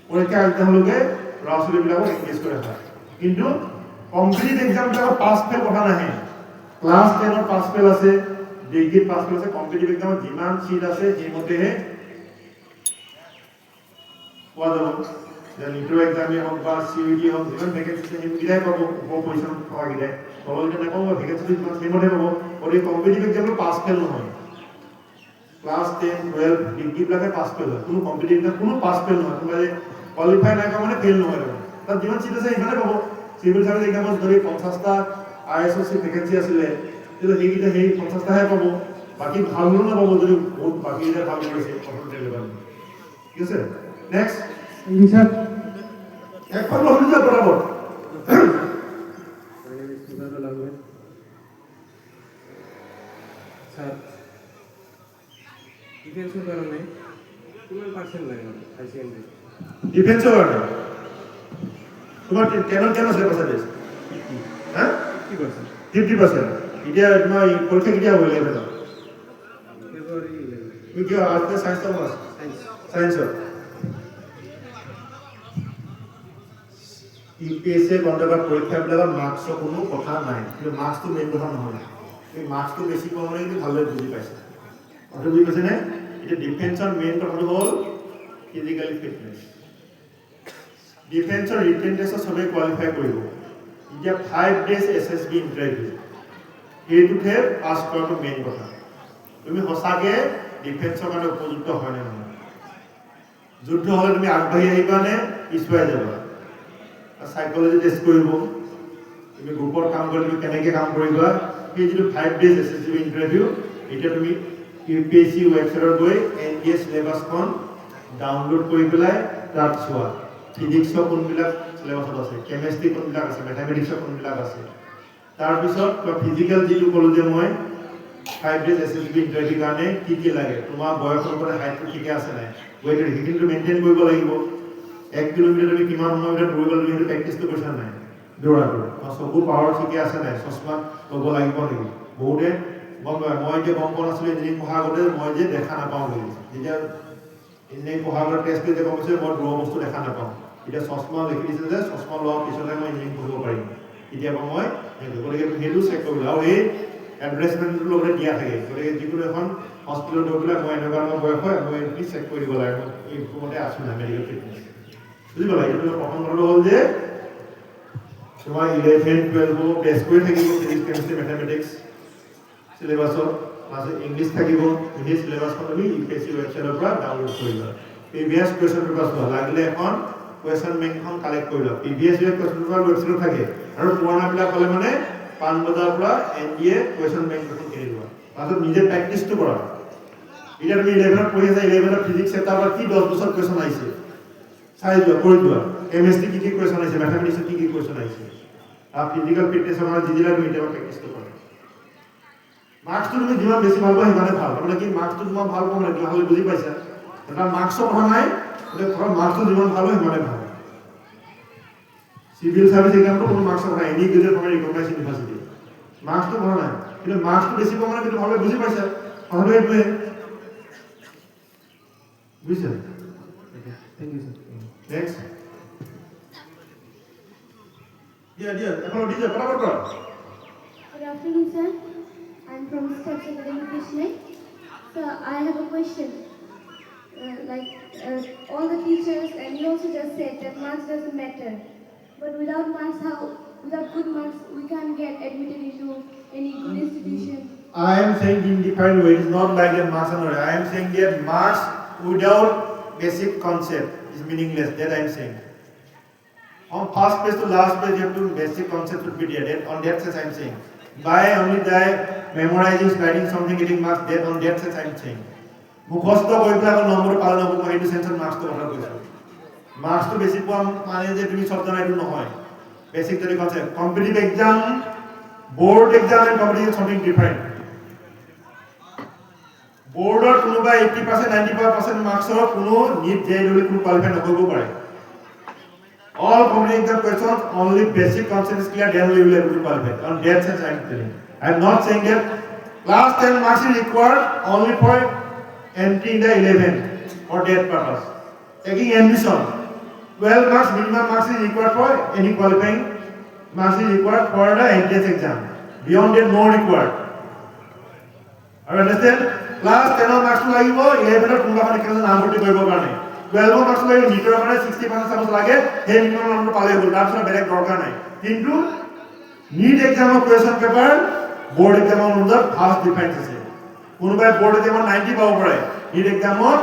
পৰীক্ষা এক্সামলৈকে ল'ৰা ছোৱালীবিলাকক এংগেজ কৰি ৰাখা, কিন্তু কম্পিটিটিভ এক্সামবিলাকত পাছ ফেইল কথা নাহে, ক্লাছ 10ত পাছ ফেইল আছে, ডিগ্ৰীত পাছ ফেইল আছে, কম্পিটিটিভ এক্সামত যিমান চিট আছে সেইমতেহে পোৱা যাব, নিটৰ এক্সামেই হওক বা CUT হওক, যিমান ভেকেঞ্চি আছে সেইকেইটাই পাব, উপপজিশ্যন থকাকেইটাই, তলকেইটা নাপাব, ভেকেঞ্চি যিমান সেইমতে পাব, গতিকে কম্পিটিটিভ এক্সামত পাছ ফেইল নহয়, ক্লাছ 10, 12 ডিগ্ৰীবিলাকে পাছ ফেইল হয়, কোনো কম্পিটিটিভ এক্সাম কোনো পাছ ফেইল নহয়, কোনোবাই কোৱালিফাই নাই কৰা মানে ফেইল নহয়, তাত যিমান চিট আছে সিমানে পাব, চিভিল চাৰ্ভিচ এক্সামত যদি 50টা ISOC ভেকেঞ্চি আছিলে, তেতিয়া সেইকেইটা সেই 50টাহে পাব, বাকী ভাল হ'লেও নাপাব, যদি বহুত বাকীকেইটা ভাল কৰিছে প্ৰথমতে লেভেল, ঠিক আছে। নেক্সট ছাৰ, এখন শুনি যা বরাবর স্যার ডিফেন্সের কারণে কিমান পার্সেন্ট লাগে হাই সেকেন্ডারি ডিফেন্সের কারণে তোমার কেন আছে পার্সেন্টেজ, হ্যাঁ 50%, এটা তোমার পরীক্ষা কেতিয়া হইল এবেলা ফেব্রুয়ারি তুমি কি আজকে সায়েন্স তো আছে সায়েন্স UPSC বন্ধবাৰ পৰীক্ষাবিলাকৰ মাৰ্কছৰ কোনো কথা নাই, কিন্তু মাৰ্কছটো মেইন কথা নহয়, এই মাৰ্কছটো বেছি কম হ'লে কিন্তু ভালদৰে বুজি পাইছে, কথাটো বুজি পাইছেনে। এতিয়া ডিফেন্সৰ মেইন কথাটো হ'ল ফিজিকেলি ফিটনেছ, ডিফেন্সৰ ৰিটেন টেষ্টত চবেই কোৱালিফাই কৰিব, এতিয়া 5 days SSB ইন্টাৰভিউ এইটোতে পাস কৰাটো মেইন কথা তুমি হসাকে ডিফেন্সৰ কাৰণে উপযুক্ত হয় নে নহয় যুদ্ধ হলে তুমি আগবাঢ়ি আহিবা নে পিছুৱাই যাবা সাইকোলজি টেষ্ট কৰিব তুমি গ্ৰুপৰ কাম কৰি তুমি কেনেকৈ কাম কৰিবা এই যিটো 5 days SSB ইন্টাৰভিউ এটা তুমি UPSC ওয়েবসাইটত গৈ NDA সিলেবাসখন ডাউনলোড কৰি পেলাই তাত চোৱা ফিজিক্সৰ কোনবিলাক সিলেবাসত আছে কেমিষ্ট্ৰি কোনবিলাক আছে ম্যাথমেটিক্সৰ কোনবিলাক আছে তাৰ পিছত ফিজিক্যাল যিটো ক'লো যে মই 5 days SSB ইন্টাৰভিউ কাৰণে কি লাগে তোমাৰ বয়সৰ ওপৰত হাইটটো ঠিকে আছে নাই ওয়েট হিটিংটো মেইনটেইন কৰিব লাগিব 1 কিলোমিটাৰ তুমি কিমান সময় ভিতৰত দৌৰিব লাগিব সেইটো প্ৰেক্টিছটো কৰিছা নাই দৌৰাটো চকু পাৱাৰ ঠিকে আছে নাই চশমা ল'ব লাগিব নেকি বহুতে মই যে গম পোৱা নাছিলো ইঞ্জিনিয়াৰিং পঢ়া আগতে মই যে দেখা নাপাওঁ বুলি যেতিয়া ইঞ্জিনিয়াৰিং পঢ়া আগতে টেষ্ট কৰি গম পাইছোঁ মই দৌৰা বস্তু দেখা নাপাওঁ এতিয়া চশমা লিখি দিছে যে চশমা লোৱাৰ পিছতহে মই ইঞ্জিনিয়াৰিং পঢ়িব পাৰিম কেতিয়াবা মই গতিকে সেইটো চেক কৰিব আৰু এই এডভাৰটাইজমেণ্টটোৰ লগতে দিয়া থাকে গতিকে যিকোনো এখন হস্পিটেলত গৈ পেলাই মই এনেকুৱা বয়স হয় মই এইটো চেক কৰি দিব লাগে এই মতে আছোঁ নাই মেডিকেল ফিটনেছ বুজি পালা এইটো প্ৰথম কথাটো হ'ল যে তোমাৰ 11 12 টেষ্ট কৰি থাকিব ফিজিক্স কেমিষ্ট্ৰি মেথমেটিক্স সিলেবাসৰ আছে ইংলিছ থাকিব সেই সিলেবাসখন তুমি UPSC ওয়েবসাইটৰ পৰা ডাউনলোড কৰিবা প্ৰিভিয়াছ কোৱেশ্চন পেপাৰ চোৱা লাগিলে এখন কোৱেশ্চন বেংকখন কালেক্ট কৰি লোৱা প্ৰিভিয়াছ ইয়াৰ কোৱেশ্চন পেপাৰ ওয়েবসাইটত থাকে আৰু পুৰণাবিলাক হ'লে মানে পানবজাৰৰ পৰা NDA কোৱেশ্চন বেংকখন কিনি লোৱা তাৰপিছত নিজে প্ৰেক্টিছটো কৰা এতিয়া তুমি 11ত পঢ়ি আছা 11ত ফিজিক্স এটাৰ পৰা কি 10 বছৰ কোৱেশ্চন আহিছে চাই যোৱা কৰি যোৱা কেমিষ্ট্ৰি কি কোৱেশ্চন আহিছে ম্যাথমেটিক্সত কি কোৱেশ্চন আহিছে আৰু ফিজিক্যাল ফিটনেছৰ কাৰণে যিবিলাক তুমি এতিয়া প্ৰেক্টিছটো কৰা মাৰ্কসটো তুমি যিমান বেছি ভাল পোৱা সিমানে ভাল মানে কি মাৰ্কসটো তোমাৰ ভাল পোৱা মানে কি হ'লে বুজি পাইছা এটা মাৰ্কসৰ কথা নাই মানে তোমাৰ মাৰ্কসটো যিমান ভাল হয় সিমানে ভাল সিভিল সাৰ্ভিস এক্সামটো কোনো মাৰ্কসৰ কথা এনি গ্ৰেডৰ পৰা ৰিকগনাইজ ইউনিভাৰ্চিটি মাৰ্কসটো কথা নাই কিন্তু মাৰ্কসটো বেছি পোৱা মানে কিন্তু ভালকৈ বুজি পাইছা কথাটো এইটোৱে বুজিছা থ্যাংক ইউ স্যাৰ নেক্সট দিয়া এখন দিছে ফটাফট কৰা Good afternoon, sir. I'm from Steps Academy Krishna. So I have a question. All the teachers and you also just said that marks doesn't matter. But without marks, without good marks, we can't get admitted into any good institution. I am saying in different way. It is not like that marks are not. I am saying that marks without basic concept is meaningless. That I am saying. From first page to last page, you have to basic concept should be there. On that sense, I am saying. By only memorizing, studying something, getting marks. That on that sense, I am saying. মুখস্থ কৰি পেলাই number পালে নহ'ব মই সেইটো চেন্সত মাৰ্কছটো কথা কৈছোঁ মাৰ্কছটো বেছি পোৱা মানে যে তুমি সব জানা এইটো নহয় বেসিক যদি concept competitive exam board exam and competitive something different বোৰ্ডৰ কোনোবা 80% 95% মাৰ্কছৰ কোনো নিট জেইডব্লিউ কোনো কোৱালিফাই নকৰিব পাৰে all competitive questions only basic concept is clear then we will able to qualify on that sense I am telling I am not saying that class 10 marks is required only for entry in the 11 for that purpose taking admission 12 marks minimum marks is required for any qualifying marks is required for the entrance exam beyond that no required I understand class 10 marks লাগিব 11 ৰ কোনোবা মানে কেনে নাম ভৰ্তি কৰিব কাৰণে 12 marks লাগিব নিটৰ কাৰণে 60% চাপোজ লাগে সেই মিনিমাম নম্বৰ পালে হ'ল তাৰপিছত বেলেগ দৰকাৰ নাই কিন্তু নিট এক্সামৰ কোৱেশ্চন পেপাৰ বোৰ্ড এক্সামৰ মাজত ফাৰ্স্ট ডিফাৰেন্স আছে কোনোবাই বোৰ্ড এক্সামৰ 90 পাব পাৰে নিট এক্সামত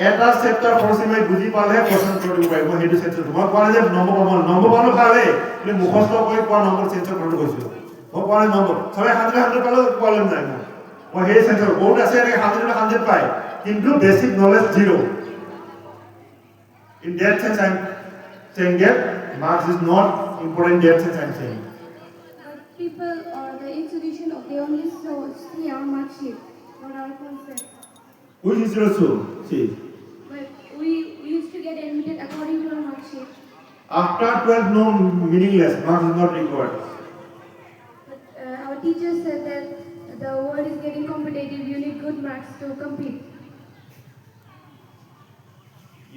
এটা চেপ্টাৰ ফৰচিমাই বুজি পালে কোৱেশ্চন কৰিব পাৰিব সেইটো চেঞ্জ হ'ব মই কোৱা যে নম্বৰ পালে পালে কিন্তু মুখস্থ কৰি কোৱা নম্বৰ চেঞ্জ কৰিব কৈছো মই কোৱা নম্বৰ সবে 100 পালে প্ৰবলেম নাই মই সেই চেঞ্জ বোৰ্ড আছে এনে 100 পায় কিন্তু basic knowledge zero in that sense I am saying that marks is not important in that sense I am saying But people or the institution they only see our mark sheet, not our concept. which is also see But we used to get admitted according to our mark sheet. after 12 no meaningless marks is not required But our teachers said that the world is getting competitive. You need good marks to compete.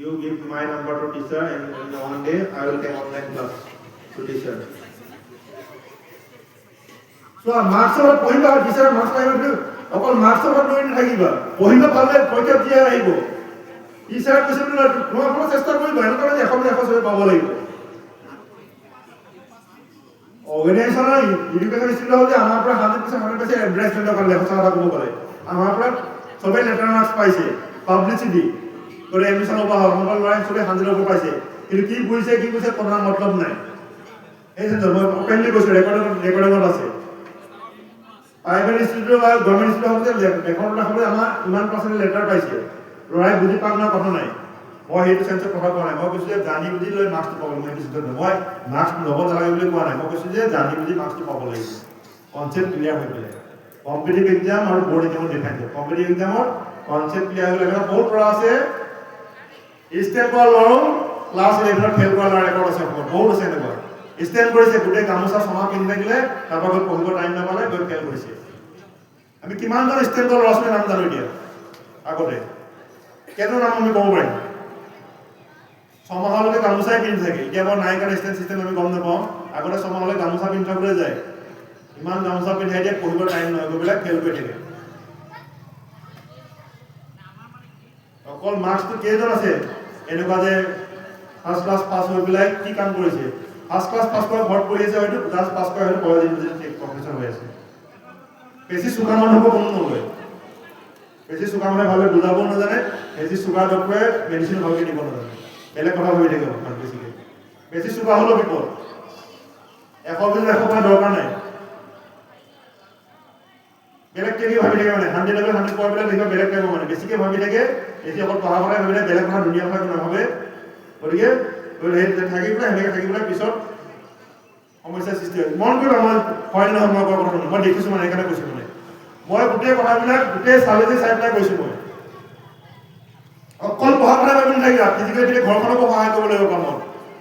you give my number to teacher and in one day I will take online class to teacher so marks or পঢ়িবা teacher marks পাইব অকল marks or লৈ নাথাকিবা পঢ়িবা পালে পৰীক্ষা দিয়া আহিব teacher কৈছে তোমাৰ পৰা চেষ্টা কৰিবা এনেকুৱা যে এখন সবে পাব লাগিব অৰ্গেনাইজেশ্যনৰ এডুকেশ্যন ইনষ্টিটিউট হ'লে আমাৰ পৰা 100% এডভাৰটাইজমেণ্টৰ কাৰণে সঁচা কথা ক'ব পাৰে আমাৰ পৰা চবেই লেটাৰ মাৰ্কছ পাইছে পাব্লিচিটি কৰি এডমিশ্যন হ'ব হ'ল আমাৰ ল'ৰাই চবেই 100 পাইছে কিন্তু কি বুজিছে কথা মতলব নাই এই যে মই অপেনলি কৈছোঁ ৰেকৰ্ডিঙত আছে প্ৰাইভেট ইনষ্টিটিউট আৰু গভৰ্ণমেণ্ট ইনষ্টিটিউট ৰেকৰ্ডত হ'লে আমাৰ ইমান পাৰ্চেণ্ট লেটাৰ পাইছে ল'ৰাই বুজি পাওক না কথা নাই মই সেইটো চেঞ্চত কথা কোৱা নাই মই কৈছোঁ যে জানি বুজি লৈ মাৰ্কছটো পাব মই সেইটো চিন্তা মই মাৰ্কছ ল'ব নালাগে বুলি কোৱা নাই মই কৈছোঁ যে জানি বুজি মাৰ্কছটো পাব লাগিব কনচেপ্ট ক্লিয়াৰ হৈ পেলাই কম্পিটিটিভ এক্সাম আৰু বৰ্ড এক্সামৰ ডিফাৰেঞ্চ কম্পিটিটিভ এক্সামৰ কনচেপ্ট ক্লিয়াৰ হৈ লাগে বহুত পৰা আছে ষ্টেপৰ ল'ৰা ক্লাছ 11ত ফেইল কৰা ল'ৰা ৰেকৰ্ড আছে বহুত আছে এনেকুৱা ষ্টেণ্ড কৰিছে গোটেই গামোচা চমা পিন্ধি থাকিলে তাৰপৰা গৈ পঢ়িব টাইম নাপালে গৈ ফেইল কৰিছে আমি কিমানজন ষ্টেণ্ডৰ ল'ৰা ছোৱালীৰ নাম জানো এতিয়া আগতে কেইজন নাম আমি ক'ব পাৰিম ছমাহলৈকে গামোচাই পিন্ধি থাকে এতিয়া বাৰু নাই কাৰণে ষ্টেণ্ড চিষ্টেম আমি গম নাপাওঁ আগতে ছমাহলৈ গামোচা পিন্ধি থাকোঁতে যায় ইমান গামোচা পিন্ধাই দিয়ে পঢ়িব টাইম নহয় গৈ পেলাই ফেইল কৰি থাকে অকল মাৰ্কছটো কেইজন আছে এনেকুৱা যে ফাৰ্ষ্ট ক্লাছ পাছ হৈ পেলাই কি কাম কৰিছে ফাৰ্ষ্ট ক্লাছ পাছ কৰা ঘৰত পঢ়ি আছে হয়তো জাষ্ট পাছ কৰা হয়তো কলেজ ইউনিভাৰ্চিটি প্ৰফেচৰ হৈ আছে বেছি চোকা মানুহক কোনো নলয় বেছি চোকা মানুহে ভালকৈ বুজাব নাজানে বেছি চোকা ডক্টৰে মেডিচিন ভালকৈ দিব নাজানে বেলেগ কথা ভাবি থাকিব বেছিকৈ বেছি চোকা হ'লেও বিপদ 100 বিজত 100 পোৱা দৰকাৰ নাই বেলেগ কি ভাবি থাকে মানে 100 লেভেল 100 পোৱা পেলাই দেখিব বেলেগ টাইপ মানে বেছিকৈ ভাবি থাকে বেছি অকল পঢ়া পঢ়াই ভাবি থাকে বেলেগ কথা দুনীয়া কথা নাভাবে গতিকে থাকি পেলাই সেনেকৈ থাকি পেলাই পিছত সমস্যাৰ সৃষ্টি হয় মন কৰিব মই হয় নহয় মই কোৱা কথা নহয় মই দেখিছোঁ মানে সেইকাৰণে কৈছোঁ মানে মই গোটেই কথাবিলাক গোটেই চাই পেলাই কৈছোঁ মই অকল পঢ়া পঢ়াই ভাবি নাথাকিবা ফিজিকেলি ঘৰখনকো সহায় কৰিব লাগিব কামত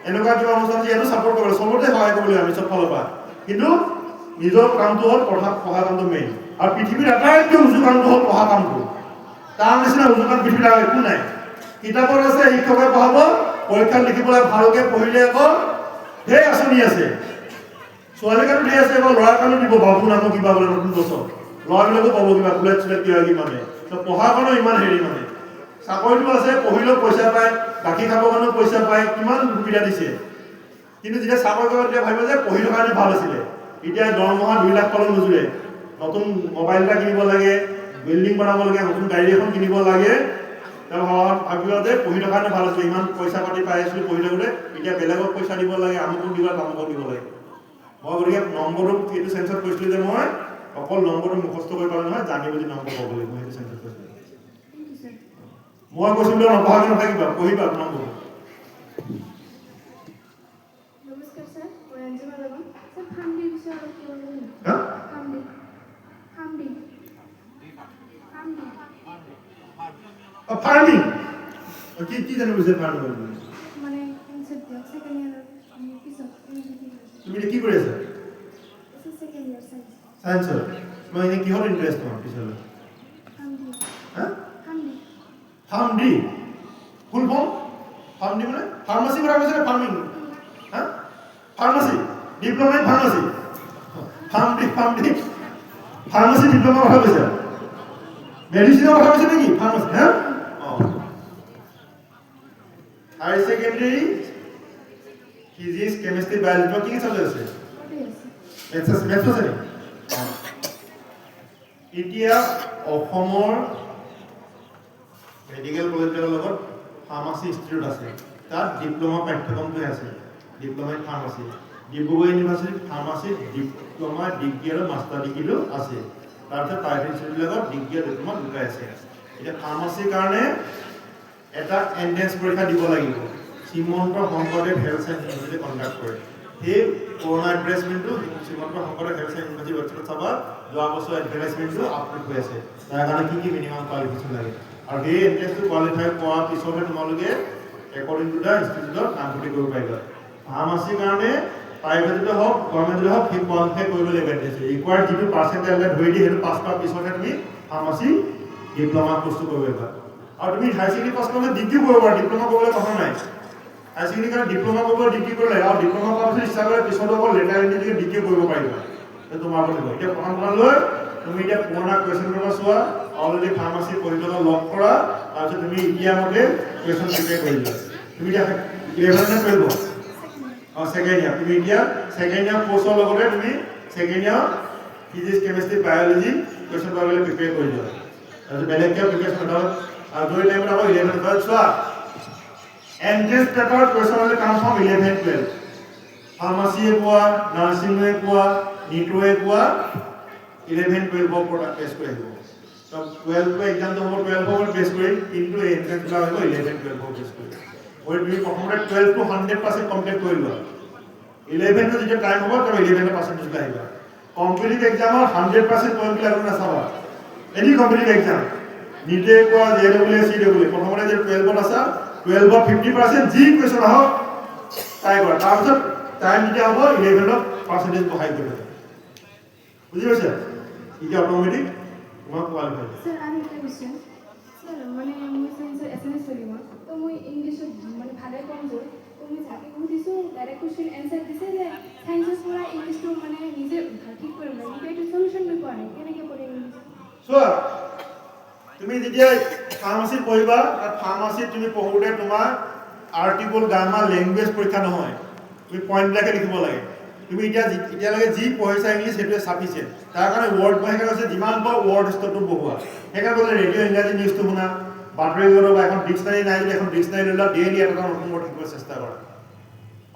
এনেকুৱা কিবা অনুষ্ঠান আছে ইয়াতো ছাপোৰ্ট কৰিব লাগিব চবতে সহায় কৰিব লাগিব আমি চব ফালৰ পৰা কিন্তু নিজৰ কামটো হ'ল পঢ়া কামটো মেইন আৰু পৃথিৱীৰ আটাইতকৈ উজু কামটো হ'ল পঢ়া কামটো তাৰ নিচিনা উজু কাম পৃথিৱীত আৰু একো নাই কিতাপত আছে শিক্ষকে পঢ়াব পৰীক্ষাত লিখিবলৈ ভালকৈ পঢ়িলে আকৌ ঢেৰ আঁচনি আছে ছোৱালীৰ কাৰণেও ঢেৰ আছে আকৌ ল'ৰাৰ কাৰণেও দিব বাবু নামৰ কিবা বোলে নতুন বছৰ ল'ৰাবিলাকো পাব কিবা বুলেট চুলেট কিবা কিবি মানে পঢ়াৰ কাৰণেও ইমান হেৰি মানে চাকৰিটো আছে পঢ়িলেও পইচা পায় গাখীৰ খাবৰ কাৰণেও পইচা পায় কিমান সুবিধা দিছে কিন্তু যেতিয়া চাকৰি কৰিব তেতিয়া ভাবিব যে পঢ়ি থকাৰ কাৰণে ভাল আছিলে এতিয়া দৰমহা 2 লাখ পালেও নোজোৰে নতুন মোবাইল এটা কিনিব লাগে বিল্ডিং বনাব লাগে নতুন গাড়ী এখন কিনিব লাগে তেওঁ ভাবিব যে পঢ়ি থকাৰ কাৰণে ভাল আছিলে ইমান পইচা পাতি পাই আছিলোঁ পঢ়ি থাকোঁতে এতিয়া বেলেগক পইচা দিব লাগে আমুকক দিব তামুকক দিব লাগে মই গতিকে নম্বৰটো এইটো চেঞ্চত কৈছিলোঁ যে মই অকল নম্বৰটো মুখস্থ কৰি পালে নহয় জানি বুজি নম্বৰ পাব লাগিব মই সেইটো চেঞ্চত কৈছিলোঁ মই কৈছিলোঁ নপঢ়াকৈ নাথাকিবা পঢ়িবা নম্বৰ নমস্কাৰ স্যাৰ মই অঞ্জনা বেগম স্যার ফান্ডি বিষয়ে অলপ কি বলবেন হ্যাঁ ফান্ডি ফান্ডি ফান্ডি ফার্মিং কি জানো বুঝে ফার্মিং মানে কনসেপ্ট দিয়ক সেকেন্ড ইয়ার পিছত তুমি এটা কি কৰি আছা সেকেন্ড ইয়াৰ সায়েন্স সায়েন্সৰ মই এনে কিহত ইণ্টাৰেষ্ট তোমাৰ পিছলৈ ফান্ডি হা ফান্ডি ফাৰ্মডি ফুল ফৰ্ম ফাৰ্মডি মানে ফাৰ্মাচী কৰা কৈছে ফাৰ্মিং হা pharmacy diploma in pharmacy PharmD pharmacy diploma কথা কৈছে মেডিচিনৰ কথা কৈছে নেকি ফাৰ্মাচী হা higher secondary physics chemistry biology কি চাবজেক্ট আছে মেথছ আছে নেকি এতিয়া অসমৰ মেডিকেল কলেজবিলাকৰ লগত ফাৰ্মাচী ইনষ্টিটিউট আছে তাত ডিপ্ল'মা পাঠ্যক্ৰমটোৱে আছে ডিপ্ল'মা ইন ফাৰ্মাচী ডিব্ৰুগড় ইউনিভাৰ্চিটিত ফাৰ্মাচীত ডিপ্ল'মা ডিগ্ৰী আৰু মাষ্টাৰ ডিগ্ৰীটো আছে তাৰপিছত প্ৰাইভেট ইনষ্টিটিউটবিলাকত ডিগ্ৰী আৰু ডিপ্ল'মা দুটাই আছে এতিয়া ফাৰ্মাচীৰ কাৰণে এটা এণ্ট্ৰেঞ্চ পৰীক্ষা দিব লাগিব Srimanta Sankardev health science university conduct কৰে সেই পুৰণা এডভাৰটাইজমেণ্টটো Srimanta Sankardev health science university ৱেবছাইটত চাবা যোৱা বছৰ এডভাৰটাইজমেণ্টটো আপলোড হৈ আছে তাৰ কাৰণে কি মিনিমাম কোৱালিফিকেশ্যন লাগে আৰু সেই এণ্ট্ৰেঞ্চটো কোৱালিফাই কৰাৰ পিছতহে তোমালোকে একৰ্ডিং টু দ্য ইনষ্টিটিউটত নামভৰ্তি কৰিব পাৰিবা ফাৰ্মাচীৰ কাৰণে প্ৰাইভেটতে হওক গভৰ্ণমেণ্টতে হওক সেই কোৱালিফাই কৰিব লাগিব এণ্ট্ৰেঞ্চ ৰিকুৱাৰ্ড যিটো পাৰ্চেণ্টেজ ধৰি দিয়ে সেইটো পাছ কৰাৰ পিছতহে তুমি ফাৰ্মাচী ডিপ্ল'মা কোৰ্চটো কৰিব পাৰিবা আৰু তুমি হায়াৰ ছেকেণ্ডেৰী পাছ কৰিলে ডিগ্ৰীও কৰিব পাৰা ডিপ্ল'মা কৰিবলৈ কথা নাই হায়াৰ ছেকেণ্ডেৰী কাৰণে ডিপ্ল'মা কৰিব ডিগ্ৰী কৰিব লাগে আৰু ডিপ্ল'মা কৰাৰ পিছত ইচ্ছা কৰিলে পিছত অকল লেটাৰ এণ্ট্ৰি ডিগ্ৰী কৰিব পাৰিবা তোমাৰ ওপৰত নিৰ্ভৰ এতিয়া প্ৰথম কথালৈ তুমি এতিয়া পুৰণা কুৱেশ্যন পেপাৰ চোৱা অলৰেডি ফাৰ্মাচী পঢ়ি থকা লগ কৰা তাৰপিছত তুমি এতিয়া মতে কুৱেশ্যন প্ৰিপেয়াৰ কৰি লোৱা তুমি এতিয়া 11 নে 12 second year. তুমি এতিয়া second year course লগতে তুমি second year physics, chemistry, biology question পাবলৈ prepare কৰি যোৱা। আৰু বেলেগকে প্ৰিপাৰেচন কৰা আৰু দুই টাইমত আকৌ 11 12 চোৱা। Entrance paper question will come from 11 12. Pharmacy কোৱা, nursing কোৱা, NEET কোৱা 11 12 ওপৰত টেষ্ট কৰি আহিব। তো 12 এক্সাম তো হ'ব 12 ওপৰত টেষ্ট কৰি কিন্তু এন্ট্ৰেন্স লা হ'ব 11 12 ওপৰত টেষ্ট কৰি। ওই তুমি প্ৰথমতে 12 to 100% কমপ্লিট কৰি লোৱা। 11 টো যেতিয়া টাইম হ'ব তবে 11% জুলাই আহিবা। কম্পিটিটিভ এক্সামৰ 100% পয়েন্ট লাগু নাচাবা। এনি কম্পিটিটিভ এক্সাম নিটে কোৱা জেডব্লিউ সিডব্লিউ প্ৰথমতে যে 12 ত আছে 12 ৰ 50% যি কোৱেশ্চন আহক ট্ৰাই কৰা। তাৰপিছত টাইম যেতিয়া হ'ব 11 ত পাৰ্চেন্টেজ বঢ়াই দিব। বুজি পাইছা? এতিয়া অটোমেটিক তোমাক qualify. Sir, I have a question. Sir, মানে মই সায়েন্সৰ এছএমএছ কৰিম তো মই ইংলিছত মানে ভালে কম যে তুমি যাকে সুধিছো ডাইৰেক্ট কোৱেশ্চন এনসাৰ দিছে যে সায়েন্সৰ পৰা ইংলিছটো মানে নিজে ঠিক কৰিব লাগে কিন্তু এইটো সলিউশন মই পোৱা নাই কেনেকৈ কৰিম চোৱা তুমি যেতিয়া ফাৰ্মাসিত পঢ়িবা আৰু ফাৰ্মাসিত তুমি পঢ়োতে তোমাৰ আৰ্টিকল গ্ৰামাৰ ল্যাঙ্গুৱেজ পৰীক্ষা নহয় তুমি পইণ্টবিলাকে লিখিব লাগে তুমি এতিয়ালৈকে যি পঢ়িছা ইংলিছ সেইটোৱে সাফিচিয়েণ্ট তাৰ কাৰণে ৱৰ্ড পঢ়িলে কৈছে যিমান পাৰ ৱৰ্ড ষ্টকটো বহুৱা সেইকাৰণে বোলে ৰেডিঅ' ইংৰাজী নিউজটো শুনা বাতৰি কাকত বা এখন ডিক্সনাৰী নাই যদি এখন ডিক্সনাৰী লৈ লোৱা ডেইলি এটা নতুন ৱৰ্ড শিকিবলৈ চেষ্টা কৰা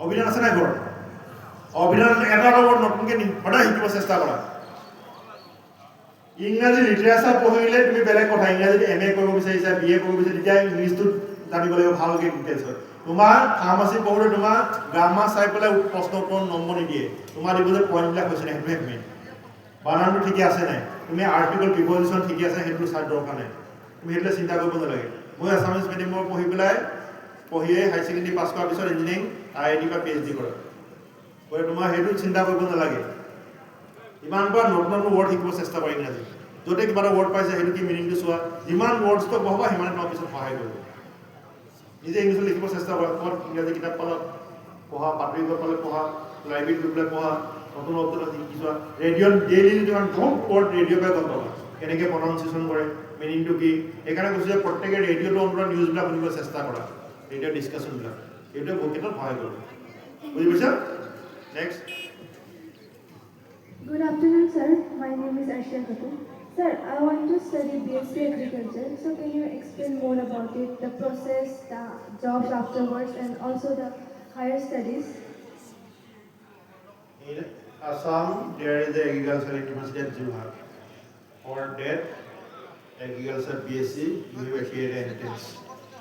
অভিধান আছে নাই ঘৰত অভিধান এটা ৱৰ্ড নতুনকৈ সদায় শিকিব চেষ্টা কৰা ইংৰাজী লিটাৰেচাৰ পঢ়িলে তুমি বেলেগ কথা ইংৰাজীত এমএ কৰিব বিচাৰিছা বিএ কৰিব বিচাৰিছা তেতিয়া ইংলিছটো জানিব লাগিব ভালকৈ ডিটেইলছ হয় তোমাৰ ফাৰ্মাসি পঢ়োতে তোমাৰ গ্ৰামাৰ চাই পেলাই প্ৰশ্ন উত্তৰ নম্বৰ নিদিয়ে তোমাৰ দিব যে পইণ্টবিলাক হৈছে নাই সেইটোহে মেইন বানানটো ঠিকে আছে নাই তুমি আৰ্টিকল প্ৰিপজিশ্যন ঠিকে আছে সেইটো চাই দৰকাৰ নাই তুমি সেইটোলৈ চিন্তা কৰিব নালাগে মই আছামিজ মিডিয়ামৰ পঢ়িয়ে হাই ছেকেণ্ডেৰী পাছ কৰাৰ পিছত ইঞ্জিনিয়াৰিং IIT বা PhD কৰা গতিকে তোমাৰ সেইটো চিন্তা কৰিব নালাগে ইমান বাৰ নতুন নতুন ৱৰ্ড শিকিব চেষ্টা কৰা ইংৰাজী য'তে কিবা এটা ৱৰ্ড পাইছে সেইটো কি মিনিংটো চোৱা যিমান ৱৰ্ডছটো পঢ়বা সিমানে তোমাৰ পিছত সহায় কৰিব নিজে ইংলিছত লিখিব চেষ্টা কৰা ক'ত ইংৰাজী কিতাপ পালা পঢ়া বাতৰি কাকত পালে পঢ়া লাইব্ৰেৰীত গৈ পেলাই পঢ়া নতুন শব্দ শিকি যোৱা ৰেডিঅ'ত ডেইলি যিমান বহুত ৱৰ্ড ৰেডিঅ'ৰ পৰা গম পাবা কেনেকৈ প্ৰনাউন্সিয়েশ্যন কৰে মিনিংটো কি সেইকাৰণে কৈছোঁ যে প্ৰত্যেকে ৰেডিঅ'টো অন্তত নিউজবিলাক শুনিব চেষ্টা কৰা ৰেডিঅ' ডিছকাশ্যনবিলাক এইটোৱে বহুত ক্ষেত্ৰত সহায় কৰিব বুজি পাইছা next Good afternoon, sir. My name is Arshiya Kapoor. Sir, I want to study BSc Agriculture. So can you explain more about it, the process, the jobs afterwards, and also the higher studies? In Assam, there is the Agricultural University at Jorhat. For that, Agriculture BSc, you have actually an entrance.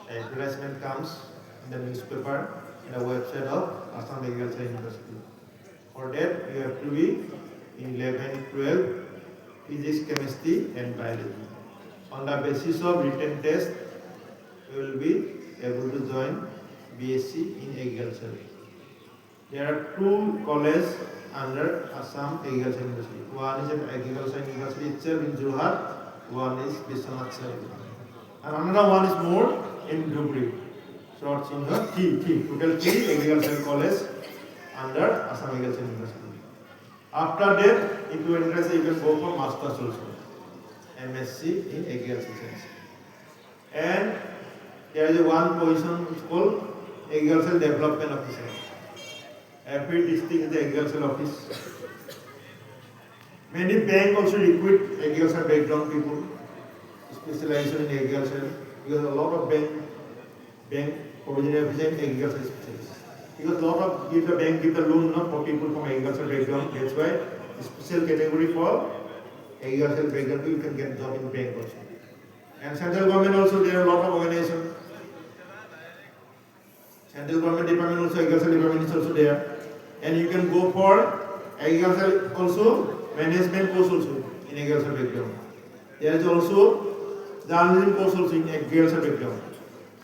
The advertisement comes in the newspaper, in the website of Assam Agricultural University. For that, you have to be in 11, 12, physics, chemistry, and biology. On the basis of written test, you will be able to join BSc in agriculture. There are two colleges under Assam Agriculture University. One is at Agriculture University itself in Jorhat, one is Biswanath Chariali. And another one is more in Dhubri. Short Singha, total three agriculture colleges under Assam Agriculture University. After that, if you are interested, you can go for masters also, MSc in agriculture science. And there is one position which is called agricultural development officer. Every district is the agricultural office. Many banks also recruit agricultural background people, specialization in agriculture, because a lot of bank provisionary officer in agriculture specialists. Because a lot of bank give the loan for people from agricultural background. That's why a special category for agricultural background you can get job in bank also. And central government also there are a lot of organizations. Central government department also agricultural department is also there. And you can go for agricultural also management course also in agricultural background. There is also journalism course also in agricultural background.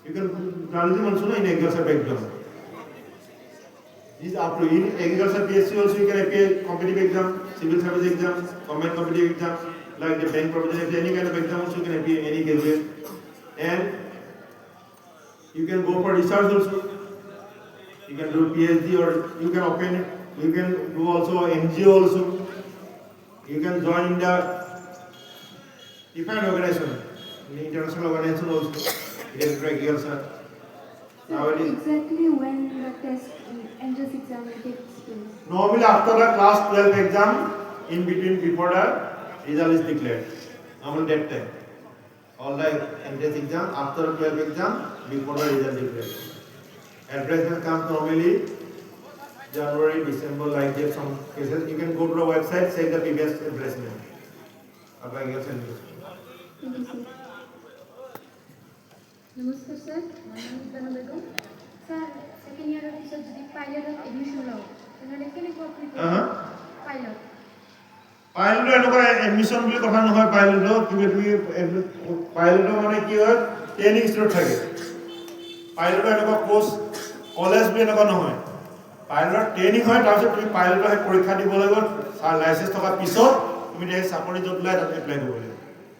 You can journalism also in agricultural background. This up to in agriculture BSc also you can appear competitive exam, civil service exam, government competitive exam, like the bank provisionary, any kind of exam also you can appear any graduate. And you can go for research also. You can do PhD or you can open, you can do also NGO also. You can join in the different organization, in the international organization also, related to agriculture. Nowadays, Exactly when the test entrance exam takes place. normally after the class 12 exam, in between before the result is declared. Normally that time. All the entrance exam, after 12 exam, before the result declared. Advertisement comes normally January, December, like that some cases. You can go to the website, check the previous advertisement. Thank you, sir. নমস্কার sir, আমার নাম ইতানা Begum. Sir, second ইয়ারের পিছত যদি পাইলটত admission লওঁ তেনেহ'লে কেনেকুৱা pilot পাইলটৰ এনেকুৱা এডমিশ্যন বুলি কথা নহয়। পাইলটৰ কিবা কিবি পাইলটৰ মানে কি হয়, ট্ৰেইনিং ইনষ্টিটিউট থাকে। পাইলটৰ এনেকুৱা কোৰ্চ কলেজ বুলি এনেকুৱা নহয়। পাইলটৰ ট্ৰেইনিং হয়, তাৰপিছত তুমি পাইলটৰ সেই পৰীক্ষা দিব লাগিব। লাইচেঞ্চ থকাৰ পিছত তুমি সেই চাকৰি য'ত ওলাই তাত এপ্লাই কৰিব লাগিব।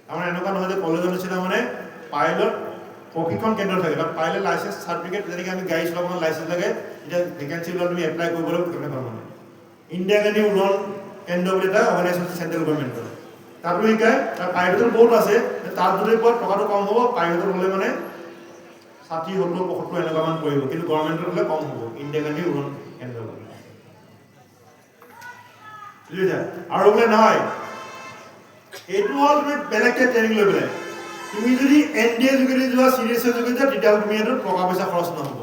তাৰমানে এনেকুৱা নহয় যে কলেজৰ নিচিনা মানে পাইলট প্ৰশিক্ষণ কেন্দ্ৰ থাকে। তাত পাইলট লাইচেঞ্চ চাৰ্টিফিকেট, যেনেকৈ আমি গাড়ী চলাব লাইচেঞ্চ লাগে, এতিয়া ভেকেঞ্চি ওলালে তুমি এপ্লাই কৰিব লাগিব কেনেকুৱা মানে। ইণ্ডিয়া গাড়ী উৰণ কেন্দ্ৰ বুলি এটা অৰ্গেনাইজেশ্যন আছে চেণ্ট্ৰেল গভৰ্ণমেণ্টৰ, তাতো শিকায়। তাৰ প্ৰাইভেটৰ বহুত আছে, তাত যদি পোৱা টকাটো কম হ'ব। প্ৰাইভেটত হ'লে মানে 60, 70, 75 এনেকুৱা মান পৰিব, কিন্তু গভৰ্ণমেণ্টত হ'লে কম হ'ব। ইণ্ডিয়া গাড়ী উৰণ কেন্দ্ৰ বুজিছা। আৰু বোলে নহয়, এইটো হ'ল তুমি বেলেগকৈ ট্ৰেইনিং লৈ পেলাই। তুমি যদি NDA যোগেদি যোৱা, CDSৰ যোগেদি যোৱা, তেতিয়াহ'লে তুমি এইটো টকা পইচা খৰচ নহ'ব।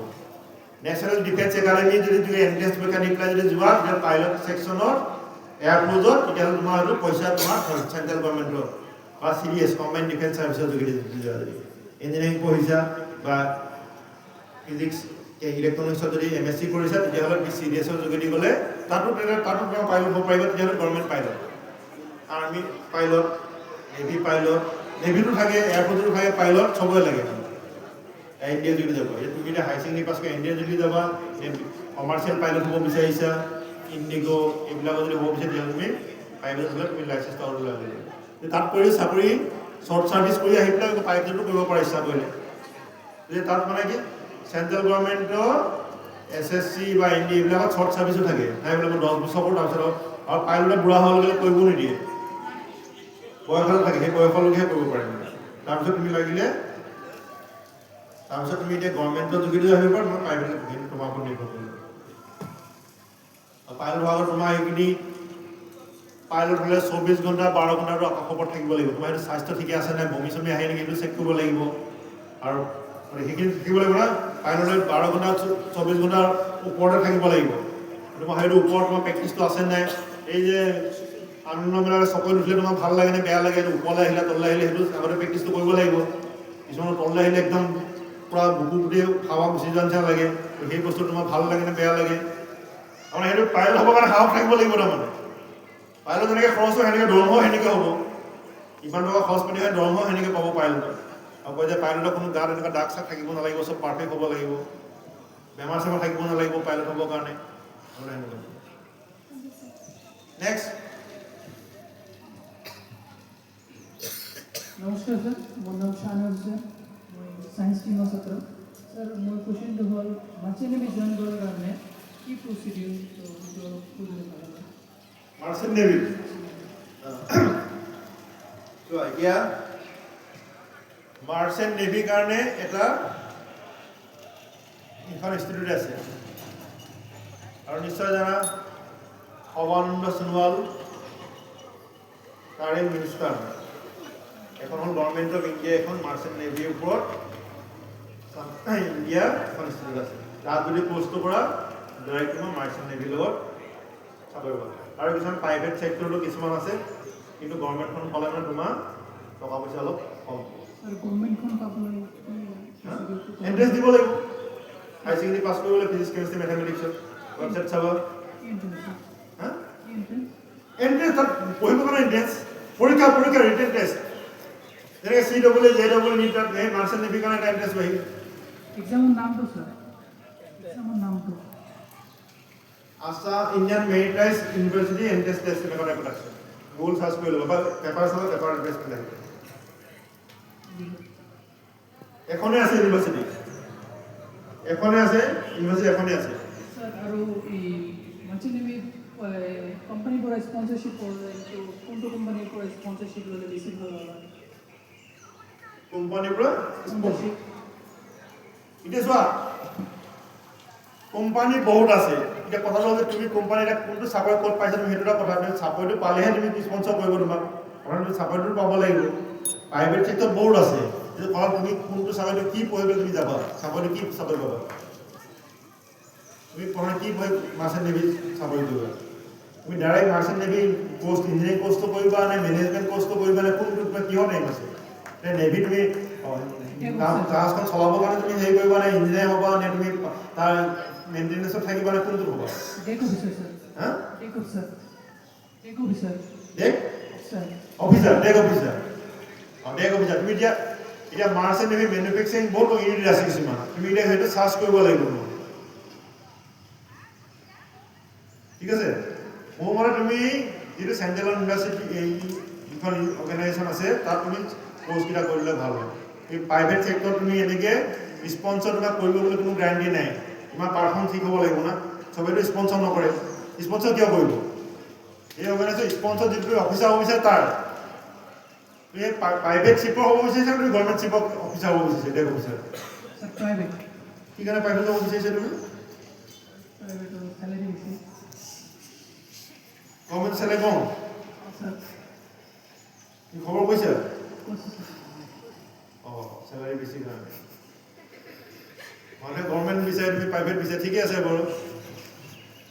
নেশ্যনেল ডিফেন্স একাডেমি যদি তুমি এণ্ট্ৰেঞ্চ পৰীক্ষা দি পেলাই যদি যোৱা, তেতিয়া পাইলট ছেকশ্যনত এয়াৰফ'ৰ্চত, তেতিয়াহ'লে তোমাৰ এইটো পইচা তোমাৰ চেণ্ট্ৰেল গভৰ্ণমেণ্টৰ বা CDS কম্বাইণ্ড ডিফেন্স চাৰ্ভিচৰ যোগেদি যোৱা। যদি ইঞ্জিনিয়াৰিং পঢ়িছা বা ফিজিক্স ইলেক্ট্ৰনিক্সত যদি MSc কৰিছা, তেতিয়াহ'লে CDSৰ যোগেদি গ'লে তাতো তোমাৰ পাইলট হ'ব পাৰিবা। তেতিয়াহ'লে government pilot, army pilot, navy pilot, নেভিটো থাকে, এয়াৰফ'ৰ্চতো থাকে পাইলট, চবৰে লাগে। NDA যদি যাব, তুমি এতিয়া হাই ছেকেণ্ডেৰী পাছ কৰি NDA যদি যাবা, কমাৰ্চিয়েল পাইলট হ'ব বিচাৰিছা, ইণ্ডিগো এইবিলাকত যদি হ'ব বিচাৰিছা, তেতিয়াহ'লে তুমি পাইলট হ'লে তুমি লাইচেঞ্চ এটা ওলাই ল'ব। তাত কৰি চাকৰি শ্বৰ্ট চাৰ্ভিচ কৰি আহি পেলাই পাইলটতো কৰিব পাৰা ইচ্ছা কৰিলে। তাত মানে কি চেণ্ট্ৰেল গভৰ্ণমেণ্টৰ SSC বা NDA এইবিলাকত শ্বৰ্ট চাৰ্ভিচো থাকে। এইবিলাকত 10 বছৰ কৰোঁ, তাৰপিছত আৰু পাইলটে বুঢ়া হোৱাৰ লগে লগে কৰিব নিদিয়ে, বয়সলৈ থাকে, সেই বয়সলৈকেহে কৰিব পাৰে। তাৰপিছত তুমি লাগিলে, তাৰপিছত তুমি এতিয়া গভৰ্ণমেণ্টৰ যোগেদি আহিব পাৰা, তোমাৰ প্ৰাইভেটত তোমাৰ ওপৰত নিৰ্ভৰ কৰিব। পাইলট হোৱাৰ আগত তোমাৰ এইখিনি পাইলট হ'লে 24 ঘণ্টা 12 ঘণ্টাটো আকাশৰ থাকিব লাগিব। তোমাৰ সেইটো স্বাস্থ্য ঠিকে আছে নাই, বমি চমি আহে নেকি, সেইটো চেক কৰিব লাগিব। আৰু সেইখিনি থাকিব লাগিব না। পাইলটে 12 ঘণ্টা 24 ঘণ্টাৰ ওপৰতে থাকিব লাগিব। তোমাৰ সেইটো ওপৰত তোমাৰ প্ৰেক্টিচটো আছে নাই। এই যে আনন্দবিলাকে চকৰিত উঠিলে তোমাৰ ভাল লাগে নে বেয়া লাগে, ওপৰলৈ আহিলে তললৈ আহিলে, সেইটো আগতে প্ৰেক্টিচটো কৰিব লাগিব। কিছুমানৰ তললৈ আহিলে একদম পূৰা বুকু গোটেই হাৱা গুচি যোৱা নিচিনা লাগে, সেই বস্তু তোমাৰ ভাল লাগে নে বেয়া লাগে। তাৰমানে সেইটো পাইলট হ'বৰ কাৰণে সাহস থাকিব লাগিব। তাৰমানে পাইলট যেনেকৈ খৰচ হয় সেনেকৈ দৰমহাও সেনেকৈ হ'ব। ইমান টকা খৰচ পাতি হয়, দৰমহাও সেনেকৈ পাব পাইলটৰ। আৰু কয় যে পাইলটৰ কোনো গাত এনেকুৱা দাগ চাগ থাকিব নালাগিব, চব পাৰফেক্ট হ'ব লাগিব, বেমাৰ চেমাৰ থাকিব নালাগিব পাইলট হ'বৰ কাৰণে। নেক্সট। নমস্কাৰ স্যাৰ, মোৰ নাম শাহনাজ হুছেইন, মই সায়েন্স টিমৰ ছাত্ৰ। স্যাৰ, মোৰ কুৱেশ্যনটো হ'ল মাৰ্চেণ্ট নেভি জইন কৰাৰ কাৰণে কি প্ৰচিডিউৰ, মাৰ্চেণ্ট নেভি এতিয়া মাৰ্চেণ্ট নেভিৰ কাৰণে এটা এখন ইনষ্টিটিউট আছে, আৰু নিশ্চয় জানা সৰ্বানন্দ সোণোৱাল তাৰে মিনিষ্টাৰ। এখন হ'ল গভৰ্ণমেণ্ট অফ ইণ্ডিয়া, এখন মাৰ্চেণ্ট নেভিৰ ওপৰত ইণ্ডিয়াৰ এখন ইনষ্টিটিউট আছে। তাত যদি পষ্টটো কৰা ডাইৰেক্ট তোমাৰ মাৰ্চেণ্ট নেভিৰ লগত চাকৰি পাবা। আৰু কিছুমান প্ৰাইভেট ছেক্টৰতো কিছুমান আছে, কিন্তু গভৰ্ণমেণ্টখন পালে মানে তোমাৰ টকা পইচা অলপ কম। এণ্ট্ৰেঞ্চ দিব লাগিব। হাই ছেকেণ্ডেৰী পাছ কৰিবলৈ ফিজিক্স কেমেষ্ট্ৰি মেথামেটিক্সত ৱেবছাইট চাবা। এণ্ট্ৰেঞ্চ তাত পঢ়িবৰ কাৰণে এণ্ট্ৰেঞ্চ পৰীক্ষা ৰিটেন টেষ্ট, যেনেকৈ CEE, JEE নীট, তাত সেই মাৰ্চেণ্ট নেভিৰ কাৰণে এটা এণ্ট্ৰেঞ্চ বাঢ়িব। এক্সামৰ নামটো স্যাৰ, এক্সামৰ নামটো Assam Indian maritime university entrance test এনেকুৱা টাইপত আছে। গুগল চাৰ্চ কৰি ল'ব বা পেপাৰ চাব, পেপাৰ টেষ্ট আহিব। এখনে আছে ইউনিভাৰ্চিটি, এখনে আছে ইউনিভাৰ্চিটি, এখনে আছে। স্যাৰ। আৰু এই মাৰ্চেণ্ট নেভি কোম্পানীৰ পৰা স্পন্সৰশ্বিপ কৰে, তো কোনটো কোম্পানীৰ পৰা স্পন্সৰশ্বিপ ল'লে বেছি ভাল হয়? কোম্পানীৰ পৰা স্পন্সৰশ্বিপ এতিয়া চোৱা কোম্পানী বহুত আছে এতিয়া কথাটো হ'ল যে তুমি কোম্পানী এটা কোনটো চাকৰি ক'ত পাইছা তুমি সেইটো এটা কথা তুমি চাকৰিটো পালেহে তুমি স্পন্সৰ কৰিব তোমাক কাৰণ তুমি চাকৰিটো পাব লাগিব প্ৰাইভেট চেক্টৰত বহুত আছে কিন্তু কাৰণ তুমি কোনটো চাকৰিটো কি পঢ়িবলৈ তুমি যাবা চাকৰি কি চাকৰি পাবা তুমি পঢ়া কি পঢ়ি মাৰ্চেণ্ট নেভি চাকৰি কৰিবা তুমি direct merchant navy course engineering কোৰ্চটো কৰিবা নে মেনেজমেণ্ট কোৰ্চটো কৰিবা নে কোনটো তোমাৰ কিহৰ নেম আছে নে নেভি তুমি জাহাজখন চলাবৰ কাৰণে তুমি হেৰি কৰিবা নে ইঞ্জিনিয়াৰ হ'বা নে তুমি তাৰ মেইনটেনেন্সত থাকিবা নে কোনটো হ'বা ডেক অফিচাৰ স্যাৰ হা deck officer deck officer deck sir officer deck officer তুমি এতিয়া মাৰ্চেণ্ট নেভি মেনুফেকচাৰিং বহুত ইউনিট আছে কিছুমান তুমি এতিয়া সেইটো চাৰ্চ কৰিব লাগিব ঠিক আছে মোৰ মতে তুমি যিটো চেণ্ট্ৰেল ইউনিভাৰ্চিটি এই যিখন অৰ্গেনাইজেশ্যন আছে তাত তুমি কোৰ্চকেইটা কৰিলে ভাল হয় এই প্ৰাইভেট চেক্টৰত তুমি এনেকৈ স্পন্সৰ তোমাক কৰিব বুলি কোনো গ্যাৰাণ্টি নাই তোমাৰ পাৰফৰ্ম ঠিক হ'ব লাগিব না চবেইতো স্পন্সৰ নকৰে স্পন্সৰ কিয় কৰিব এই অৰ্গেনাইজেশ্যন স্পন্সৰ যিটো অফিচাৰ হ'ব বিচাৰে তাৰ তুমি প্ৰাইভেট চিপৰ হ'ব বিচাৰিছা তুমি গভৰ্ণমেণ্ট চিপৰ অফিচাৰ হ'ব বিচাৰিছা ডেক অফিচাৰ স্যাৰ প্ৰাইভেট কি কাৰণে প্ৰাইভেট হ'ব বিচাৰিছা তুমি প্ৰাইভেট স্যালাৰি বেশি গভৰ্ণমেণ্ট চেলেৰি কম স্যাৰ তুমি খবৰ কৈছা কোৰ্স অঁ চেলাৰি বেছি কাৰণে মানে গভৰ্ণমেণ্ট বিচাৰে তুমি প্ৰাইভেট বিচাৰে ঠিকে আছে বাৰু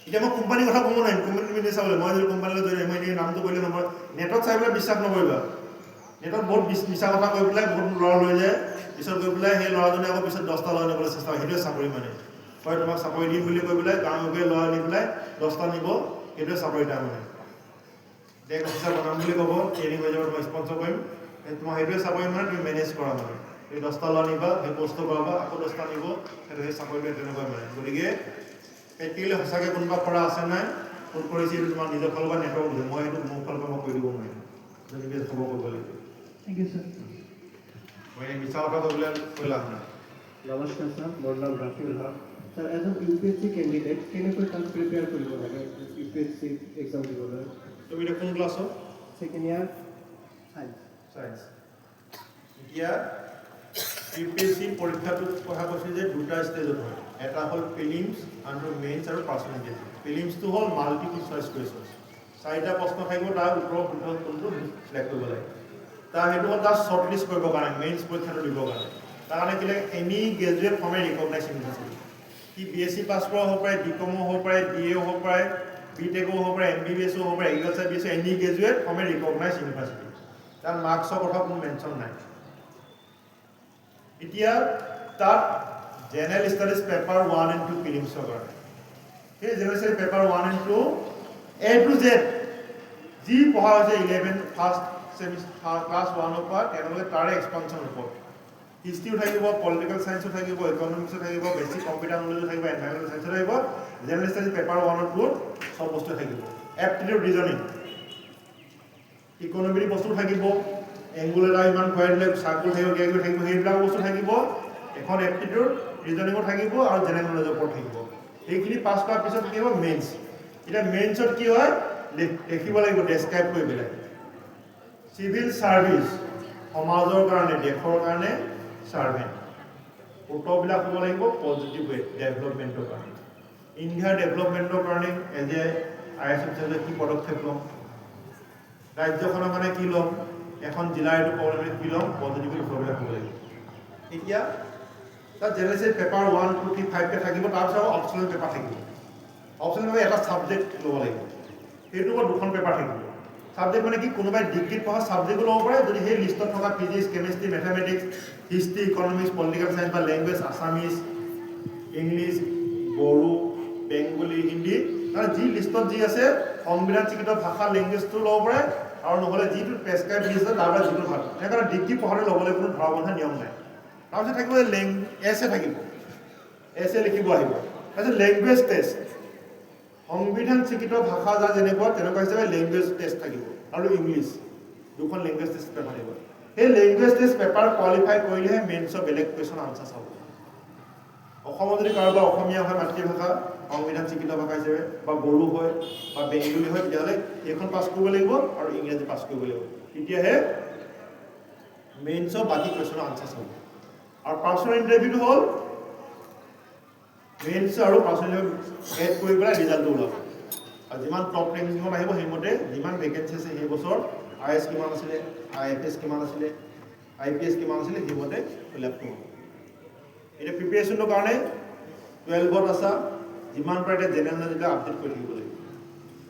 এতিয়া মই কোম্পানীৰ কথা ক'ব নোৱাৰিম কোম্পানী তুমি নিজে চাবলৈ মই যদি কোম্পানীলৈ জড়িত মই এনেই নামটো কৰিলে নম্বৰ নেটত চাই পেলাই বিশ্বাস নকৰিবা নেটত বহুত মিছা কথা কৈ পেলাই বহুত ল'ৰা লৈ যায় পিছত গৈ পেলাই সেই ল'ৰাজনে আকৌ পিছত 10টা ল'ৰা নিবলৈ চেষ্টা কৰে সেইটোৱে চাকৰি মানে হয় তোমাক চাকৰি দিম বুলি কৈ পেলাই গাঁৱে ল'ৰা নি পেলাই 10টা নিব সেইটোৱে চাকৰি তাৰ মানে ডেক অফিচাৰ বনাম বুলি ক'ব ট্ৰেইনিং হৈ যাব তোমাক স্পন্সৰ কৰিম তোমাৰ সেইটোৱে চাকৰি মানে তুমি মেনেজ কৰা মানে তুমি 10টা ল'ৰা নিবা সেই পষ্টটো কৰাবা আকৌ 10টা নিব সেইটো সেই চাকৰিটোৱে তেনেকুৱা মানে গতিকে প্ৰেক্টিকেলি সঁচাকৈ কোনোবা কৰা আছে নাই ক'ত কৰিছে এইটো তোমাৰ নিজৰ ফালৰ পৰা নেটৱৰ্ক দিছে মই সেইটো মোৰ ফালৰ পৰা মই কৰি দিব নোৱাৰিম নিজে খবৰ কৰিব লাগিব থ্যাংক ইউ স্যাৰ মই এই মিছা কথা ক'বলৈ কৈ লাভ নাই নমস্কাৰ ছাৰ মোৰ নাম ৰাফিউল হক ছাৰ এজন UPSC কেণ্ডিডেট কেনেকৈ তাক প্ৰিপেয়াৰ কৰিব লাগে UPSC এক্সাম দিবলৈ তুমি এতিয়া কোন ক্লাছত ছেকেণ্ড ইয়াৰ চায়েন্স চায়েন্স এতিয়া UPSC পৰীক্ষাটোত কথা কৈছে যে দুটা ষ্টেজত হয় এটা হ'ল প্ৰিলিমছ আৰু মেইনছ আৰু পাৰ্চেণ্টেজ প্ৰিলিমছটো হ'ল মাল্টিপল চইচ কুৱেশ্যন 4টা প্ৰশ্ন থাকিব তাৰ উত্তৰ শুদ্ধ কোনটো চিলেক্ট কৰিব লাগে তাৰ সেইটো হ'ল তাৰ শ্বৰ্ট লিষ্ট কৰিবৰ কাৰণে মেইনছ পৰীক্ষাটো দিবৰ কাৰণে তাৰ কাৰণে কি লাগে any graduate from a recognise university সি BSc পাছ কৰা হ'ব পাৰে BCom হ'ব পাৰে BA হ'ব পাৰে BTech হ'ব পাৰে MBBS হ'ব পাৰে agriculture BSc any graduate from a recognise university তাৰ মাৰ্কছৰ কথা কোনো মেনশ্যন নাই এতিয়া তাত জেনেৰেল ষ্টাডিজ পেপাৰ 1 and 2 প্ৰিলিমছৰ কাৰণে সেই general studies paper 1 and 2 A to Z যি পঢ়া হৈছে 11 ফাৰ্ষ্ট সেমিষ্টাৰ ক্লাছ 1 পৰা 10 লৈ তাৰে এক্সপানশ্যন ৰিপৰ্ট হিষ্ট্ৰীও থাকিব পলিটিকেল সায়েন্সও থাকিব ইকনমিক্সও থাকিব বেসিক কম্পিউটাৰ নলেজও থাকিব এনভাইৰনমেণ্টেল সায়েন্সও থাকিব জেনেৰেল ষ্টাডিজ পেপাৰ 1 আৰু 2 সব বস্তু থাকিব এপ্টিটিউড ৰিজনিং ইকনমিক বস্তু থাকিব এংগুলাৰ ইমান কোৱাড্ৰিলেট সাৰ্কুল থাকিব কিবা থাকিব সেইবিলাক বস্তু থাকিব এখন এপ্টিটিউড ৰিজনিংও থাকিব আৰু জেনেৰেল নলেজৰ ওপৰত থাকিব এইখিনি পাছ কৰাৰ পিছত কি হ'ব মেইনছ এতিয়া মেইনছত কি হয় লিখিব লাগিব ডেছক্ৰাইব কৰি পেলাই সিভিল সাৰ্ভিস সমাজৰ কাৰণে দেশৰ কাৰণে সাৰ্ভেন্ট উত্তৰবিলাক হ'ব লাগিব পজিটিভ ৱে ডেভেলপমেণ্টৰ কাৰণে ইণ্ডিয়াৰ ডেভেলপমেণ্টৰ কাৰণে এজ এ IAS অফিচাৰে কি পদক্ষেপ ল'ম ৰাজ্যখনৰ কাৰণে কি ল'ম এখন জিলাৰ এইটো প্ৰব্লেম কি ল'ম পজিটিভলি উত্তৰবিলাক হ'ব লাগিব এতিয়া তাত জেনেৰেল পেপাৰ 1 2 3 5 কে থাকিব তাৰপিছত অপচনেল পেপাৰ থাকিব অপচনেল পেপাৰ এটা ছাবজেক্ট ল'ব লাগিব সেইটো ওপৰত দুখন পেপাৰ থাকিব সাবজেক্ট মানে কি কোনোবাই ডিগ্ৰীত পঢ়া সাবজেক্টও ল'ব পাৰে যদি সেই লিষ্টত থকা physics chemistry mathematics history economics political science বা language Assamese English Bodo Bengali Hindi মানে যি লিষ্টত যি আছে সংবিধান স্বীকৃত ভাষা লেংগুৱেজটো ল'ব পাৰে আৰু নহ'লে যিটো প্ৰেছক্ৰাইব লিষ্ট আছে তাৰ পৰা যিটো ভাল সেইকাৰণে ডিগ্ৰী পঢ়াটো ল'বলৈ কোনো ধৰা নিয়ম নাই তাৰপিছত থাকিব এছে থাকিব এছে লিখিব আহিব তাৰপিছত লেংগুৱেজ টেষ্ট সংবিধান স্বীকৃত ভাষা যা যেনেকুৱা তেনেকুৱা হিচাপে লেংগুৱেজ টেষ্ট থাকিব আৰু ইংলিছ দুখন লেংগুৱেজ টেষ্ট পেপাৰ থাকিব সেই লেংগুৱেজ টেষ্ট পেপাৰ কোৱালিফাই কৰিলেহে মেইনছৰ বেলেগ কুৱেশ্যন আনচাৰ চাব অসমত যদি কাৰোবাৰ অসমীয়া হয় মাতৃভাষা সংবিধান স্বীকৃত ভাষা হিচাপে বা বড়ো হয় বা বেংগলী হয় তেতিয়াহ'লে এইখন পাছ কৰিব লাগিব আৰু ইংৰাজী পাছ কৰিব লাগিব তেতিয়াহে মেইনছৰ বাকী কুৱেশ্যনৰ আনচাৰ চাব আৰু পাৰ্চনেল ইণ্টাৰভিউটো হ'ল মেইনছ আৰু পাৰ্চেণ্টেজ এড কৰি পেলাই ৰিজাল্টটো ওলাব আৰু যিমান টপ ৰেংকিঙত আহিব সেইমতে যিমান ভেকেঞ্চি আছে সেই বছৰ IS কিমান আছিলে IFS কিমান আছিলে IPS কিমান আছিলে সেইমতে ফিলআপটো হ'ব এতিয়া প্ৰিপেৰেশ্যনৰ কাৰণে 12ত আছা যিমান পাৰে এতিয়া জেনেৰেল নলেজবিলাক আপডেট কৰি থাকিব লাগিব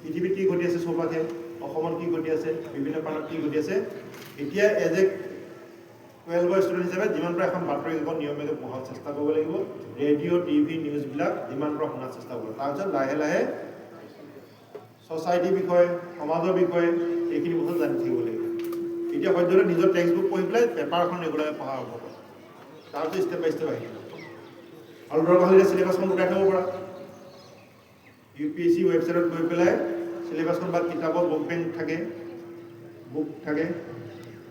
পৃথিৱীত কি ঘটি আছে চৌপাশে অসমত কি ঘটি আছে বিভিন্ন প্ৰান্তত কি ঘটি আছে এতিয়া এজ এ 12ৰ ষ্টুডেণ্ট হিচাপে যিমান পাৰে এখন বাতৰি কাকত নিয়মীয়াকৈ পঢ়াৰ চেষ্টা কৰিব লাগিব ৰেডিঅ' টিভি নিউজবিলাক যিমান পাৰে শুনাৰ চেষ্টা কৰিব তাৰপিছত লাহে লাহে ছ'চাইটিৰ বিষয়ে সমাজৰ বিষয়ে এইখিনি বস্তু জানি থাকিব লাগিব এতিয়া সদ্যহতে নিজৰ টেক্সট বুক পঢ়ি পেলাই পেপাৰখন ৰেগুলাৰকৈ পঢ়া আৰম্ভ কৰা তাৰপিছত ষ্টেপ বাই ষ্টেপ আহিব আৰু দৰকাৰ হ'লে চিলেবাছখন গোটাই থ'ব পৰা UPSC ৱেবছাইটত গৈ পেলাই চিলেবাছখন বা কিতাপৰ বুক বেংক থাকে বুক থাকে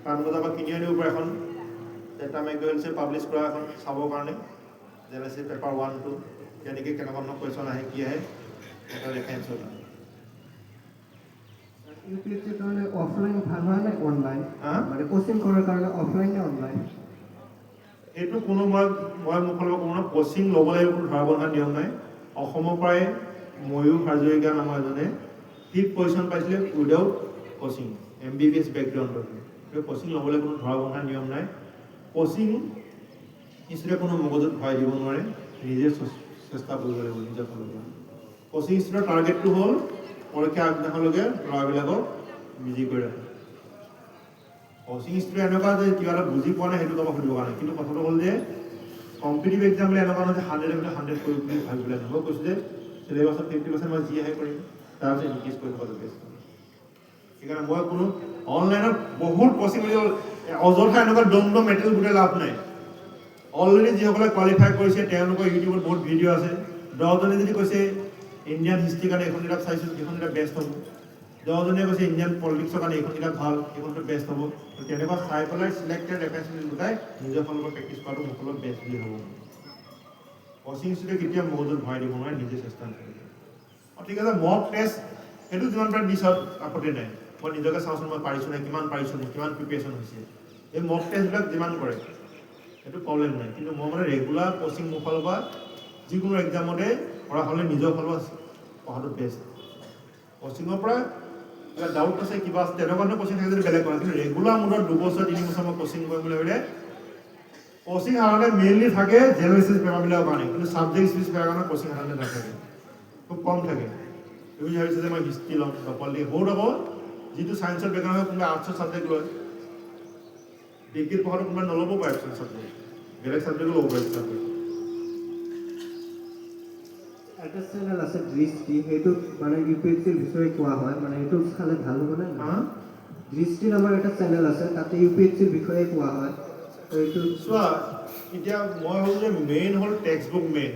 পাণবজাৰ পৰা কিনি আনিব পাৰে এখন ডেটা মেগুৱেলছে পাব্লিছ কৰা এখন চাবৰ কাৰণে যেনে পেপাৰ 1 2 কেনেকৈ কেনেকুৱা ধৰণৰ কুৱেশ্যন আহে কি আহে এটা ৰেফাৰেঞ্চ হয় ইউপিএসসিৰ কাৰণে অফলাইন ভাল হয় নে অনলাইন হা মানে কোচিং কৰাৰ কাৰণে অফলাইন নে অনলাইন এইটো কোনো মই মোৰ ফালৰ পৰা কোনো কোচিং ল'ব লাগিব কোনো ধৰা বন্ধা নিয়ম নাই অসমৰ পৰাই ময়ূৰ হাজৰিকা নামৰ এজনে 5th পজিশ্যন পাইছিলে উইদাউট কোচিং MBBS বেকগ্ৰাউণ্ডত এই কোচিং ল'বলৈ কোনো ধৰা বন্ধা নিয়ম নাই কোচিং ইনষ্টিটিউটে কোনো মগজুত ভৰাই দিব নোৱাৰে নিজে চেষ্টা কৰিব লাগিব নিজৰ ফালৰ পৰা কোচিং ইনষ্টিটিউটৰ টাৰ্গেটটো হ'ল পৰীক্ষা আগদিনাখনলৈকে ল'ৰাবিলাকক বিজি কৰি ৰাখে কোচিং ইনষ্টিটিউট এনেকুৱা যে কিবা এটা বুজি পোৱা নাই সেইটো কামত সুধিবৰ কাৰণে কিন্তু কথাটো হ'ল যে কম্পিটিটিভ এক্সাম বুলি এনেকুৱা নহয় যে 100 কৰিম বুলি ভাবি পেলাই মই কৈছোঁ যে চিলেবাছত 50% মই যি আহে কৰিম তাৰপিছত ইনক্ৰিজ কৰি থকাটো বেষ্ট সেইকাৰণে মই কোনো অনলাইনত বহুত কোচিং অযথা এনেকুৱা দণ্ড মেটেৰিয়েল গোটেই লাভ নাই অলৰেডি যিসকলে কোৱালিফাই কৰিছে তেওঁলোকৰ ইউটিউবত বহুত ভিডিঅ' আছে 10জনে যদি কৈছে ইণ্ডিয়ান হিষ্ট্ৰীৰ কাৰণে এইখন কিতাপ চাইছোঁ এইখন কিতাপ বেষ্ট হ'ব 10জনে কৈছে ইণ্ডিয়ান পলিটিক্সৰ কাৰণে এইখন কিতাপ ভাল এইখনটো বেষ্ট হ'ব তেনেকুৱা চাই পেলাই চিলেক্টেড ৰেফাৰেঞ্চ গোটাই নিজৰ ফালৰ পৰা প্ৰেক্টিছ কৰাটো মোৰ ফালত বেষ্ট বুলি হ'ব কোচিং ইনষ্টিটিউটে কেতিয়া মগজুত ভৰাই দিব নোৱাৰে নিজে চেষ্টা কৰিব ঠিক আছে মক টেষ্ট সেইটো যিমান পাৰে দিছত আপত্তি নাই মই নিজকে চাওঁচোন মই পাৰিছোঁ নাই কিমান পাৰিছোঁ মোৰ কিমান প্ৰিপেৰেশ্যন হৈছে এই মক টেষ্টবিলাক যিমান কৰে সেইটো প্ৰব্লেম নাই কিন্তু মই মানে ৰেগুলাৰ কোচিং মোৰ ফালৰ পৰা যিকোনো এক্সামতে পঢ়া হ'লে নিজৰ ফালৰ পৰা পঢ়াটো বেষ্ট কোচিঙৰ পৰা কিবা ডাউট আছে কিবা আছে তেনেকুৱা ধৰণৰ কোচিং থাকে যদি বেলেগ কৰা কিন্তু ৰেগুলাৰ মোৰত 2 বছৰ 3 বছৰ মই কোচিং কৰিম বুলি ভাবিলে কোচিং সাধাৰণতে মেইনলি থাকে জেনেৰেল ষ্টেজ পেপাৰবিলাকৰ কাৰণে কিন্তু ছাবজেক্ট স্পেচিফিক পেপাৰৰ কাৰণে কোচিং সাধাৰণতে নাথাকে খুব কম থাকে তুমি ভাবিছা যে মই হিষ্ট্ৰী ল'ম বা পলিটিক্স বহুত আকৌ যিটো ছায়েন্সৰ বেকগ্ৰাউণ্ড হয় কোনোবাই আৰ্টছৰ ছাবজেক্ট লয় ডিগ্ৰীত পঢ়াটো কোনোবাই নল'ব পাৰে ছাবজেক্ট বেলেগ ছাবজেক্টো ল'ব পাৰে ছাবজেক্ট এটা চেনেল আছে দৃষ্টি সেইটোত মানে ইউপিএসসিৰ বিষয়ে কোৱা হয় মানে এইটো চালে ভাল হ'ব নে দৃষ্টি নামৰ এটা চেনেল আছে তাতে ইউপিএসসিৰ বিষয়ে কোৱা হয় তো এইটো চোৱা এতিয়া মই ভাবোঁ যে মেইন হ'ল text book main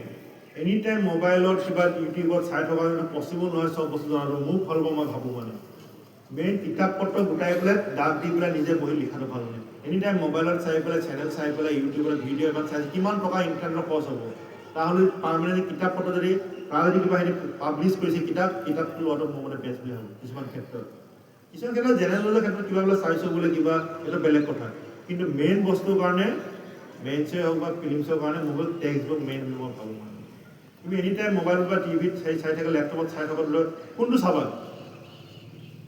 any time মোবাইলত কিবা ইউটিউবত চাই থকা পচিবল নহয় চব বস্তু জনাটো মোৰ ফালৰ পৰা মই ভাবোঁ মানে মেইন কিতাপ পত্ৰ গোটাই পেলাই ডাক দি পেলাই নিজে বহি লিখাটো ভাল নহয় এনি টাইম মোবাইলত চাই পেলাই চেনেল চাই পেলাই ইউটিউবত ভিডিঅ' এখন চাই কিমান টকা ইণ্টাৰনেটৰ খৰচ হ'ব তাহলে পাৰ্মানেণ্ট কিতাপ পত্ৰ যদি যদি কিবা হেৰি পাব্লিছ কৰিছে কিতাপটো লোৱাটো মোৰ মতে বেষ্ট বুলি ভাবোঁ কিছুমান ক্ষেত্ৰত জেনেৰেল নলেজৰ ক্ষেত্ৰত কিবা বোলে চাইছোঁ বোলে কিবা এইটো বেলেগ কথা কিন্তু মেইন বস্তুৰ কাৰণে মেথছে হওক বা ফিলিংছৰ কাৰণে মোৰ টেক্সট বুক মেইন বুলি মই ভাবোঁ মানে তুমি এনি টাইম মোবাইলত বা টিভিত চাই থাকে লেপটপত চাই থকা লৈ কোনটো চাবা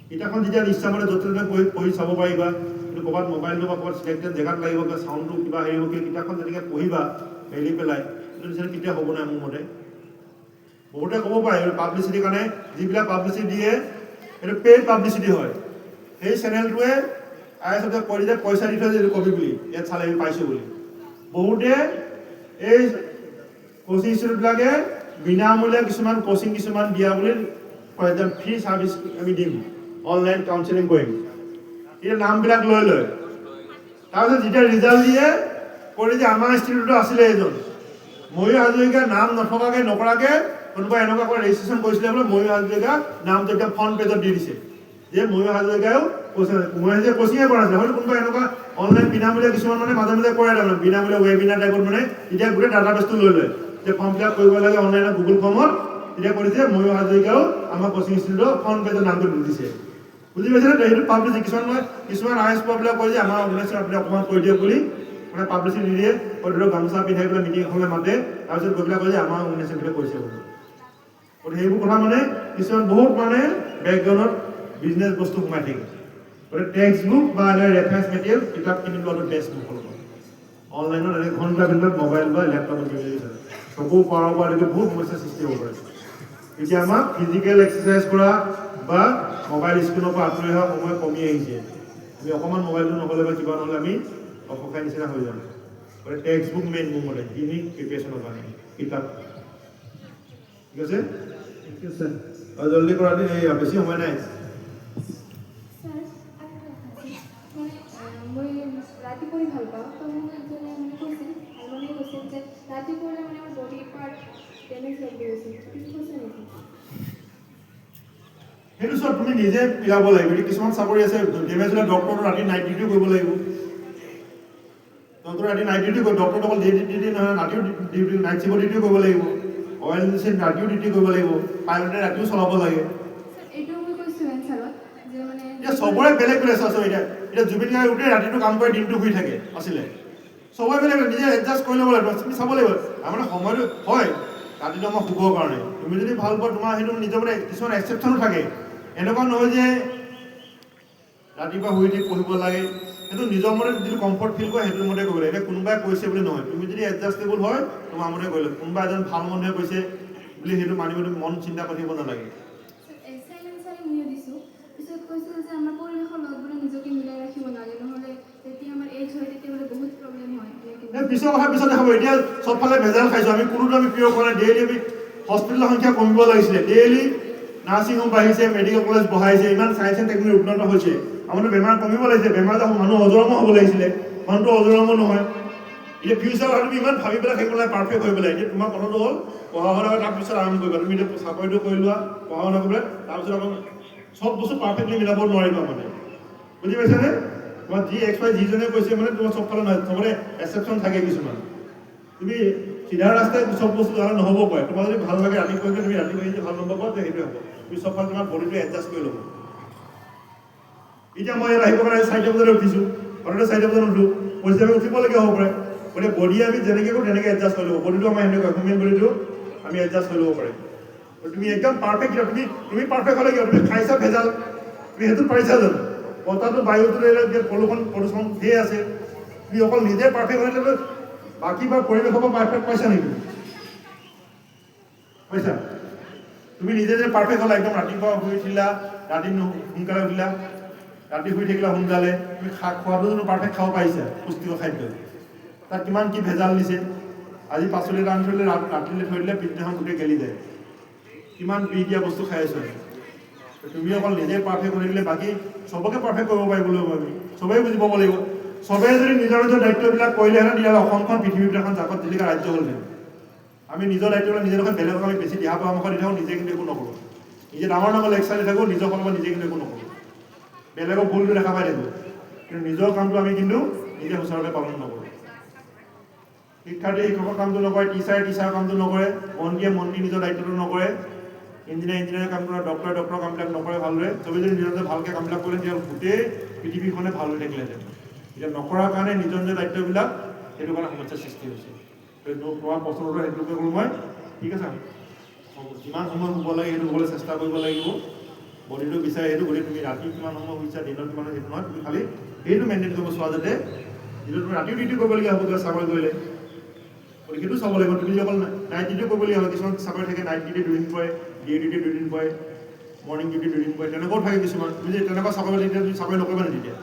কিতাপখন যেতিয়া ইচ্ছামতে য'তে ত'তে পঢ়ি চাব পাৰিবা কিন্তু ক'ৰবাত মোবাইলটো বা ক'ৰবাত চিলেক্টেড জেগাত লাগিব বা চাউণ্ডটো কিবা হেৰি হ'ব কিতাপখন যেনেকৈ পঢ়িবা মেলি পেলাই সেইটো নিচিনা কেতিয়া হ'ব নাই মোৰ মতে বহুতে ক'ব পাৰে পাব্লিচিটিৰ কাৰণে যিবিলাক পাব্লিচিটি দিয়ে এইটো পেইড পাব্লিচিটি হয় সেই চেনেলটোৱে ISতে কৈ দিয়ে পইচা দি থৈ যে কবি বুলি ইয়াত চালে আমি পাইছোঁ বুলি বহুতে এই কোচিং ইনষ্টিটিউটবিলাকে বিনামূলীয়া কিছুমান কোচিং কিছুমান দিয়া বুলি কয় যে ফ্ৰী ছাৰ্ভিচ আমি দিম অনলাইন কাউন্সেলিং কৰিম এতিয়া নামবিলাক লৈ তাৰপিছত যেতিয়া ৰিজাল্ট দিয়ে কৰি যে আমাৰ ইনষ্টিটিউটত আছিলে এজন ময়ূৰ হাজৰিকাৰ নাম নথকাকৈ নকৰাকৈ কোনোবা এনেকুৱা কৰি ৰেজিষ্ট্ৰেশ্যন কৰিছিলে বোলে ময়ূৰ হাজৰিকা নামটো এতিয়া ফ্ৰণ্ট পেজত দি দিছে যে ময়ূৰ হাজৰিকাও ময়ূৰ কোচিঙে কৰা আছিলে হয়তো কোনোবা এনেকুৱা অনলাইন বিনামূলীয়া কিছুমান মানে মাজে মাজে কৰে তাৰমানে বিনামূলীয়া ৱেবিনাৰ টাইপত মানে এতিয়া গোটেই ডাটাবেছটো লৈ লয় যে ফৰ্ম ফিল আপ কৰিব লাগে অনলাইনত গুগল ফৰ্মত তেতিয়া কৰিছে ময়ূৰ হাজৰিকাও আমাৰ কোচিং ইনষ্টিটিউটৰ ফ্ৰণ্ট পেজৰ নামটো দি দিছে বুজি পাইছেনে সেইটো পাব্লিচিটি কিছুমান IS পোৱাবিলাক কয় যে আমাৰ অৰ্গেনাইজেশ্যন আপুনি অকণমান কৰি দিয়ক বুলি মানে পাব্লিচিটি দিয়ে ধৰক গামোচা পিন্ধাই পেলাই মিটিং এখনলৈ মাতে তাৰপিছত গৈ পেলাই কয় যে আমাৰ উইনাৰ্ছে কৈছে বুলি গতিকে সেইবোৰ কথা মানে কিছুমান বহুত মানে বেকগ্ৰাউণ্ডত বিজনেছ বস্তু সোমাই থাকে গতিকে টেক্সট বুক বা ৰেফাৰেঞ্চ মেটেৰিয়েল কিতাপ কিনি লোৱাটো বেষ্ট মোক হ'ব অনলাইনত এনেকৈ ঘণ্টা ভিতৰত মোবাইল বা লেপটপত কিনি দিছে চকু পাৱাৰ পৰা এনেকৈ বহুত সমস্যাৰ সৃষ্টি হ'ব পাৰে এতিয়া আমাক ফিজিকেল এক্সাৰচাইজ কৰা বা মোবাইল স্ক্ৰীণৰ পৰা আঁতৰি অহা সময় কমি আহিছে আমি অকণমান মোবাইলটো নহ'লে বা কিবা নহ'লে আমি অসহায় নিচিনা হৈ যাম গতিকে টেক্সট বুক মেইন মোৰ মতে কিনি প্ৰিপেৰেশ্যনৰ কাৰণে কিতাপ ঠিক আছে থ্যাংক ইউ স্যাৰ জলদি কৰা দিন এই বেছি সময় নাই স্যাৰ আৰু এটা কথা আছে মানে মই ৰাতি কৰি ভাল পাওঁ তো মোক এজনে মানে কৈছিল ভালমানে কৈছিল যে ৰাতি কৰিলে মানে মোৰ বডি পাৰ্ট ডেমেজ হৈ গৈছে কিছু কৈছে নেকি সেইটো চব তুমি নিজে মিলাব লাগিব কিছুমান চাকৰি আছে ডেমেজ হ'লে ডক্টৰটো ৰাতি নাইট ডিউটি কৰিব লাগিব ডক্টৰ ৰাতি নাইট ডিউটি কৰিব ডক্টৰ অকল ডে ডিউটি নহয় ৰাতিও ডিউটি নাইট চিফৰ ডিউটিও কৰিব লাগিব অইল ইঞ্জিন ৰাতিও ডিউটি কৰিব লাগিব পাইলটে ৰাতিও চলাব লাগে এইটো মই কৈছোঁ এনচাৰত যে মানে এতিয়া চবৰে বেলেগ বেলেগ আছে এতিয়া জুবিন গাৰ্গে গোটেই ৰাতিটো কাম কৰে দিনটো শুই থাকে আছিলে চবৰে বেলেগ নিজে এডজাষ্ট কৰি ল'ব লাগিব তুমি চাব লাগিব আমাৰ সময়টো হয় ৰাতিটো আমাৰ শুবৰ কাৰণে তুমি যদি ভাল পোৱা তোমাৰ সেইটো নিজৰ মানে কিছুমান এক্সেপশ্যনো থাকে এনেকুৱা নহয় যে ৰাতিপুৱা শুই উঠি পঢ়িব লাগে সেইটো নিজৰ মতে যিটো কমফৰ্ট ফিল কৰে সেইটোৰ মতে কৰিব লাগে এতিয়া কোনোবাই কৈছে বুলি নহয় তুমি যদি এডজাষ্টেবল হয় তোমাৰ মতে কৰিলে কোনোবা এজন ভাল মানুহে কৈছে বুলি সেইটো মানিব তুমি মন চিন্তা কৰিব নালাগে চাইলেঞ্চাৰে ময়ো দিছোঁ পিছত কৈছিল যে আমাৰ পৰিৱেশৰ লগত বোলে নিজকে মিলাই ৰাখিব লাগে নহ'লে যেতিয়া আমাৰ এজ হয় তেতিয়া বোলে বহুত প্ৰব্লেম হয় পিছৰ কথা পিছতে হ'ব এতিয়া চবফালে ভেজাল খাইছোঁ আমি কোনোটো আমি প্ৰিয় কৰা ডেইলি আমি হস্পিটেলৰ সংখ্যা কমিব লাগিছিলে ডেইলি নাৰ্ছিং হোম বাঢ়িছে মেডিকেল কলেজ বঢ়াইছে ইমান চায়েন্স এণ্ড টেকনলজি উন্নত হৈছে আমাৰ বেমাৰ কমিব লাগিছে বেমাৰ মানুহ অজৰম হ'ব লাগিছিলে মানুহটো অজৰম নহয় এতিয়া ফিউচাৰ তুমি ইমান ভাবি পেলাই থাকিব লাগে পাৰফেক্ট হৈ পেলাই এতিয়া তোমাৰ কথাটো হ'ল পঢ়া শুনা তাৰপিছত আৰম্ভ কৰিবা তুমি এতিয়া চাকৰিটো কৰি লোৱা পঢ়া শুনা কৰি পেলাই তাৰপিছত আকৌ চব বস্তু পাৰফেক্টলি মিলাব নোৱাৰিবা মানে বুজি পাইছানে তোমাৰ যি এক্সপাই যিজনে কৈছে মানে তোমাৰ চবফালে নহয় চবৰে এক্সেপশ্যন থাকে কিছুমান তুমি চিধা ৰাস্তাই চব বস্তু জানা নহ'ব পাৰে তোমাৰ যদি ভাল লাগে ৰাতি কৰিলে তুমি ৰাতি কৰি ভাল নম্বৰ পোৱা সেইটোৱে হ'ব তুমি চবফালে তোমাৰ বডিটো এডজাষ্ট কৰি ল'ব এতিয়া মই ইয়াত আহিব কাৰণে 4টা বজাত উঠিছোঁ ঘৰতে 4টা বজাত উঠোঁ পইচা আমি উঠিবলগীয়া হ'ব পাৰে গতিকে বডি আমি যেনেকৈ কৰোঁ তেনেকৈ এডজাষ্ট কৰি ল'ব বডিটো আমাৰ সেনেকুৱা হিউমেন বডিটো আমি এডজাষ্ট কৰি ল'ব পাৰিম তুমি একদম পাৰফেক্ট তুমি পাৰফেক্ট হ'লে কি তুমি খাইছা ভেজাল তুমি সেইটো পাৰিছা জানো বতাহটো বায়ুটো প্ৰদূষণ ধেৰ আছে তুমি অকল নিজে পাৰফেক্ট হ'লে বাকী বা পৰিৱেশৰ পৰা পাৰফেক্ট পাইছা নেকি পাইছা তুমি নিজে যে পাৰফেক্ট হ'লা একদম ৰাতিপুৱা শুই উঠিলা ৰাতি সোনকালে উঠিলা ৰাতি শুই থাকিলা সোনকালে তুমি খোৱাটো জানো পাৰফেক্ট খাব পাৰিছা পুষ্টিকৰ খাদ্য তাত কিমান কি ভেজাল দিছে আজি পাচলি ৰান্ধি থৈ দিলে ৰাতিলৈ থৈ দিলে পিছদিনাখন গোটেই গেলি যায় কিমান বিষ দিয়া বস্তু খাই আছো তুমি অকল নিজে পাৰফেক্ট হৈ থাকিলে বাকী চবকে পাৰফেক্ট কৰিব পাৰিবলৈ আমি চবেই বুজি পাব লাগিব চবেই যদি নিজৰ নিজৰ দায়িত্ববিলাক কৰিলেহেঁতেন তেতিয়াহ'লে অসমখন পৃথিৱীৰ এখন জাকত জিলিকা ৰাজ্য হ'লহেঁতেন আমি নিজৰ দায়িত্ববিলাক নিজে নকৰি বেলেগক আমি বেছি দিহা পৰামৰ্শ দি থাকোঁ নিজে কিন্তু একো নকৰোঁ নিজে ডাঙৰ ডাঙৰ লেকচাৰ দি থাকোঁ নিজৰ ফালৰ পৰা নিজে কিন্তু একো নকৰোঁ বেলেগক ভুলটো দেখা পাই থাকোঁ কিন্তু নিজৰ কামটো আমি কিন্তু নিজে সুচাৰুৰূপে পালন নকৰোঁ শিক্ষাৰ্থী শিক্ষকৰ কামটো নকৰে টিচাৰৰ কামটো নকৰে মন্ত্ৰীয়ে নিজৰ দায়িত্বটো নকৰে ইঞ্জিনিয়াৰ কাম কৰে ডক্টৰৰ কামবিলাক নকৰে ভালদৰে চবেই যদি নিজৰ ভালকৈ কামবিলাক কৰিলে তেতিয়া গোটেই পৃথিৱীখনে ভাল হৈ থাকিলেহেঁতেন এতিয়া নকৰাৰ কাৰণে নিজৰ দায়িত্ববিলাক সেইটো কাৰণে সমস্যাৰ সৃষ্টি হৈছে তোমাৰ প্ৰশ্নটো সেইটোকে কৰোঁ মই ঠিক আছে যিমান সময় শুব লাগে সেইটো শুবলৈ চেষ্টা কৰিব লাগিব বডিটো বিচাৰে সেইটো গতিকে তুমি ৰাতি কিমান সময় শুইছা দিনত কিমান সেইটো নহয় তুমি খালি সেইটো মেইনটেইন কৰিব চোৱা যাতে যিটো তুমি ৰাতিও ডিউটি কৰিবলগীয়া হ'ব কিবা চাকৰি কৰিলে গতিকে সেইটো চাব লাগিব তুমি অকল নাইট ডিউটি কৰিবলগীয়া হয় কিছুমান চাকৰি থাকে নাইট ডিউটি 2 দিন পৰে ডে ডিউটি 2 দিন পৰে মৰ্ণিং ডিউটি 2 দিন পৰে তেনেকুৱাও থাকে কিছুমান তুমি যে তেনেকুৱা চাকৰি তেতিয়া তুমি চাকৰি নকৰিবা নে তেতিয়া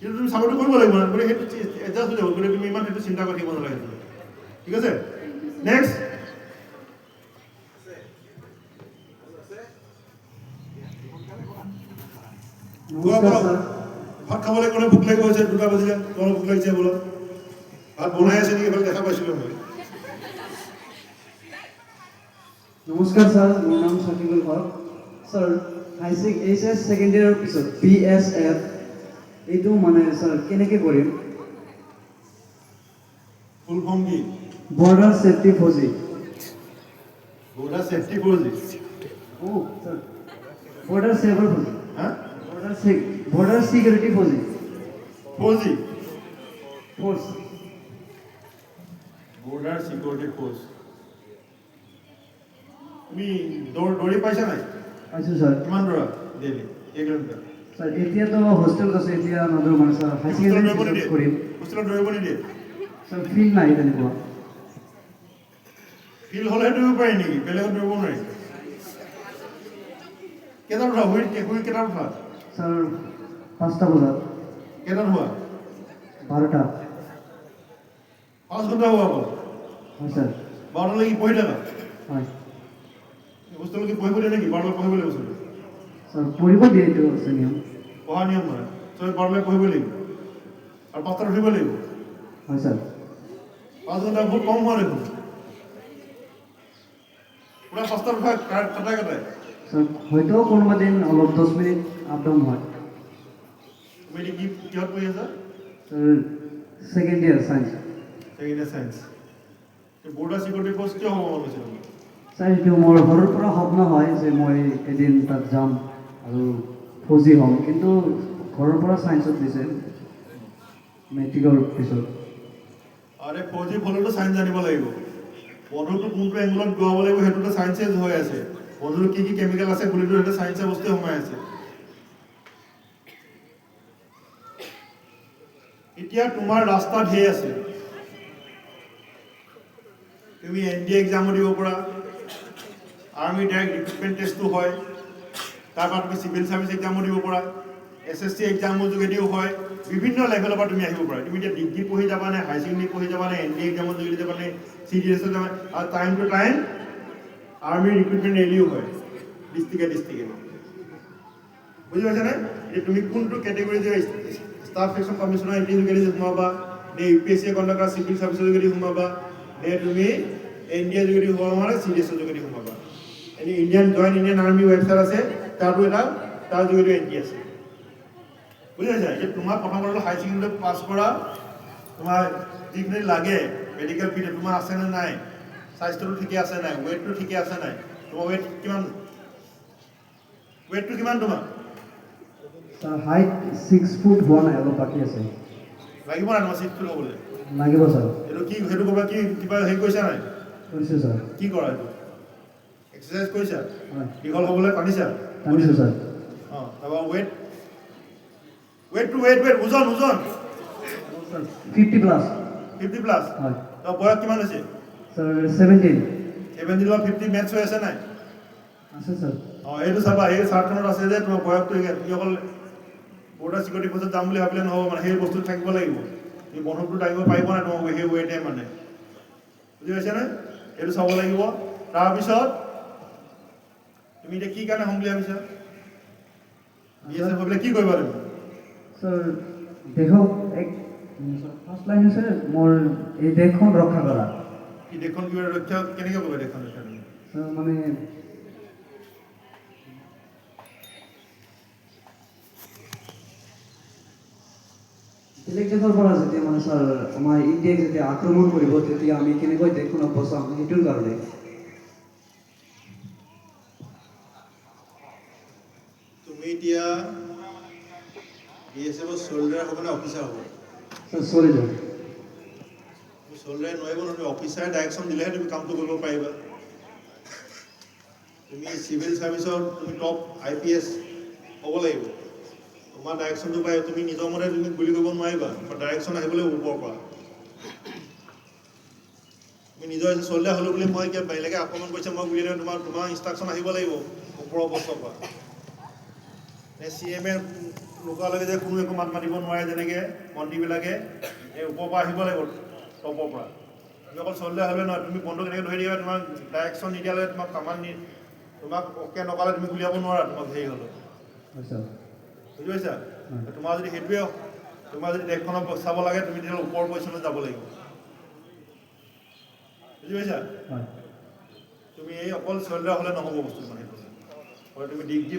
কিন্তু তুমি চাকৰিটো কৰিব লাগিব না গতিকে সেইটো এডজাষ্ট হৈ যাব গতিকে তুমি ইমান সেইটো চিন্তা কৰি থাকিব নালাগে ঠিক আছে নেক্সট ভাত খাবলৈ গ'লে ভোক লাগিব হৈছে 2টা বাজিলে তোমার ভোক লাগিছে বলো ভাত বনাই আছে নেকি এবাৰ দেখা পাইছিলোঁ মই নমস্কাৰ ছাৰ মোৰ নাম Shakibul Haque sir HS second ইয়াৰৰ পিছত BSF এইটো মানে ছাৰ কেনেকৈ কৰিম ফুল ফৰ্ম কি বৰ্ডাৰ ছেফটি ফৌজি বৰ্ডাৰ ছেফটি ফৌজি ছাৰ বৰ্ডাৰ ছেফৰ ফৌজি হা বৰ্ডাৰ ছিকিউৰিটি ফৌজি ফৌজি ফোৰ্স বৰ্ডাৰ ছিকিউৰিটি ফ'ৰ্চ। তুমি দৌৰি পাইছা নাই? পাইছোঁ ছাৰ। কিমান দৌৰা ডেইলি? কেই কিলোমিটাৰ? ছাৰ এতিয়াতো হোষ্টেলত আছে, এতিয়া নদৌৰো মানে ছাৰ হাই ছেকেণ্ডেৰী পিছত কৰিম। হোষ্টেলত দৌৰিব নিদিয়ে? ছাৰ ফিল্ড নাই তেনেকুৱা। ফিল্ড হ'লেহে দৌৰিব পাৰি নেকি? বেলেগত দৌৰিব নোৱাৰি? কেইটাত উঠা? শুই কেইটাত উঠা? ছাৰ 5টা বজাত। কেইটাত হোৱা? 12টা। 5 ঘণ্টা হোৱা অকল? হয় ছাৰ। 12টালৈকে পঢ়ি থাকা? হয় হোষ্টেললৈকে পঢ়িব দিয়ে নেকি? 12টালৈ পঢ়িব লাগিব হোষ্টেলত? ছাৰ পঢ়িব দিয়ে, এইটো আছে নিয়ম। পঢ়া নিয়ম নহয়, চবে 12টালৈ পঢ়িব লাগিব আৰু 5টাত উঠিব লাগিব। হয় ছাৰ। 5 ঘণ্টা বহুত কম হোৱা দেখোন। পুৰা 5টাত উঠা কটাই কটাই। ছাৰ হয়তো কোনোবা দিন অলপ 10 মিনিট আপ ডাউন হয়। তুমি এতিয়া কিহত পঢ়ি আছা? Sir second year science. Second year science. Border security force কিয় হ'ব মন গৈছে তোমাৰ? ছাৰ এইটো মোৰ সৰুৰ পৰা স্বপ্ন হয় যে মই এদিন তাত যাম আৰু ফৌজি হ'ম, কিন্তু ঘৰৰ পৰা ছায়েন্সত দিছে মেট্ৰিকৰ পিছত। আৰে ফৌজি হ'লেতো ছায়েন্স জানিব লাগিব। বন্ধুটো কোনটো এংগলত গোৱাব লাগিব সেইটোতো ছায়েন্সে হৈ আছে। বন্ধুটো কি কি কেমিকেল আছে গুলিটো সেইটো ছায়েন্সৰ বস্তুৱে সোমাই আছে। এতিয়া তোমাৰ ৰাস্তা ঢেৰ আছে। তুমি NDA এক্সামো দিব পৰা, আৰ্মি ডাইৰেক্ট ৰিক্ৰুটমেণ্ট টেষ্টটো হয়, তাৰপৰা তুমি চিভিল ছাৰ্ভিচ এক্সামো দিব পৰা, SSC এক্সামৰ যোগেদিও হয়, বিভিন্ন লেভেলৰ পৰা তুমি আহিব পাৰা। তুমি এতিয়া ডিগ্ৰী পঢ়ি যাবা নে, হাই ছেকেণ্ডেৰী পঢ়ি যাবা নে, NDA এক্সামৰ যোগেদি যাবা নে, CDSত যাবা, আৰু time to time army recruitment ৰেলীও হয় ডিষ্ট্ৰিক্টে। বুজি পাইছানে? এতিয়া তুমি কোনটো কেটেগৰী যে ষ্টাফ ছিলেকশ্যন কমিশ্যনৰ NDA যোগেদি সোমাবা, নে UPSC কণ্ডাক্ট কৰা চিভিল ছাৰ্ভিচৰ যোগেদি সোমাবা, নে তুমি NDA যোগেদি সোমাবা মানে CDSৰ যোগেদি সোমাবা। জইন ইণ্ডিয়ান আৰ্মি ৱেবছাইট আছে, তাতো তাৰ যোগেদি NDA আছে। বুজি পাইছা? এতিয়া তোমাৰ প্ৰথম কথাটো হাই ছেকেণ্ডেৰী পাছ কৰা, তোমাৰ যিখিনি লাগে মেডিকেল ফিট তোমাৰ আছে নে নাই, স্বাস্থ্যটো ঠিকে আছে নাই, ৱেইটটো ঠিকে আছে নাই, তোমাৰ ৱেইটটো কিমান তোমাৰ? ছাৰ হাইট 6 ফুট হোৱা নাই, অলপ বাকী আছে। লাগিব নাই তোমাৰ চিটটো ল'বলৈ? লাগিব ছাৰ। সেইটো ক'বা কি কিবা হেৰি কৰিছা নাই? কৰিছোঁ ছাৰ। কি কৰা এইটো? এক্সাৰচাইজ কৰিছা? হয় দীঘল হ'বলৈ টানিছা? টানিছোঁ ছাৰ। অঁ, তাৰপৰা ৱেইট ওজন 50 প্লাছ। 50 প্লাছ। হয় তোমাৰ বয়স কিমান হৈছে? ছাৰ 17। 70 বা 50 মেটচ হৈ আছে নাই? আছে ছাৰ। অঁ, এইটো চাবা, এই চাৰ্টখনত আছে যে তোমাৰ বয়সটো তুমি অকল বৰ্ডাৰ ছিকিউৰিটি ফ'ৰ্চত যাম বুলি ভাবিলে নহ'ব, মানে সেই বস্তুটো থাকিব লাগিব। তুমি বন্ধুটো দাঙিব পাৰিব নাই তোমাক সেই ৱেইটে মানে। বুজি পাইছানে? এইটো চাব লাগিব। তাৰপিছত তুমি এতিয়া কি কাৰণে হ'ম বুলি ভাবিছা? BSF হৈ পেলাই কি কৰিবা তুমি? ছাৰ দেশক ফাৰ্ষ্ট লাইন হৈছে মোৰ এই দেশখন ৰক্ষা কৰা। কি দেশখন কিবা ৰক্ষা কেনেকৈ কৰিবা দেশখন ৰক্ষা তুমি? ছাৰ মানে বেলেগ দেশৰ পৰা যেতিয়া মানে ছাৰ আমাৰ ইণ্ডিয়াক যেতিয়া আক্ৰমণ কৰিব, তেতিয়া আমি কেনেকৈ দেশখনক বচাম সেইটোৰ কাৰণে। তুমি এতিয়া BSF চ'লজাৰ হ'ব নে অফিচাৰ হ'ব? ছাৰ চলি যাওক। তুমি চ'লজাৰে নোৱাৰিব নহয়, তুমি অফিচাৰে ডাইৰেকশ্যন দিলেহে তুমি কামটো কৰিব পাৰিবা। তুমি চিভিল ছাৰ্ভিচৰ তুমি টপ IPS হ'ব লাগিব। তোমাৰ ডাইৰেকশ্যনটো পাই তুমি নিজৰ মতে তুমি গুলি কৰিব নোৱাৰিবা, ডাইৰেকশ্যন আহিব লাগিব ওপৰৰ পৰা। তুমি নিজৰ চ'লজাৰ হ'লো বুলি মই এতিয়া বেলেগে আক্ৰমণ কৰিছে মই গুলি তোমাৰ ইনষ্ট্ৰাকশ্যন আহিব লাগিব ওপৰৰ অৱস্থাৰ পৰা। CM নোকোৱালৈকে যে কোনো একো মাত মাতিব নোৱাৰে, যেনেকৈ মন্ত্ৰীবিলাকে এই ওপৰৰ পৰা আহিব লাগিব টপৰ পৰা। তুমি অকল চ'লজাৰ হ'লে নহয়, তুমি বন্ধু কেনেকৈ ধৰি দিবা, তোমাক ডাইৰেকশ্যন নিদিয়ালৈ তোমাক কামাণ্ড তোমাক অ'কে নকৰালে তুমি গুলিয়াব নোৱাৰা তোমাক হেৰি হ'লেও। বুজি পাইছা? তোমাৰ যদি সেইটোৱে তোমাৰ যদি দেশখনক বচাব লাগে তুমি তেতিয়াহ'লে ওপৰৰ পজিশ্যনত যাব লাগিব। বুজি পাইছা? তুমি এই অকল চ'লজাৰ হ'লে নহ'ব বস্তু মানে সেইটো। তুমি ডিগ্ৰী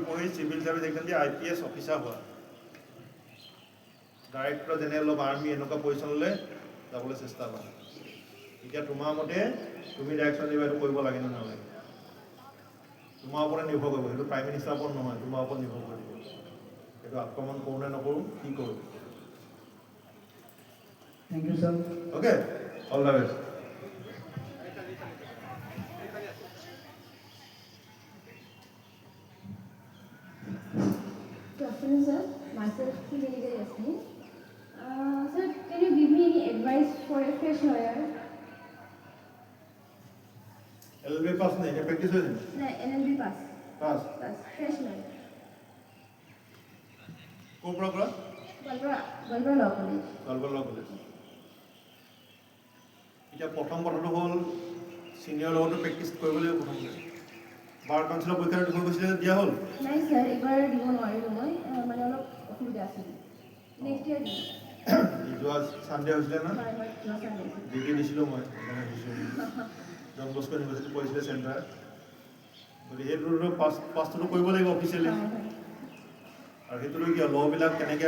পঢ়ি চিভিল ছাৰ্ভিচ এক্সাম দি IPS অফিচাৰ হোৱা, ডাইৰেক্টৰ জেনেৰেল অফ আৰ্মি এনেকুৱা পজিশ্যনলৈ যাবলৈ চেষ্টা কৰা। এতিয়া তোমাৰ মতে তুমি ডাইৰেকশ্যন দিবা এইটো কৰিব লাগে নে নালাগে, তোমাৰ ওপৰতে নিৰ্ভৰ কৰিব। সেইটো প্ৰাইম মিনিষ্টাৰৰ ওপৰত নহয়, তোমাৰ ওপৰত নিৰ্ভৰ কৰিব। সেইটো আক্ৰমণ কৰোঁ নে নকৰোঁ, কি কৰোঁ। Thank you sir. Okay? All the best. Good afternoon, sir. Myself, Srinivasa Yasmin. Sir, can you give me any advice for a fresh lawyer? LLB pass नहीं क्या practice हुई नहीं? No, NLB pass. Pass. Pass. Fresh lawyer. कौन पढ़ा पढ़ा? Galva Law College. Galway Law College. এতিয়া প্ৰথম কথাটো হ'ল চিনিয়ৰ লগতো প্ৰেক্টিছ কৰিব লাগিব প্ৰথমতে। বাৰ কাউন্সিলৰ পৰীক্ষা দিব গৈছিলে দিয়া হ'ল? নাই স্যাৰ, এবাৰ দিব নোৱাৰিলোঁ মই মানে অলপ অসুবিধা আছিল। নেক্সট ইয়াৰ দিম। যোৱা চানডে হৈছিলে না? হয় হয়, যোৱা চানডে। ডিগ্ৰী দিছিলোঁ মই সেইকাৰণে দিছোঁ। জন বস্কো ইউনিভাৰ্চিটি পঢ়িছিলে চেণ্টাৰ। গতিকে সেইটোতো পাছটোতো কৰিব লাগিব অফিচিয়েলি। হয় হয়। আৰু সেইটোতো কি ল'বিলাক কেনেকৈ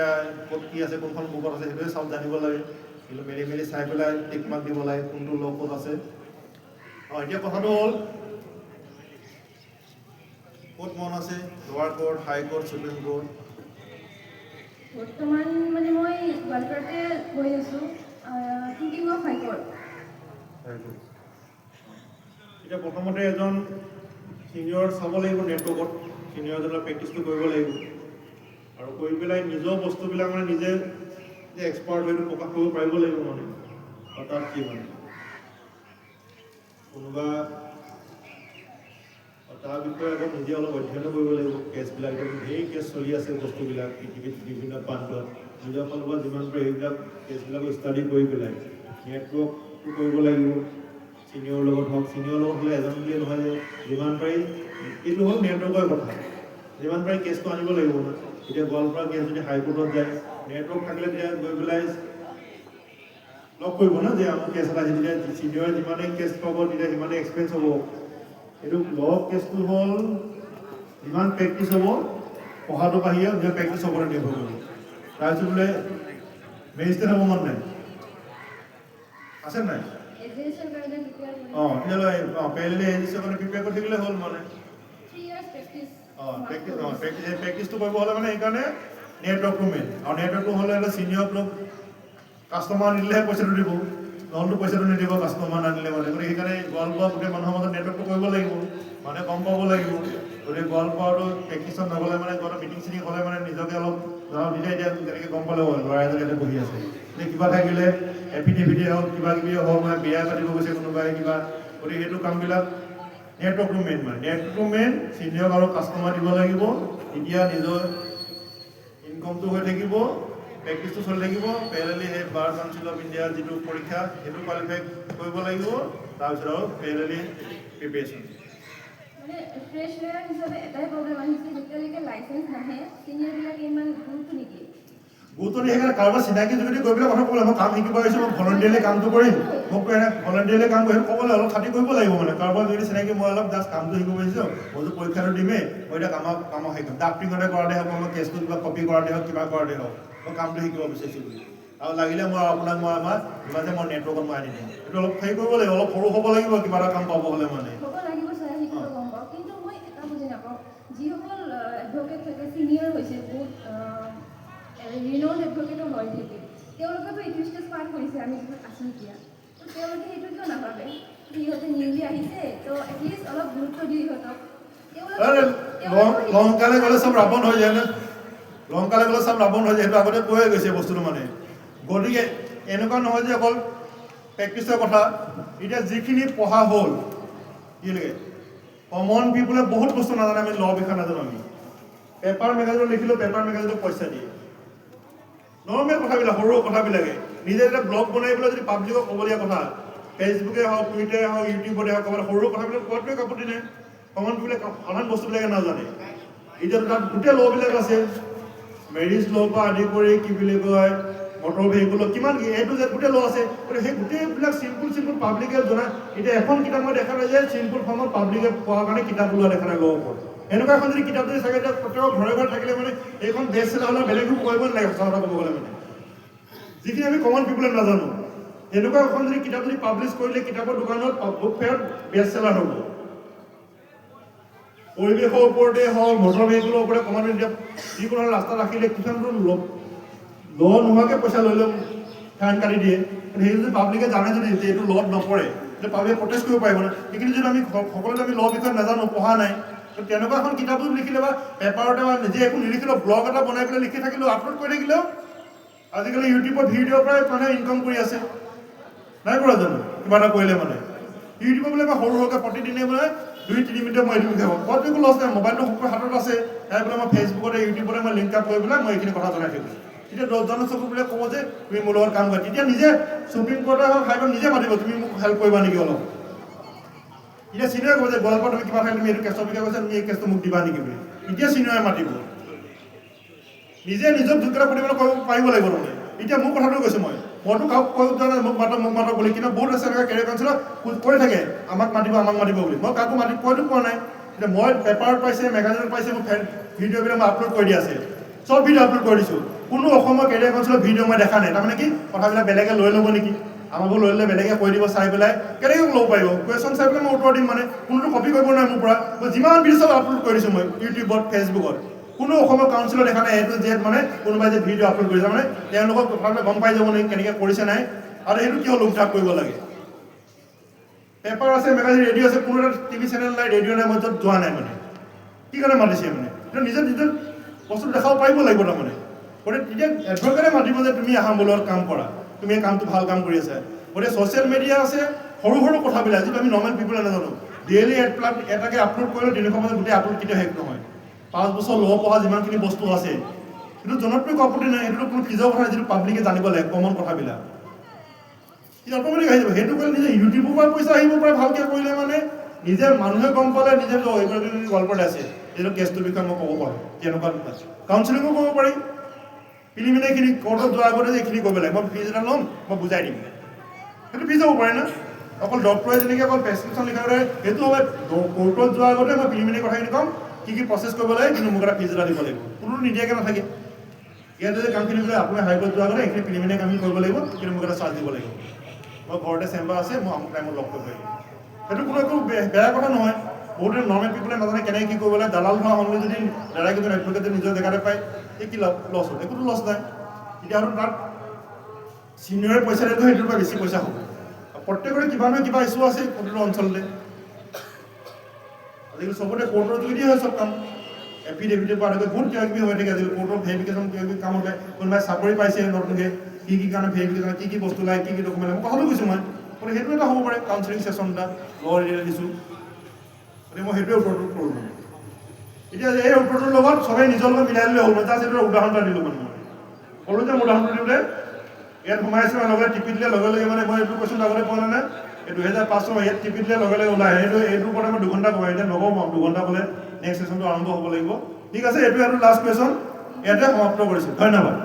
ক'ত কি আছে কোনখন বুকত আছে সেইটোৱে চব জানিব লাগে। কিন্তু মেলি চাই পেলাই টিক মাৰ্ক দিব লাগে কোনটো ল' ক'ত আছে। এতিয়া কথাটো হ'ল ক'ত মন আছে লোৱাৰ কোৰ্ট, হাই কোৰ্ট, সুপ্ৰিম কোৰ্ট? বৰ্তমান মানে মই গোৱালপাৰাতে গৈ আছোঁ, থিংকিং অফ হাইকোৰ্ট। এতিয়া প্ৰথমতে এজন ছিনিয়ৰ চাব লাগিব নেটৱৰ্কত, ছিনিয়ৰজনৰ প্ৰেক্টিছটো কৰিব লাগিব আৰু কৰি পেলাই নিজৰ বস্তুবিলাক মানে নিজে যে এক্সপাৰ্ট হয়তো প্ৰকাশ কৰিব পাৰিব লাগিব মানে। আৰু তাত কি মানে কোনোবা তাৰ বিষয়ে আকৌ নিজে অলপ অধ্যয়নো কৰিব লাগিব। কেছবিলাক এতিয়া ধেৰ কেছ চলি আছে বস্তুবিলাক পৃথিৱীত বিভিন্ন প্ৰান্তত। নিজৰ ফালৰ পৰা যিমান পাৰে সেইবিলাক কেছবিলাকো ষ্টাডি কৰি পেলাই নেটৱৰ্কটো কৰিব লাগিব। ছিনিয়ৰৰ লগত হওক, ছিনিয়ৰৰ লগত হ'লে এজন বুলিয়ে নহয় যে যিমান পাৰি এইটো হ'ল নেটৱৰ্কৰ কথা। যিমান পাৰি কেছটো আনিব লাগিব ন। এতিয়া গোৱালপাৰা কেছ যদি হাইকোৰ্টত যায় নেটৱৰ্ক থাকিলে তেতিয়া গৈ পেলাই লগ কৰিব ন যে আমাৰ কেছ এটা যেতিয়া ছিনিয়ৰে যিমানেই কেছ পাব তেতিয়া সিমানেই এক্সপেৰিয়েঞ্চ হ'ব। এইটো ল' কেছটো হ'ল যিমান প্ৰেক্টিছ হ'ব পঢ়াটো বাহিৰে নিজৰ প্ৰেক্টিছ হ'বলৈ নিৰ্ভৰ কৰিব। তাৰপিছত বোলে মেজিষ্ট্ৰেট হ'ব মন নাই আছে নাই? এজেন্সিৰ কাৰণে প্ৰিপেয়াৰ কৰি তেতিয়াহ'লে পেৰেলেলি এজেন্সিৰ কাৰণে প্ৰিপেয়াৰ কৰি থাকিলে হ'ল মানে। 3 years প্ৰেক্টিছ। প্ৰেক্টিছটো কৰিব হ'লে মানে সেইকাৰণে নেটৱৰ্কটো মেইন। আৰু নেটৱৰ্কটো হ'লে এটা ছিনিয়ৰক কাষ্টমাৰ নিদিলেহে পইচাটো দিব, নহ'লেতো পইচাটো নিদিব কাষ্টমাৰ নানিলে মানে। গতিকে সেইকাৰণে গোৱালপাৰা গোটেই মানুহৰ মাজত নেটৱৰ্কটো কৰিব লাগিব, মানুহে গম পাব লাগিব। গতিকে গোৱালপাৰাটো প্ৰেক্টিছত নগ'লে মানে ক'ৰবাত মিটিং চিটিং হ'লে মানে নিজকে অলপ এতিয়া যেনেকৈ গম পালে হ'ল ল'ৰা এজন ইয়াতে বহি আছে, এতিয়া কিবা থাকিলে এফিডেভিটে হওক কিবা কিবি হওক মানে বিয়া পাতিব গৈছে কোনোবাই কিবা। গতিকে সেইটো কামবিলাক নেটৱৰ্কটো মেইন মানে। নেটৱৰ্কটো মেইন, ছিনিয়ৰক আৰু কাষ্টমাৰ দিব লাগিব, তেতিয়া নিজৰ ইনকমটো হৈ থাকিব, প্ৰেক্টিছটো চলি থাকিব। পেৰেলেলি সেই বাৰ কাউন্সিল অফ ইণ্ডিয়াৰ যিটো পৰীক্ষা সেইটো কোৱালিফাই কৰিব লাগিব। তাৰপিছত আৰু পেৰেলেলি প্ৰিপেৰেশ্যন। মানে ফ্ৰেছ লয়াৰ হিচাপে এটাই প্ৰব্লেম আহিছে, যেতিয়ালৈকে লাইচেঞ্চ নাহে ছিনিয়ৰবিলাকে ইমান গুৰুত্ব নিদিয়ে। গুৰুত্ব দিয়ে সেইকাৰণে কাৰোবাৰ চিনাকি যদি গৈ পেলাই কথা ক'লে মই কাম শিকিব আহিছোঁ, মই ভলণ্টিয়াৰলি কামটো কৰিম, মোক এনে ভলণ্টিয়াৰলি কাম কৰিম ক'বলৈ অলপ খাতি কৰিব লাগিব মানে। কাৰোবাৰ যদি চিনাকি মই অলপ জাষ্ট কামটো শিকিব আহিছোঁ, মইতো পৰীক্ষাটো দিমেই, মই এতিয়া কামক শিকিম। ডাক্টিঙতে কৰাতে হওক, মই কেছটো কিবা কপি কৰাতে হওক, কিবা কৰাতে হওক, মই কামটো শিকিব বিচাৰিছোঁ বুলি। আৰু লাগিলে মই আপোনাক মই কিবা যে মই নেটৱৰ্কত মই আনি দিম, এইটো অলপ হেৰি কৰিব লাগিব, অলপ সৰু হ'ব লাগিব কিবা এটা কাম পাব হ'লে মানে। হ'ব লাগিব ছাৰ, সেইটো গম পাওঁ। কিন্তু মই এটা বুজি নাপাওঁ, যিসকল এডভকেট থাকে ছিনিয়ৰ হৈছে বহুত ৰিনাউণ্ড এডভকেটো হয় যিহেতু, তেওঁলোকেতো এইটো ষ্টেজ পাৰ কৰিছে আমি যিটো আছোঁ এতিয়া। তো তেওঁলোকে সেইটো কিয় নাভাবে? সিহঁতে নিউলি আহিছে, তো এটলিষ্ট অলপ গুৰুত্ব দিয়ে সিহঁতক। লংকালে গ'লে চব ৰাৱণ হৈ যায় ন, লংকালে গ'লে চব ৰাৱণ হৈ যায়, সেইটো আগতে কৈয়ে গৈছে বস্তুটো মানে। গতিকে এনেকুৱা নহয় যে অকল প্ৰেক্টিছৰ কথা। এতিয়া যিখিনি পঢ়া হ'ল কি লাগে কমন পিপুলে বহুত বস্তু নাজানে, আমি ল' বিষয়ে নাজানো। আমি পেপাৰ মেগাজিনত লিখিলোঁ, পেপাৰ মেগাজিনক পইচা দিয়ে। নৰ্মেল কথাবিলাক সৰু কথাবিলাকে নিজে এটা ব্লগ বনাই পেলাই যদি পাব্লিকক ক'বলগীয়া কথা ফেচবুকে হওক, টুইটাৰে হওক, ইউটিউবতে হওক, ক'ৰবাত সৰু কথাবিলাক কোৱাটোৱে আপত্তি নাই। কমন পিপুলে সাধাৰণ বস্তুবিলাকে নাজানে। এতিয়া তাত গোটেই ল'বিলাক আছে, মেৰিজ ল' পৰা আদি কৰি কি বুলি কয় মটৰ ভেহিকুলৰ কিমান এইটো যে গোটেই ল' আছে। গতিকে সেই গোটেইবিলাক চিম্পুল পাব্লিকে জনা। এতিয়া এখন কিতাপ মই দেখা নাই যে চিম্পুল ফৰ্মত পাব্লিকে পোৱাৰ কাৰণে কিতাপ ওলোৱা দেখা নাই ল' ওপৰত। এনেকুৱা এখন যদি কিতাপ যদি চাগে এতিয়া প্ৰত্যেকৰ ঘৰে ঘৰে থাকিলে মানে এইখন বেষ্ট চেলাৰ হ'লে বেলেগ একো কৰিব নালাগে। সঁচা কথা ক'ব গ'লে মানে যিখিনি আমি কমন পিপুলে নাজানো, এনেকুৱা এখন যদি কিতাপ যদি পাব্লিছ কৰিলে কিতাপৰ দোকানত বুক ফেয়াৰত বেষ্ট চেলাৰ হ'ব। পৰিৱেশৰ ওপৰতে হওক, মটৰ ভেহিকুলৰ ওপৰতে কমন এতিয়া যিকোনো ৰাস্তাত ৰাখিলে কিছুমানটো ল নোহোৱাকৈ পইচা লৈ লৈ ফাইন কাটি দিয়ে, সেইটো যদি পাব্লিকে জানে যদি এইটো লত নপৰে, তেতিয়া পাব্লিকে প্ৰটেষ্ট কৰিব পাৰিব না। সেইখিনি যদি আমি সকলোতে আমি ল বিষয়ে নাজানো, পঢ়া নাই, তেনেকুৱা এখন কিতাপত লিখিলে বা পেপাৰতে বা নিজে একো নিলিখিলেও ব্লগ এটা বনাই পেলাই লিখি থাকিলেও আপলোড কৰি থাকিলেও আজিকালি ইউটিউবত ভিডিঅ'ৰ পৰাই মানুহে ইনকাম কৰি আছে, নাই কৰা জানো? কিবা এটা কৰিলে মানে ইউটিউবত বোলে মই সৰু সৰুকৈ প্ৰতিদিনে বোলে 2-3 মিনিটত মই এইটো লিখাব, মইতো একো লছ নাই, মোবাইলটো সকলোৰে হাতত আছে, তাই বোলে মই ফেচবুকতে ইউটিউবতে মই লিংক আপ কৰি পেলাই মই এইখিনি কথা জনাই থাকিম। তেতিয়া 10জনৰ চকু বোলে ক'ব যে তুমি মোৰ লগত কাম কৰা, তেতিয়া নিজে সুপ্ৰিম কোৰ্টে হওক হাইকোৰ্ট নিজে মাতিব, তুমি মোক হেল্প কৰিবা নেকি অলপ। এতিয়া চিনিয়ৰে ক'ব যে গোৱালপাৰ তুমি কিবা থাকে, তুমি এইটো কেছৰ বিষয়ে কৈছা, তুমি এই কেছটো মোক দিবা নেকি বুলি, এতিয়া চিনিয়ৰে মাতিব। নিজে নিজক যোগ্যতা প্ৰতিপালন কৰিব পাৰিব লাগিব তাৰমানে। এতিয়া মোৰ কথাটো কৈছোঁ, মইতো কাকো কৈ যোৱা নাই মোক মাতক বুলি, কিন্তু বহুত আছে এনেকৈ কেৰিয়াৰ কাউন্সিলত কৈ থাকে আমাক মাতিব বুলি, মই কাকো কৈতো পোৱা নাই। এতিয়া মই পেপাৰত পাইছে, মেগাজিনত পাইছে, মোৰ ভিডিঅ'বিলাক মই আপলোড কৰি দিয়া আছে, চব ভিডিঅ' আপলোড কৰি দিছোঁ। কোনো অসমৰ কেৰিয়াৰ কাউন্সিলৰ ভিডিঅ' মই দেখা নাই। তাৰমানে কি কথাবিলাক বেলেগে লৈ ল'ব নেকি, আমাকো লৈ ল'লে বেলেগে কৈ দিব, চাই পেলাই কেনেকৈ ল'ব পাৰিব, কুৱেশ্যন চাই পেলাই মই উত্তৰ দিম, মানে কোনোটো কপি কৰিব নোৱাৰে মোৰ পৰা। মই যিমান ভিডিঅ' চব আপলোড কৰি দিছোঁ মই ইউটিউবত, ফেচবুকত। কোনো অসমৰ কাউন্সিলত দেখা নাই এইটো যে মানে কোনোবাই যে ভিডিঅ' আপলোড কৰিছে, মানে তেওঁলোকক কথাবিলাক গম পাই যাব নেকি কেনেকৈ কৰিছে নাই, আৰু সেইটো কিয় লোক ঢাক কৰিব লাগে। পেপাৰ আছে, মেগাজিন, ৰেডিঅ' আছে, কোনো এটা টিভি চেনেল নাই, ৰেডিঅ' নাই, মই য'ত যোৱা নাই মানে কি কাৰণে মাতিছে মানে নিজৰ বস্তুটো দেখাব পাৰিব লাগিব তাৰমানে। গতিকে তেতিয়া এডভকেটে মাতিব যে তুমি আহা মোৰ লগত কাম কৰা, তুমি এই কামটো ভাল কাম কৰি আছা। গতিকে ছ'চিয়েল মিডিয়া আছে, সৰু সৰু কথাবিলাক যিটো আমি নৰ্মেল পিপলে নাজানো, ডেইলি এটাকে আপলোড কৰিলেও 300 মানত গোটেই আপলোড কেতিয়াও শেষ নহয়। 5 বছৰ ল পঢ়া যিমানখিনি বস্তু আছে সেইটো জনপ্ৰিয় আপত্তি নাই, সেইটোতো কোনো ফিজৰ কথা, যিটো পাব্লিকে জানিব লাগে কমন কথাবিলাক, কিন্তু অট'মেটিক আহি যাব। সেইটো কৰিলে নিজে ইউটিউবৰ পৰা পইচা আহিব পাৰে, ভালকৈ কৰিলে মানে নিজে মানুহে গম পালে, নিজে গল্পতে আছে এইটো কেছটোৰ বিষয়ে মই ক'ব পাৰোঁ, তেনেকুৱা কাউন্সিলিঙো কৰিব পাৰি। প্ৰিলিমিনাৰীখিনি কোৰ্টত যোৱাৰ আগতে যে এইখিনি কৰিব লাগে, মই ফিজ এটা ল'ম, মই বুজাই দিম, সেইটো ফিজ হ'ব পাৰে না। অকল ডক্টৰে যেনেকৈ অকল প্ৰেছক্ৰিপশ্যন লিখা কৰে সেইটো হ'ব, কোৰ্টত যোৱাৰ আগতে মই প্ৰিলিমিনাৰী কথাখিনি ক'ম, কি প্ৰচেছ কৰিব লাগে, কিন্তু মোক এটা ফিজ এটা দিব লাগিব, কোনো নিদিয়াকৈ নাথাকে। ইয়াত যদি কামখিনি বোলে আপুনি হাইকোৰ্ট যোৱাৰ আগতে এইখিনি প্ৰিলিমিনাৰী কামখিনি কৰিব লাগিব, কিন্তু মোক এটা চাৰ্জ দিব লাগিব, মই ঘৰতে চেম্বাৰ আছে, মই আমুক টাইমত লগ কৰিব লাগিব। সেইটো কোনো একো বেয়া কথা নহয়। বহুতে নৰ্মেল পিপলে নাজানে কেনেকৈ কি কৰিব লাগে, দালাল হোৱা সময় যদি ডাইৰেক্ট এজন এডভকেটে নিজৰ জেগাতে পায়, এই কি লছ হ'ল, একোতো লছ নাই। তেতিয়াহ'লে তাত চিনিয়ৰে পইচা দিলেও সেইটোৰ পৰা বেছি পইচা হ'ব। প্ৰত্যেকৰে কিবা নহয় কিবা ইছ্যু আছে প্ৰতিটো অঞ্চলতে, আজিকালি চবতে কোৰ্টৰ যোগেদিয়ে হয় চব কাম, এফিডেভিটৰ পৰা আদি বহুত কিবা কিবি হৈ থাকে। আজিকালি কোৰ্টৰ ভেৰিফিকেশ্যন কিবা কিবি কাম হ'লে, কোনোবাই চাকৰি পাইছে নতুনকৈ, কি কাৰণে ভেৰিফিকেশ্যন, কি বস্তু লাগে, কি ডকুমেণ্ট লাগে, মই কথাটো কৈছোঁ মই, গতিকে সেইটো এটা হ'ব পাৰে কাউন্সিলিং ছেশ্যন এটা ল ৰিলেটেড দিছোঁ, গতিকে মই সেইটোৱে উত্তৰটো কৰোঁ মানে। এতিয়া এই উত্তৰটোৰ লগত সবেই নিজৰ লগত মিলাই দিলে হ'ল, মই জাষ্ট এইটো উদাহৰণ এটা দিলোঁ মানে, মই ক'লোঁ যে মোৰ উদাহৰণটো দিওঁতে ইয়াত সোমাইছোঁ, লগে টিপি দিলে লগে লগে মানে মই এইটো কুৱেশ্যন আগতে পোৱা নাই, এই 2005 চনৰ ইয়াত টিপি দিলে লগে লগে ওলাই, এইটোৰ ওপৰতে মই 2 ঘণ্টা কমাই, এতিয়া নকওঁ 2 ঘণ্টা ক'লে নেক্সট ছেশ্যনটো আৰম্ভ হ'ব লাগিব। ঠিক আছে, এইটো লাষ্ট কুৱেশ্যন, ইয়াতে সমাপ্ত কৰিছোঁ, ধন্যবাদ।